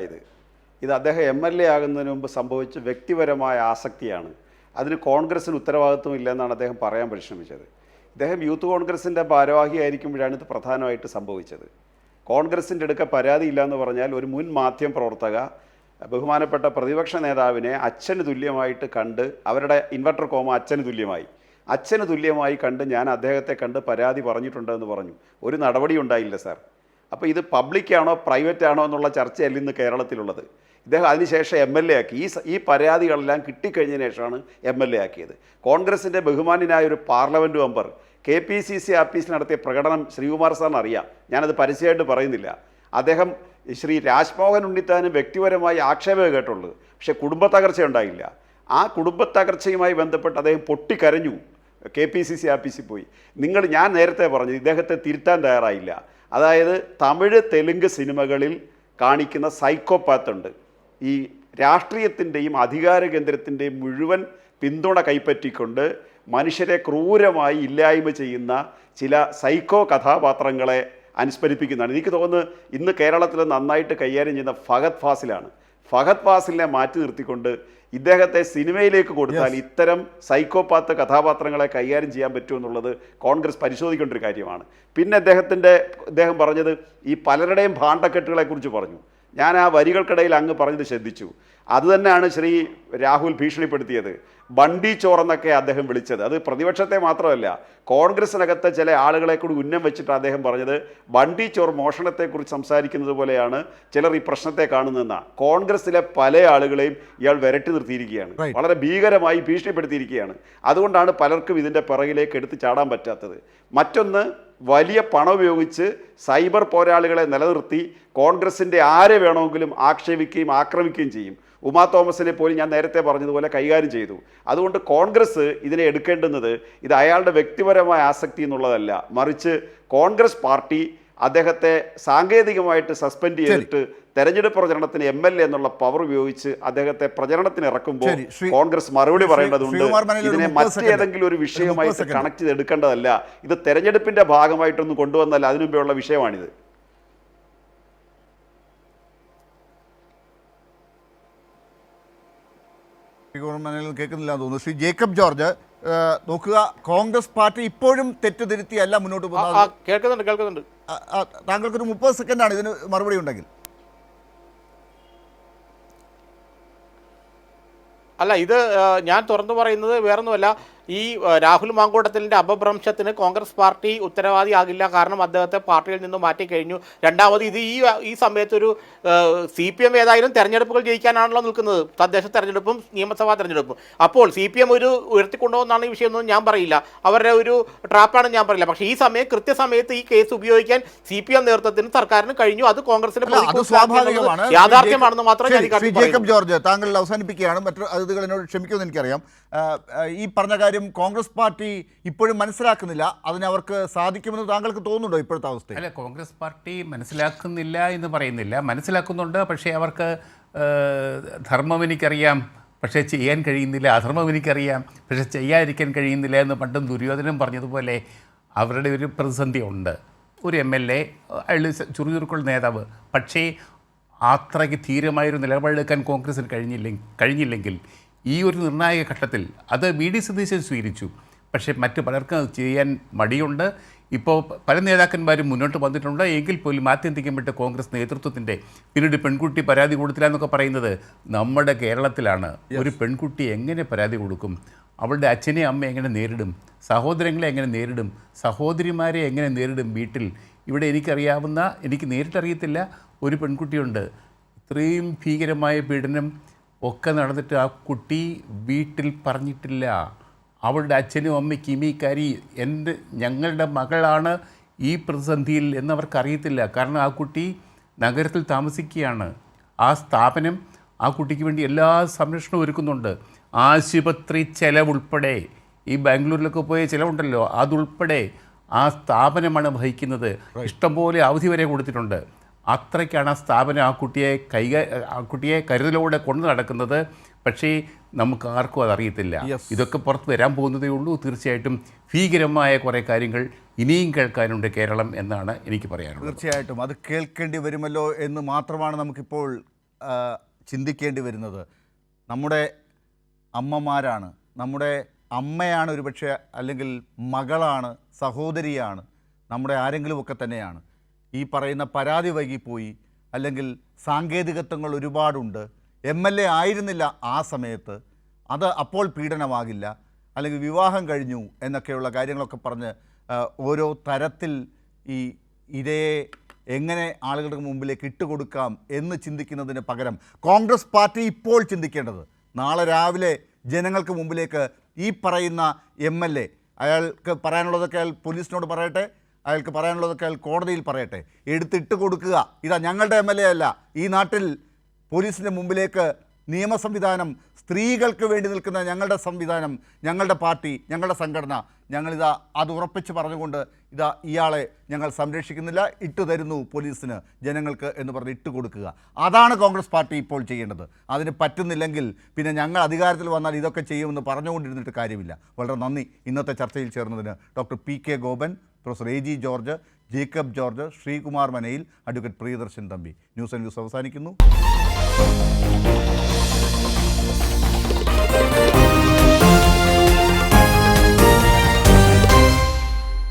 ഇത് അദ്ദേഹം MLA ആകുന്നതിന് മുമ്പ് സംഭവിച്ച വ്യക്തിപരമായ ആസക്തിയാണ്. അതിന് കോൺഗ്രസ്സിന് ഉത്തരവാദിത്വം ഇല്ലെന്നാണ് അദ്ദേഹം പറയാൻ പരിശ്രമിച്ചത്. ഇദ്ദേഹം യൂത്ത് കോൺഗ്രസിൻ്റെ ഭാരവാഹിയായിരിക്കുമ്പോഴാണ് ഇത് പ്രധാനമായിട്ട് സംഭവിച്ചത്. കോൺഗ്രസിൻ്റെ അടുക്ക പരാതിയില്ല എന്ന് പറഞ്ഞാൽ ഒരു മുൻ മാധ്യമ പ്രവർത്തക ബഹുമാനപ്പെട്ട പ്രതിപക്ഷ നേതാവിനെ അച്ഛന് തുല്യമായിട്ട് കണ്ട്, അവരുടെ ഇൻവെർട്ടർ കോമ അച്ഛന് തുല്യമായി കണ്ട് ഞാൻ അദ്ദേഹത്തെ കണ്ട് പരാതി പറഞ്ഞിട്ടുണ്ടെന്ന് പറഞ്ഞു. ഒരു നടപടി ഉണ്ടായില്ല സാർ. അപ്പോൾ ഇത് പബ്ലിക്കാണോ പ്രൈവറ്റ് ആണോ എന്നുള്ള ചർച്ചയല്ല ഇന്ന് കേരളത്തിലുള്ളത്. ഇദ്ദേഹം അതിനുശേഷം MLA ആക്കി. ഈ പരാതികളെല്ലാം കിട്ടിക്കഴിഞ്ഞതിന് ശേഷമാണ് MLA ആക്കിയത്. കോൺഗ്രസിൻ്റെ ബഹുമാന്യനായ ഒരു പാർലമെൻറ്റ് മെമ്പർ KPCC ആഫീസിൽ നടത്തിയ പ്രകടനം ശ്രീകുമാർ സാറിന് അറിയാം. ഞാനത് പരസ്യമായിട്ട് പറയുന്നില്ല. അദ്ദേഹം ശ്രീ രാജ്മോഹൻ ഉണ്ണിത്താനും വ്യക്തിപരമായി ആക്ഷേപമേ കേട്ടുള്ളൂ, പക്ഷേ കുടുംബ തകർച്ച ഉണ്ടായില്ല. ആ കുടുംബ തകർച്ചയുമായി ബന്ധപ്പെട്ട് അദ്ദേഹം പൊട്ടിക്കരഞ്ഞു. KPCC ആഫീസിൽ പോയി. ഞാൻ നേരത്തെ പറഞ്ഞു ഇദ്ദേഹത്തെ തിരുത്താൻ തയ്യാറായില്ല. അതായത് തമിഴ് തെലുങ്ക് സിനിമകളിൽ കാണിക്കുന്ന സൈക്കോപാത്ത് ഉണ്ട്. ഈ രാഷ്ട്രീയത്തിൻ്റെയും അധികാര കേന്ദ്രത്തിൻ്റെയും മുഴുവൻ പിന്തുണ കൈപ്പറ്റിക്കൊണ്ട് മനുഷ്യരെ ക്രൂരമായി ഇല്ലായ്മ ചെയ്യുന്ന ചില സൈക്കോ കഥാപാത്രങ്ങളെ അനുസ്മരിപ്പിക്കുന്നതാണ്. എനിക്ക് തോന്നുന്നു ഇന്ന് കേരളത്തിൽ നന്നായിട്ട് കൈകാര്യം ചെയ്യുന്ന ഫഹദ് ഫാസിലാണ്. ഫഹദ് ഫാസിലിനെ മാറ്റി നിർത്തിക്കൊണ്ട് ഇദ്ദേഹത്തെ സിനിമയിലേക്ക് കൊടുത്താൽ ഇത്തരം സൈക്കോപാത്ത് കഥാപാത്രങ്ങളെ കൈകാര്യം ചെയ്യാൻ പറ്റുമെന്നുള്ളത് കോൺഗ്രസ് പരിശോധിക്കേണ്ട ഒരു കാര്യമാണ്. പിന്നെ അദ്ദേഹം പറഞ്ഞത് ഈ പലരുടെയും ഭാണ്ഡക്കെട്ടുകളെക്കുറിച്ച് പറഞ്ഞു. ഞാൻ ആ വരികൾക്കിടയിൽ അങ്ങ് പറഞ്ഞത് ശ്രദ്ധിച്ചു. അതുതന്നെയാണ് ശ്രീ രാഹുൽ ഭീഷണിപ്പെടുത്തിയത്. ബണ്ടി ചോറെന്നൊക്കെ അദ്ദേഹം വിളിച്ചത്. അത് പ്രതിപക്ഷത്തെ മാത്രമല്ല, കോൺഗ്രസിനകത്തെ ചില ആളുകളെ കൂടി ഉന്നം വെച്ചിട്ട് അദ്ദേഹം പറഞ്ഞത് ബണ്ടി ചോർ മോഷണത്തെക്കുറിച്ച് സംസാരിക്കുന്നത് പോലെയാണ് ചിലർ ഈ പ്രശ്നത്തെ കാണുന്നതെന്നാണ്. കോൺഗ്രസിലെ പല ആളുകളെയും ഇയാൾ വിരട്ടി നിർത്തിയിരിക്കുകയാണ്, വളരെ ഭീകരമായി ഭീഷണിപ്പെടുത്തിയിരിക്കുകയാണ്. അതുകൊണ്ടാണ് പലർക്കും ഇതിൻ്റെ പിറകിലേക്ക് എടുത്ത് ചാടാൻ പറ്റാത്തത്. മറ്റൊന്ന്, വലിയ പണം ഉപയോഗിച്ച് സൈബർ പോരാളികളെ നിലനിർത്തി കോൺഗ്രസിൻ്റെ ആരെ വേണമെങ്കിലും ആക്ഷേപിക്കുകയും ആക്രമിക്കുകയും ചെയ്യും. ഉമാ തോമസിനെ പോലും ഞാൻ നേരത്തെ പറഞ്ഞതുപോലെ കൈകാര്യം ചെയ്തു. അതുകൊണ്ട് കോൺഗ്രസ് ഇതിനെ എടുക്കേണ്ടുന്നത് ഇത് അയാളുടെ വ്യക്തിപരമായ ആസക്തി എന്നുള്ളതല്ല, മറിച്ച് കോൺഗ്രസ് പാർട്ടി അദ്ദേഹത്തെ സാങ്കേതികമായിട്ട് സസ്പെൻഡ് ചെയ്തിട്ട് തെരഞ്ഞെടുപ്പ് പ്രചരണത്തിന് MLA എന്നുള്ള പവർ ഉപയോഗിച്ച് അദ്ദേഹത്തെ പ്രചരണത്തിന് ഇറക്കുമ്പോൾ കോൺഗ്രസ് മറുപടി പറയേണ്ടതുണ്ട്. ഇതിനെ മറ്റേതെങ്കിലും ഒരു വിഷയമായിട്ട് കണക്ട് ചെയ്ത് എടുക്കേണ്ടതല്ല. ഇത് തെരഞ്ഞെടുപ്പിന്റെ ഭാഗമായിട്ടൊന്നും കൊണ്ടുവന്നല്ല, അതിനുമുമ്പുള്ള വിഷയമാണിത്. കേൾക്കുന്നില്ല തോന്നുന്നു. ശ്രീ ജേക്കബ് ജോർജ്, നോക്കുക, കോൺഗ്രസ് പാർട്ടി ഇപ്പോഴും തെറ്റുതിരുത്തിയല്ല മുന്നോട്ട് പോകുന്നത്. കേൾക്കുന്നുണ്ട്. താങ്കൾക്കൊരു 30 സെക്കൻഡാണ് ഇതിന് മറുപടി ഉണ്ടെങ്കിൽ. അല്ല, ഇത് ഞാൻ തുറന്നു പറയുന്നത് വേറൊന്നുമല്ല. ഈ രാഹുൽ മാങ്കൂട്ടത്തിലിൻ്റെ അപഭ്രംശത്തിന് കോൺഗ്രസ് പാർട്ടി ഉത്തരവാദിയാകില്ല, കാരണം അദ്ദേഹത്തെ പാർട്ടിയിൽ നിന്ന് മാറ്റിക്കഴിഞ്ഞു. രണ്ടാമത് ഇത് ഈ സമയത്തൊരു CPM ഏതായാലും തെരഞ്ഞെടുപ്പുകൾ ജയിക്കാനാണല്ലോ നിൽക്കുന്നത്, തദ്ദേശ തെരഞ്ഞെടുപ്പും നിയമസഭാ തെരഞ്ഞെടുപ്പും. അപ്പോൾ CPM ഒരു ഉയർത്തിക്കൊണ്ടുപോകുന്നതാണ് ഈ വിഷയമൊന്നും ഞാൻ പറയില്ല, അവരുടെ ഒരു ട്രാപ്പാണെന്ന് ഞാൻ പറയില്ല. പക്ഷേ ഈ സമയം കൃത്യസമയത്ത് ഈ കേസ് ഉപയോഗിക്കാൻ CPM നേതൃത്വത്തിന് സർക്കാരിന് കഴിഞ്ഞു. അത് കോൺഗ്രസിന് യാഥാർത്ഥ്യമാണെന്ന് മാത്രമേ ഞാൻ ജേക്കബ് ജോർജ് താങ്കൾ അവസാനിപ്പിക്കുകയാണ്. മറ്റു അതിഥികൾ എന്നോട് ക്ഷമിക്കുമെന്ന് എനിക്കറിയാം. ഈ പറഞ്ഞ കാര്യം കോൺഗ്രസ് പാർട്ടി ഇപ്പോഴും മനസ്സിലാക്കുന്നില്ല, അതിനവർക്ക് സാധിക്കുമെന്ന് താങ്കൾക്ക് തോന്നുന്നുണ്ടോ ഇപ്പോഴത്തെ അവസ്ഥ? അല്ല, കോൺഗ്രസ് പാർട്ടി മനസ്സിലാക്കുന്നില്ല എന്ന് പറയുന്നില്ല, മനസ്സിലാക്കുന്നുണ്ട്. പക്ഷേ അവർക്ക് ധർമ്മം എനിക്കറിയാം പക്ഷേ ചെയ്യാൻ കഴിയുന്നില്ല, അധർമ്മം എനിക്കറിയാം പക്ഷേ ചെയ്യാതിരിക്കാൻ കഴിയുന്നില്ല എന്ന് പണ്ടും ദുര്യോധനൻ പറഞ്ഞതുപോലെ അവരുടെ ഒരു പ്രതിസന്ധി ഉണ്ട്. ഒരു MLA അയാൾ ചുറുചുറുക്കുള്ള നേതാവ്, പക്ഷേ അത്രയ്ക്ക് ധീരമായൊരു നിലപാടെടുക്കാൻ കോൺഗ്രസിന് കഴിഞ്ഞില്ലെങ്കിൽ ഈ ഒരു നിർണായക ഘട്ടത്തിൽ അത് VD സതീശൻ സ്വീകരിച്ചു. പക്ഷേ മറ്റു പലർക്കും അത് ചെയ്യാൻ മടിയുണ്ട്. ഇപ്പോൾ പല നേതാക്കന്മാരും മുന്നോട്ട് വന്നിട്ടുണ്ട്. എങ്കിൽ പോലും ആത്യന്തിക്കപ്പെട്ട കോൺഗ്രസ് നേതൃത്വത്തിൻ്റെ പിന്നീട് പെൺകുട്ടി പരാതി കൊടുത്തില്ല എന്നൊക്കെ പറയുന്നത് നമ്മുടെ കേരളത്തിലാണ്. ഒരു പെൺകുട്ടി എങ്ങനെ പരാതി കൊടുക്കും? അവളുടെ അച്ഛനെ അമ്മ എങ്ങനെ നേരിടും? സഹോദരങ്ങളെ എങ്ങനെ നേരിടും? സഹോദരിമാരെ എങ്ങനെ നേരിടും? വീട്ടിൽ ഇവിടെ എനിക്ക് നേരിട്ടറിയത്തില്ല ഒരു പെൺകുട്ടിയുണ്ട്, ഇത്രയും ഭീകരമായ പീഡനം ഒക്കെ നടന്നിട്ട് ആ കുട്ടി വീട്ടിൽ പറഞ്ഞിട്ടില്ല. അവളുടെ അച്ഛനും അമ്മയ്ക്കും ഈ ഞങ്ങളുടെ മകളാണ് ഈ പ്രതിസന്ധിയിൽ എന്നവർക്കറിയത്തില്ല. കാരണം ആ കുട്ടി നഗരത്തിൽ താമസിക്കുകയാണ്. ആ സ്ഥാപനം ആ കുട്ടിക്ക് വേണ്ടി എല്ലാ സംരക്ഷണവും ഒരുക്കുന്നുണ്ട്. ആശുപത്രി ചെലവുൾപ്പെടെ, ഈ ബാംഗ്ലൂരിലൊക്കെ പോയ ചിലവുണ്ടല്ലോ, അതുൾപ്പെടെ ആ സ്ഥാപനമാണ് വഹിക്കുന്നത്. ഇഷ്ടംപോലെ അവധി വരെ കൊടുത്തിട്ടുണ്ട്. അത്രയ്ക്കാണ് ആ സ്ഥാപനം ആ കുട്ടിയെ കരുതലോടെ കൊണ്ടു നടക്കുന്നത്. പക്ഷേ നമുക്ക് ആർക്കും അതറിയത്തില്ല. ഇതൊക്കെ പുറത്ത് വരാൻ പോകുന്നതേ ഉള്ളൂ. തീർച്ചയായിട്ടും ഭീകരമായ കുറേ കാര്യങ്ങൾ ഇനിയും കേൾക്കാനുണ്ട് കേരളം എന്നാണ് എനിക്ക് പറയാനുള്ളത്. തീർച്ചയായിട്ടും അത് കേൾക്കേണ്ടി വരുമല്ലോ എന്ന് മാത്രമാണ് നമുക്കിപ്പോൾ ചിന്തിക്കേണ്ടി വരുന്നത്. നമ്മുടെ അമ്മമാരാണ്, നമ്മുടെ അമ്മയാണ് ഒരുപക്ഷെ, അല്ലെങ്കിൽ മകളാണ്, സഹോദരിയാണ്, നമ്മുടെ ആരെങ്കിലുമൊക്കെ തന്നെയാണ്. ഈ പറയുന്ന പരാതി വൈകിപ്പോയി, അല്ലെങ്കിൽ സാങ്കേതികത്വങ്ങൾ ഒരുപാടുണ്ട്, MLA ആയിരുന്നില്ല ആ സമയത്ത്, അത് അപ്പോൾ പീഡനമാകില്ല, അല്ലെങ്കിൽ വിവാഹം കഴിഞ്ഞു എന്നൊക്കെയുള്ള കാര്യങ്ങളൊക്കെ പറഞ്ഞ് ഓരോ തരത്തിൽ ഈ ഇരയെ എങ്ങനെ ആളുകളുടെ മുമ്പിലേക്ക് ഇട്ടുകൊടുക്കാം എന്ന് ചിന്തിക്കുന്നതിന് പകരം കോൺഗ്രസ് പാർട്ടി ഇപ്പോൾ ചിന്തിക്കേണ്ടത്, നാളെ രാവിലെ ജനങ്ങൾക്ക് മുമ്പിലേക്ക് ഈ പറയുന്ന MLA അയാൾക്ക് പറയാനുള്ളതൊക്കെ അയാൾ പോലീസിനോട് പറയട്ടെ, അയാൾക്ക് പറയാനുള്ളതൊക്കെ അയാൾ കോടതിയിൽ പറയട്ടെ, എടുത്തിട്ട് കൊടുക്കുക. ഇതാ ഞങ്ങളുടെ MLA അല്ല, ഈ നാട്ടിൽ പോലീസിൻ്റെ മുമ്പിലേക്ക് നിയമ സംവിധാനം, സ്ത്രീകൾക്ക് വേണ്ടി നിൽക്കുന്ന ഞങ്ങളുടെ സംവിധാനം, ഞങ്ങളുടെ പാർട്ടി, ഞങ്ങളുടെ സംഘടന, ഞങ്ങളിതാ അത് ഉറപ്പിച്ച് പറഞ്ഞുകൊണ്ട് ഇതാ ഇയാളെ ഞങ്ങൾ സംരക്ഷിക്കുന്നില്ല, ഇട്ടുതരുന്നു പോലീസിന് ജനങ്ങൾക്ക് എന്ന് പറഞ്ഞ് ഇട്ട് കൊടുക്കുക. അതാണ് കോൺഗ്രസ് പാർട്ടി ഇപ്പോൾ ചെയ്യേണ്ടത്. അതിന് പറ്റുന്നില്ലെങ്കിൽ പിന്നെ ഞങ്ങൾ അധികാരത്തിൽ വന്നാൽ ഇതൊക്കെ ചെയ്യുമെന്ന് പറഞ്ഞുകൊണ്ടിരുന്നിട്ട് കാര്യമില്ല. വളരെ നന്ദി ഇന്നത്തെ ചർച്ചയിൽ ചേർന്നതിന് doctor PK Gopan, professor AG George, Jacob George, Sreekumar Manayil, advocate Priyadarshan Thampi. News and views അവസാനിക്കുന്നു.